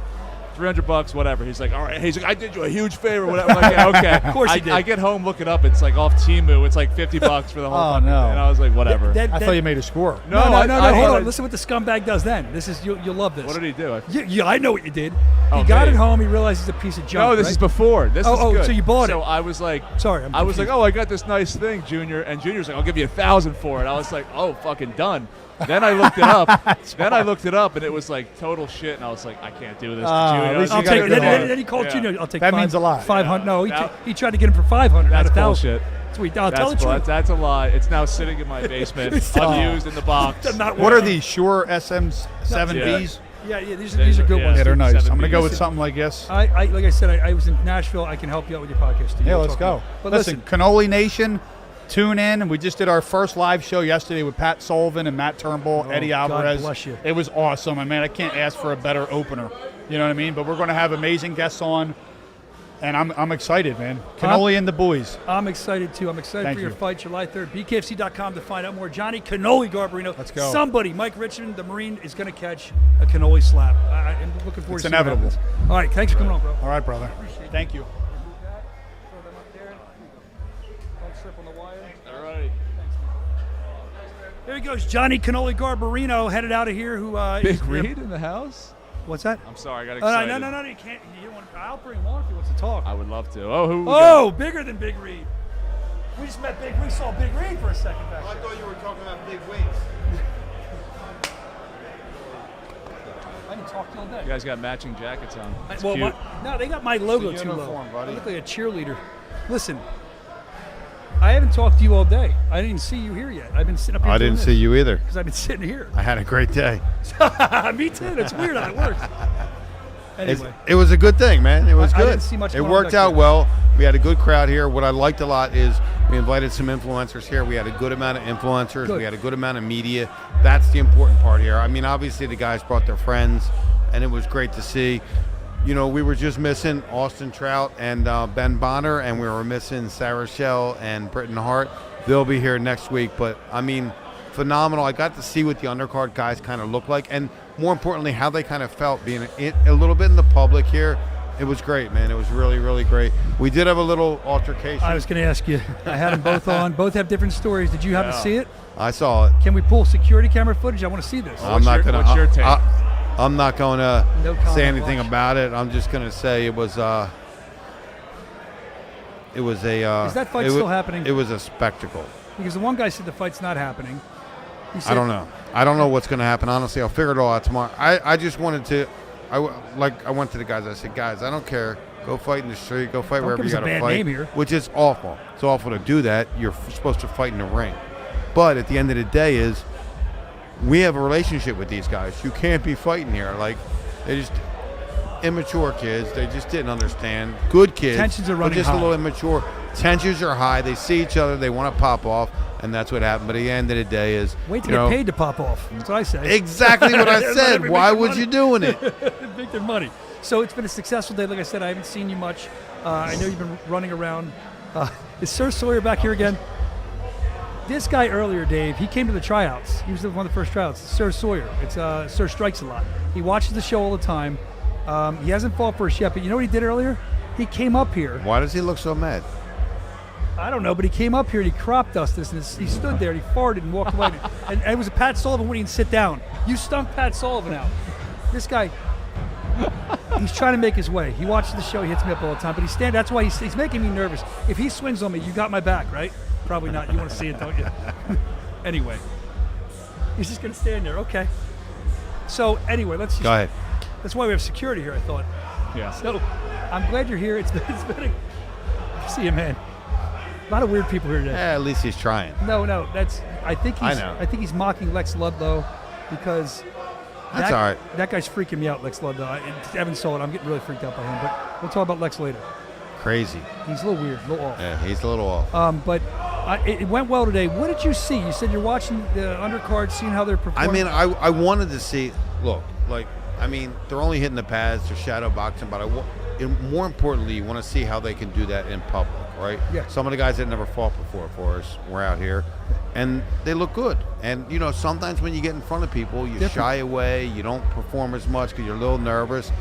$300, whatever. He's like, all right. He's like, I did you a huge favor. Whatever. I'm like, yeah, okay. Of course he did. I get home, look it up. It's like off Temu. It's like $50 for the whole. Oh, fucking no. thing. And I was like, whatever. That- I that- thought you made a score. No, I hold thought on. Listen what the scumbag does then. This is you'll love this. What did he do? Yeah, I know what you did. He Oh, got me. it home. He realized he's a piece of junk. No, this right? is before. This is good. So you bought it. So I was like, Sorry, I'm I was like, confused. oh, I got this nice thing, Junior. And Junior's like, I'll give you $1,000 for it. I was like, oh, fucking done. Then I looked it up. And it was like total shit. And I was like, I can't do this to Junior. at least I'll you got take a it. good Then, one. then he called Yeah. Junior. I'll take That means a lot. 500. No, That- he tried to get him for 500. That's not 1,000. bullshit. Sweet. I'll tell the That's, truth. that's a lie. It's now sitting in my basement, unused in the box. Not What are working. these? Shure SM7Bs? Yeah, these are good ones. Yeah, they're nice. I'm going to go 7Bs. with something like this. I like I said, I was in Nashville. I can help you out with your podcast. Yeah, We'll let's talk go. about it. But Listen, Cannoli Nation, tune in. We just did our first live show yesterday with Pat Sullivan and Matt Turnbull, Eddie God Alvarez. bless you. It was awesome. I mean, I can't ask for a better opener. You know what I mean? But we're going to have amazing guests on, and I'm excited, man. Cannoli and the boys. I'm excited too. I'm excited Thank for your you. fight July 3rd. BKFC.com to find out more. Johnny Cannoli Garbarino. Let's go. Somebody, Mike Richmond, the Marine, is going to catch a cannoli slap. I'm looking forward It's to seeing what inevitable. happens. All right, thanks for coming on, bro. All right, brother. Thank you. Throw them up there. Don't slip on the wire. All right. There he goes, Johnny Cannoli Garbarino, headed out of here. Who Big Reed in the house? What's that? I'm sorry, I got Oh, excited. no, you can't. You don't want, I'll bring him on if he wants to talk. I would love to. Oh, who? Oh, bigger than Big Reed. We just met Big. We saw Big Reed for a second back there. thought you were talking about big weights. I didn't talk till You day. guys got matching jackets on. It's Well, cute. no, they got my logo It's a too low. uniform, buddy. I look like a cheerleader. Listen, I haven't talked to you all day. I didn't even see you here yet. I've been sitting up here. I didn't see you either. because I've been sitting here. I had a great day. Me too. It's weird how it works. Anyway, It was a good thing, man. It was I good. didn't see much It going on worked back out there. well. We had a good crowd here. What I liked a lot is we invited some influencers here. We had a good amount of influencers. Good. We had a good amount of media. That's the important part here. I mean, obviously the guys brought their friends, and it was great to see. You know, we were just missing Austin Trout and Ben Bonner, and we were missing Sarah Shell and Britton Hart. They'll be here next week. But, I mean, phenomenal. I got to see what the undercard guys kind of look like, and more importantly, how they kind of felt being a little bit in the public here. It was great, man. It was really, really great. We did have a little altercation. I was going to ask you. I had them both on. Both have different stories. Did you happen to see it? I saw it. Can we pull security camera footage? I want to see this. I'm not gonna. What's your take? I'm not going to No comment, say anything watch. about it. I'm just going to say it was. It was a. Is that fight it still wa- happening? It was a spectacle. Because the one guy said the fight's not happening. He said, I don't know. I don't know what's going to happen. Honestly, I'll figure it all out tomorrow. I just wanted to. I went to the guys. I said, guys, I don't care. Go fight in the street. Go fight Don't wherever give you us a got to bad fight. name here. Which is awful. It's awful to do that. You're supposed to fight in the ring. But at the end of the day, is we have a relationship with these guys. You can't be fighting here. Like they just immature kids. They just didn't understand. Good kids. Tensions are but running just high. a little immature. Tensions are high. They see each other. They want to pop off, and that's what happened. But at the end of the day, is Wait to you get know, paid to pop off. That's what I say. Exactly what I Let said. everybody Why make would money. you doing it? Make their money. So it's been a successful day. Like I said, I haven't seen you much. I know you've been running around. Is Sir Sawyer back here again? This guy earlier, Dave, he came to the tryouts. He was one of the first tryouts. Sir Sawyer. It's Sir Strikes a lot. He watches the show all the time. He hasn't fought first yet, but you know what he did earlier? He came up here. Why does he look so mad? I don't know, but he came up here and he crop dusted us, and he stood there and he farted and walked away. and it was a Pat Sullivan wouldn't even sit down. You stunk Pat Sullivan out. This guy, he's trying to make his way. He watches the show. He hits me up all the time, but that's why he's making me nervous. If he swings on me, you got my back, right? Probably not. You want to see it, don't you? Anyway, he's just going to stand there. Okay. So anyway, let's just, Go ahead. That's why we have security here, I thought. Yeah. So I'm glad you're here. It's been see you, man. A lot of weird people here today. Yeah, at least he's trying. No, I think know. I think he's mocking Lex Ludlow because That's all right. That guy's freaking me out, Lex Ludlow. Evan saw it. I'm getting really freaked out by him, but we'll talk about Lex later. Crazy. He's a little weird, a little off. Yeah, he's a little off. But it went well today. What did you see? You said you're watching the undercard, seeing how they're performing. I mean, I wanted to see. Look, they're only hitting the pads, they're shadow boxing, but more importantly, you want to see how they can do that in public, right? Yeah. Some of the guys that never fought before for us were out here, and they look good. And, sometimes when you get in front of people, you shy away, you don't perform as much because you're a little nervous.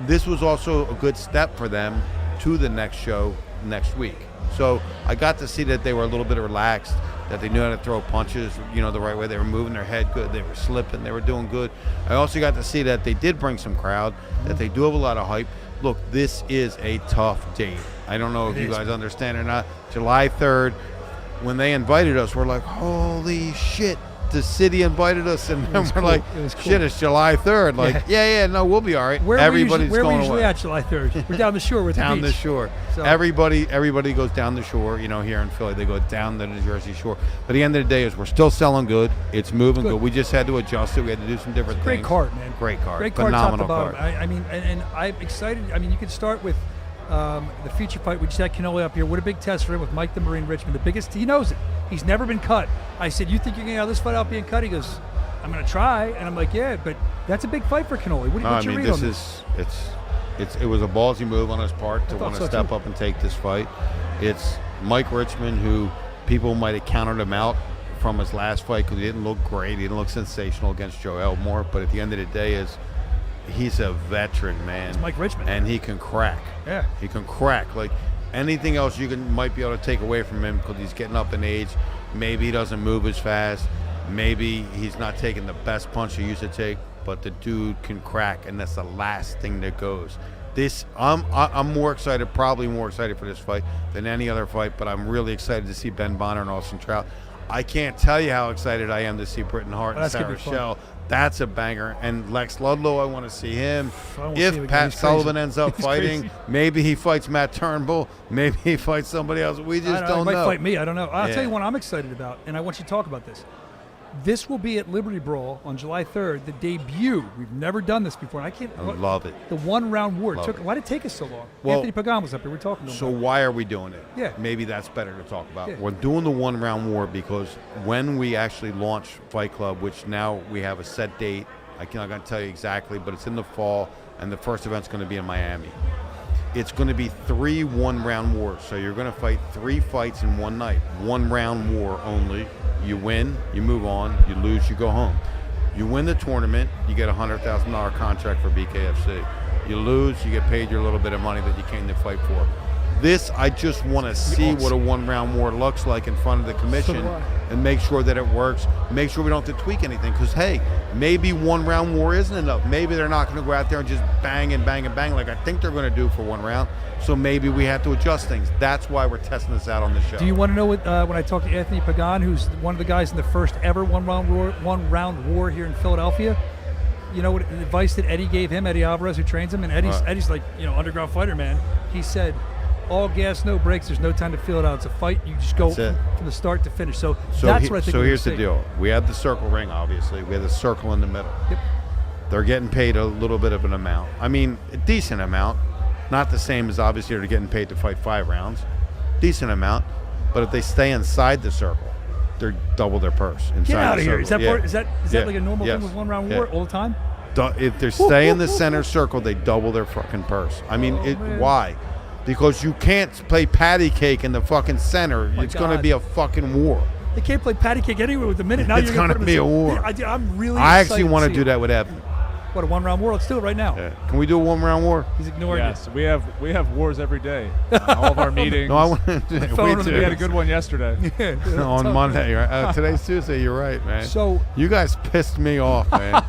This was also a good step for them to the next show next week. So I got to see that they were a little bit relaxed, that they knew how to throw punches, the right way. They were moving their head good. They were slipping. They were doing good. I also got to see that they did bring some crowd, that they do have a lot of hype. Look, this is a tough date. I don't know if you guys understand or not. July 3rd, when they invited us, we're like, holy shit. The city invited us, and we're cool. like, It was cool. shit, it's July 3rd. Like, yeah, no, we'll be all right. Everybody's where going we usually away. at July 3rd? We're down the shore with Down the the beach. shore. So- Everybody goes down the shore, here in Philly. They go down the New Jersey shore. But at the end of the day, we're still selling good. It's moving good. We just had to adjust it. We had to do some different Great things. card, man. Great card. Great card, Phenomenal top to bottom. card. I mean, and I'm excited. I mean, you could start with the feature fight. We just had Knuckle up here. What a big test for him with Mike the Marine Richmond. The biggest. He knows it. He's never been cut. I said, you think you're going to have this fight out being cut? He goes, I'm going to try. And I'm like, yeah, but that's a big fight for Knuckle. What's your read on this? It was a ballsy move on his part to want to step up and take this fight. It's Mike Richmond, who people might have counted him out from his last fight because he didn't look great. He didn't look sensational against Joe Elmore. But at the end of the day, he's a veteran, man. It's Mike Richmond. And he can crack. Yeah. He can crack. Like anything else might be able to take away from him because he's getting up in age. Maybe he doesn't move as fast. Maybe he's not taking the best punch he used to take, but the dude can crack, and that's the last thing that goes. I'm more excited, probably more excited for this fight than any other fight, but I'm really excited to see Ben Bonner and Austin Trout. I can't tell you how excited I am to see Britton Hart and Sarah Schell. That's a banger. And Lex Ludlow, I want to see him. If Pat Sullivan ends up fighting, maybe he fights Matt Turnbull. Maybe he fights somebody else. We just don't know. He might fight me. I don't know. I'll tell you what I'm excited about, and I want you to talk about this. This will be at Liberty Brawl on July 3rd, the debut. We've never done this before. I love it. The one-round war. Why did it take us so long? Well, Anthony Pagan was up here. We're talking to him. So why are we doing it? Yeah. Maybe that's better to talk about. Yeah. We're doing the one-round war because when we actually launch Fight Club, which now we have a set date, I'm not going to tell you exactly, but it's in the fall, and the first event's going to be in Miami. It's going to be 3 one-round wars. So you're going to fight 3 fights in one night. One-round war only. You win, you move on. You lose, you go home. You win the tournament, you get a $100,000 contract for BKFC. You lose, you get paid your little bit of money that you came to fight for. This, I just want to see what a one-round war looks like in front of the commission and make sure that it works. Make sure we don't have to tweak anything because, hey, maybe one-round war isn't enough. Maybe they're not going to go out there and just bang and bang and bang like I think they're going to do for one round. So maybe we have to adjust things. That's why we're testing this out on the show. Do you want to know what when I talked to Anthony Pagan, who's one of the guys in the first ever one-round war here in Philadelphia? You know what advice that Eddie gave him, Eddie Alvarez, who trains him? And Eddie's like, underground fighter, man. He said, all gas, no brakes. There's no time to feel it out. It's a fight. You just go from the start to finish. So that's what I think. So here's the deal. We have the circle ring, obviously. We have the circle in the middle. Yep. They're getting paid a little bit of an amount. I mean, a decent amount. Not the same as obviously they're getting paid to fight 5 rounds. Decent amount. But if they stay inside the circle, they're double their purse. Get out of here. Is that Yeah. like a normal thing with one-round war all the time? If they stay in the center circle, they double their fucking purse. I mean, why? Because you can't play patty cake in the fucking center. It's going to be a fucking war. They can't play patty cake anywhere with the minute. Now It's going to be a war. I'm really I excited actually want to see do it. that with Evan. What, a one-round war? Let's do it right now. Yeah. Can we do a 1-round war? He's ignoring Yes, we have wars every day. All of our meetings. No, I want to. We had a good one yesterday. you. On Monday, right? Today's Tuesday. You're right, man. So you guys pissed me off, man.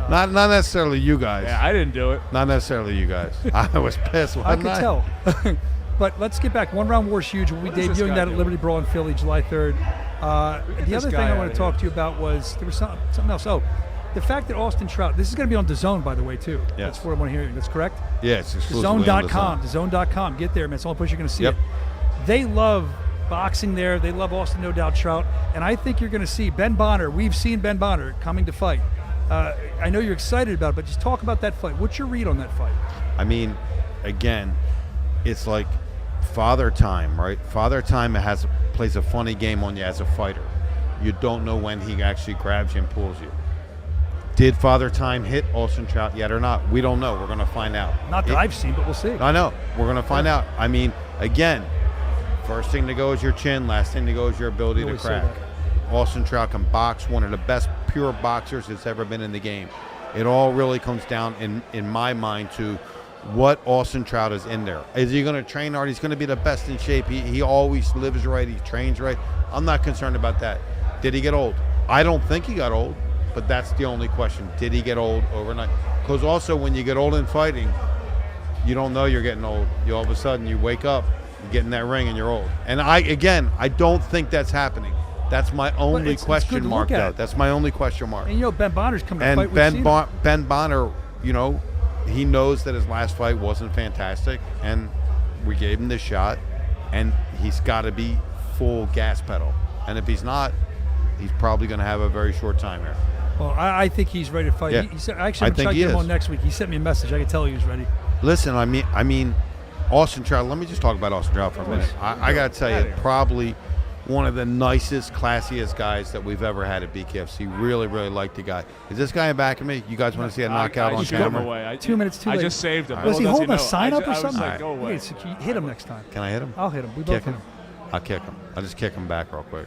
Not necessarily you guys. Yeah, I didn't do it. Not necessarily you guys. I was pissed. I could tell. But let's get back. One-round war is huge. We'll be debuting that at Liberty Brawl in Philly, July 3rd. The other thing I want to talk to you about was there was something else. Oh, the fact that Austin Trout, this is going to be on DAZN, by the way, too. Yes. That's what I want to hear. That's correct? Yeah, it's exclusively on DAZN.com. DAZN.com. Get there, man. It's the only place you're going to see it. They love boxing there. They love Austin No Doubt Trout. And I think you're going to see Ben Bonner. We've seen Ben Bonner coming to fight. I know you're excited about it, but just talk about that fight. What's your read on that fight? I mean, again, it's like Father Time, right? Father Time plays a funny game on you as a fighter. You don't know when he actually grabs you and pulls you. Did Father Time hit Austin Trout yet or not? We don't know. We're going to find out. Not that I've seen, but we'll see. I know. We're going to find out. I mean, again, first thing to go is your chin. Last thing to go is your ability to crack. Austin Trout can box, one of the best pure boxers that's ever been in the game. It all really comes down, in my mind, to what Austin Trout is in there. Is he going to train hard? He's going to be the best in shape. He always lives right. He trains right. I'm not concerned about that. Did he get old? I don't think he got old, but that's the only question. Did he get old overnight? Because also when you get old in fighting, you don't know you're getting old. All of a sudden you wake up, you get in that ring and you're old. And I don't think that's happening. That's my only question mark, though. That's my only question mark. And Ben Bonner's coming to fight with Ben Bonner, he knows that his last fight wasn't fantastic, and we gave him this shot, and he's got to be full gas pedal. And if he's not, he's probably going to have a very short time here. Well, I think he's ready to fight. Yeah. He said, actually, I'm trying to get him on next week. He sent me a message. I can tell he was ready. Listen, I mean, Austin Trout. Let me just talk about Austin Trout for a minute. I got to tell you, probably one of the nicest, classiest guys that we've ever had at BKFC. Really, really like the guy. Is this guy in back of me? You guys want to see a knockout on camera? 2 minutes too late. I just saved him. Was he holding a sign up or something? Like, go away. Hit him next time. Can I hit him? I'll hit him. We both hit him. I'll kick him. I'll just kick him back real quick.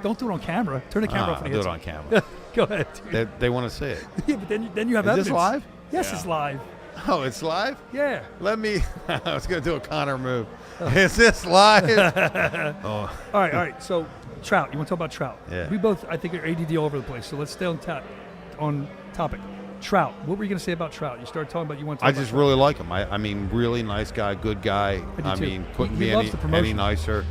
Don't do it on camera. Turn the camera off. I'll do it on camera. Go ahead, dude. They want to see it. Yeah, but then you have Is evidence. this live? Yes, it's live. Oh, it's live? Yeah. Let me. I was going to do a Connor move. Is this live? All right. So, Trout. You want to talk about Trout? Yeah. We both, I think, are ADD all over the place. So let's stay on topic. Trout. What were you going to say about Trout? You started talking about you want to talk I about just Trout. really like him. I mean, really nice guy, good guy. I do too. mean, couldn't He be loves the any promotion. nicer.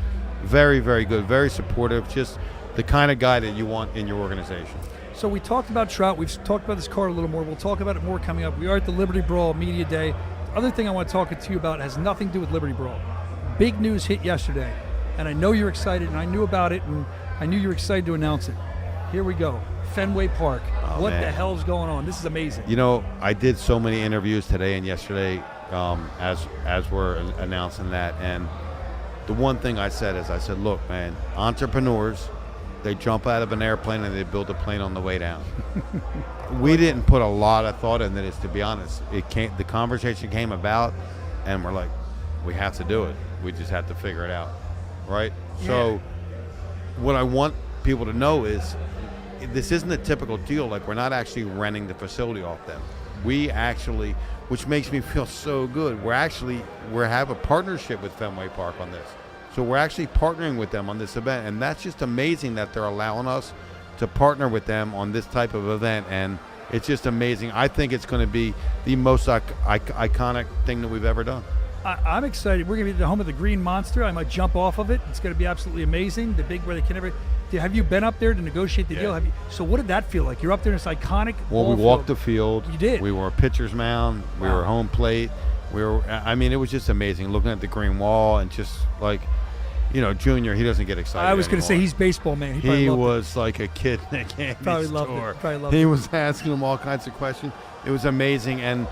Very, very good. Very supportive. Just the kind of guy that you want in your organization. So we talked about Trout. We've talked about this card a little more. We'll talk about it more coming up. We are at the Liberty Brawl Media Day. The other thing I want to talk to you about has nothing to do with Liberty Brawl. Big news hit yesterday, and I know you're excited, and I knew about it, and I knew you were excited to announce it. Here we go. Fenway Park. What the hell's going on? This is amazing. You know, I did so many interviews today and yesterday as we're announcing that, and the one thing I said is, I said, look, man, entrepreneurs, they jump out of an airplane and they build a plane on the way down. We didn't put a lot of thought into this, to be honest. The conversation came about, and we're like, we have to do it. We just have to figure it out, right? Yeah. So what I want people to know is this isn't a typical deal. Like, we're not actually renting the facility off them. We actually, which makes me feel so good, we have a partnership with Fenway Park on this. So we're actually partnering with them on this event, and that's just amazing that they're allowing us to partner with them on this type of event, and it's just amazing. I think it's going to be the most iconic thing that we've ever done. I'm excited. We're going to be at the home of the Green Monster. I might jump off of it. It's going to be absolutely amazing. The big where they can never. Have you been up there to negotiate the deal? So what did that feel like? You're up there in this iconic. Well, we walked the field. You did. We were a pitcher's mound. We were home plate. I mean, it was just amazing looking at the green wall and just like, you know, Junior, he doesn't get excited. I was going to say he's baseball man. He was like a kid in a candy store. Probably loved He was asking him all kinds of questions. It was amazing, and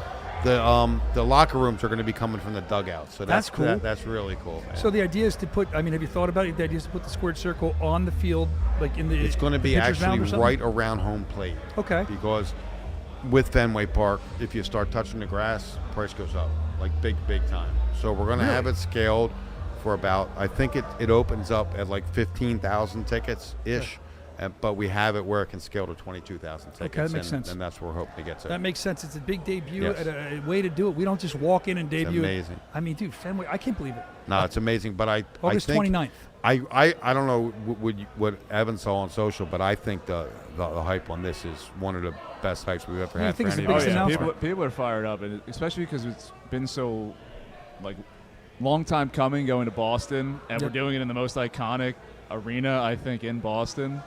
the locker rooms are going to be coming from the dugout. So that's cool. That's really cool, man. So the idea is to put. I mean, have you thought about it? The idea is to put the squared circle on the field, like in the. It's going to be actually right around home plate. Okay. Because with Fenway Park, if you start touching the grass, price goes up, like big time. So we're going to have it scaled for about. I think it opens up at like 15,000 tickets ish, but we have it where it can scale to 22,000 tickets. Okay, that makes sense. And that's where we're hoping to get to. That makes sense. It's a big debut Yes. and a way to do it. We don't just walk in and debut. amazing. I mean, dude, Fenway, I can't believe it. No, it's amazing. But I August think 29th. I don't know what Evan saw on social, but I think the hype on this is one of the best hypes we've ever You had think for it's the any biggest event. announcement? People are fired up, and especially because it's been so long time coming, going to Boston, and we're doing it in the most iconic arena, I think, in Boston.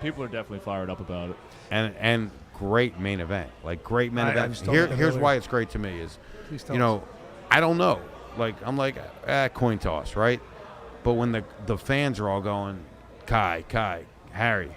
People are definitely fired up about it. And great main event, great main I event. was talking about Here's earlier. why it's great to me is, Please tell us. I don't know. I'm coin toss, right? But when the fans are all going, Kai, Harry,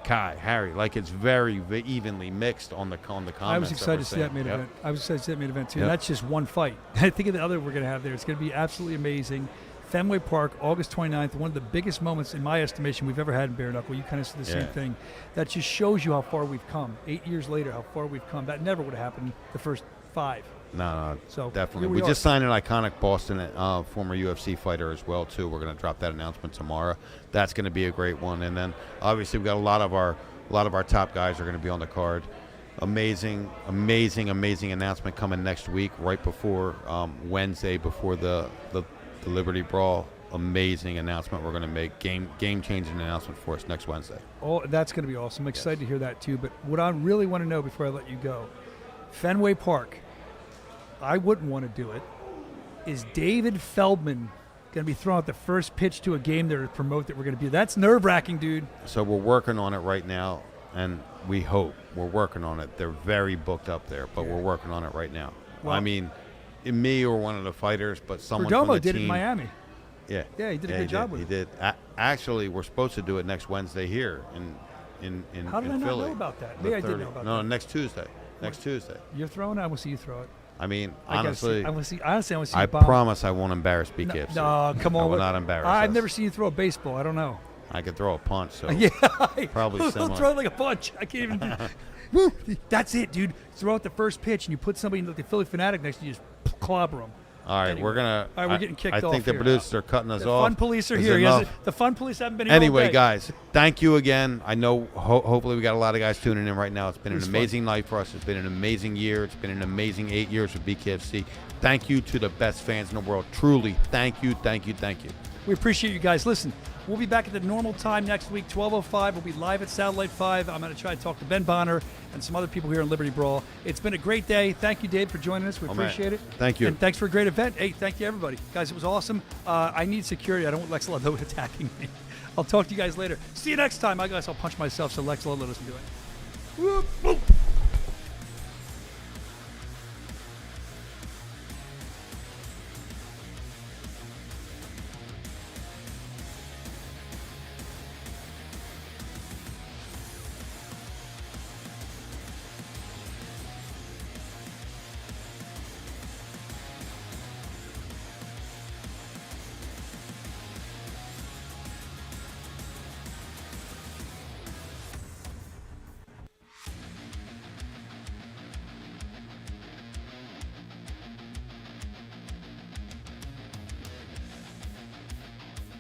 Kai, Harry, it's very evenly mixed on the comments. I was excited to see that main main event. I was excited to see that main event too. Yep. That's just one fight. I think of the other we're going to have there. It's going to be absolutely amazing. Fenway Park, August 29th, one of the biggest moments in my estimation we've ever had in Bare Knuckle. You kind of said the same thing. That just shows you how far we've come. 8 years later, how far we've come. That never would have happened the first 5. No, So, definitely. here We we just are. signed an iconic Boston former UFC fighter as well too. We're going to drop that announcement tomorrow. That's going to be a great one. And then obviously we've got a lot of our top guys are going to be on the card. Amazing announcement coming next week, right before Wednesday, before the Liberty Brawl. Amazing announcement we're going to make. Game changing announcement for us next Wednesday. Oh, that's going to be awesome. I'm excited to hear that too. But what I really want to know before I let you go, Fenway Park, I wouldn't want to do it. Is David Feldman going to be throwing out the first pitch to a game to promote that we're going to be? That's nerve-wracking, dude. So we're working on it right now, and we hope we're working on it. They're very booked up there, but we're working on it right now. Well- I mean, me or one of the fighters, but someone Perdomo from the did team. it in Miami. Yeah. Yeah, he did a good job with He it. did. Actually, we're supposed to do it next Wednesday here in How did in I not Philly. know about that? The Maybe I did 30 know about No, that. next Tuesday. Next Tuesday. You're throwing it? I want to see you throw it. I mean, I gotta honestly, see, I want to see. Honestly, I want to see I you bomb. promise I won't embarrass BKFC. No, come on. I will not embarrass I've us. never seen you throw a baseball. I don't know. I could throw a punch, so Yeah, probably He'll similar. throw it like a punch. I can't even. Woo! That's it, dude. Throw out the first pitch, and you put somebody like the Philly Fanatic next to you, just clobber them. All right, Anyway. we're gonna. All right, we're getting kicked I off think the here. producers are cutting us The off. fun police are Is here. it He hasn't- enough? The fun police haven't been here all Anyway, day. guys, thank you again. I know hopefully we got a lot of guys tuning in right now. It's been an was amazing night for us. It's been an amazing year. It's been an amazing 8 years with BKFC. Thank you to the best fans in the world. Truly, thank you. We appreciate you guys. Listen, we'll be back at the normal time next week, 12:05. We'll be live at Satellite 5. I'm going to try to talk to Ben Bonner and some other people here in Liberty Brawl. It's been a great day. Thank you, Dave, for joining us. We man. appreciate it. Thank you. And thanks for a great event. Hey, thank you, everybody. Guys, it was awesome. I need security. I don't want Lex Ludlow attacking me. I'll talk to you guys later. See you next time. I guess I'll punch myself so Lex Ludlow doesn't do it. Whoop, whoop.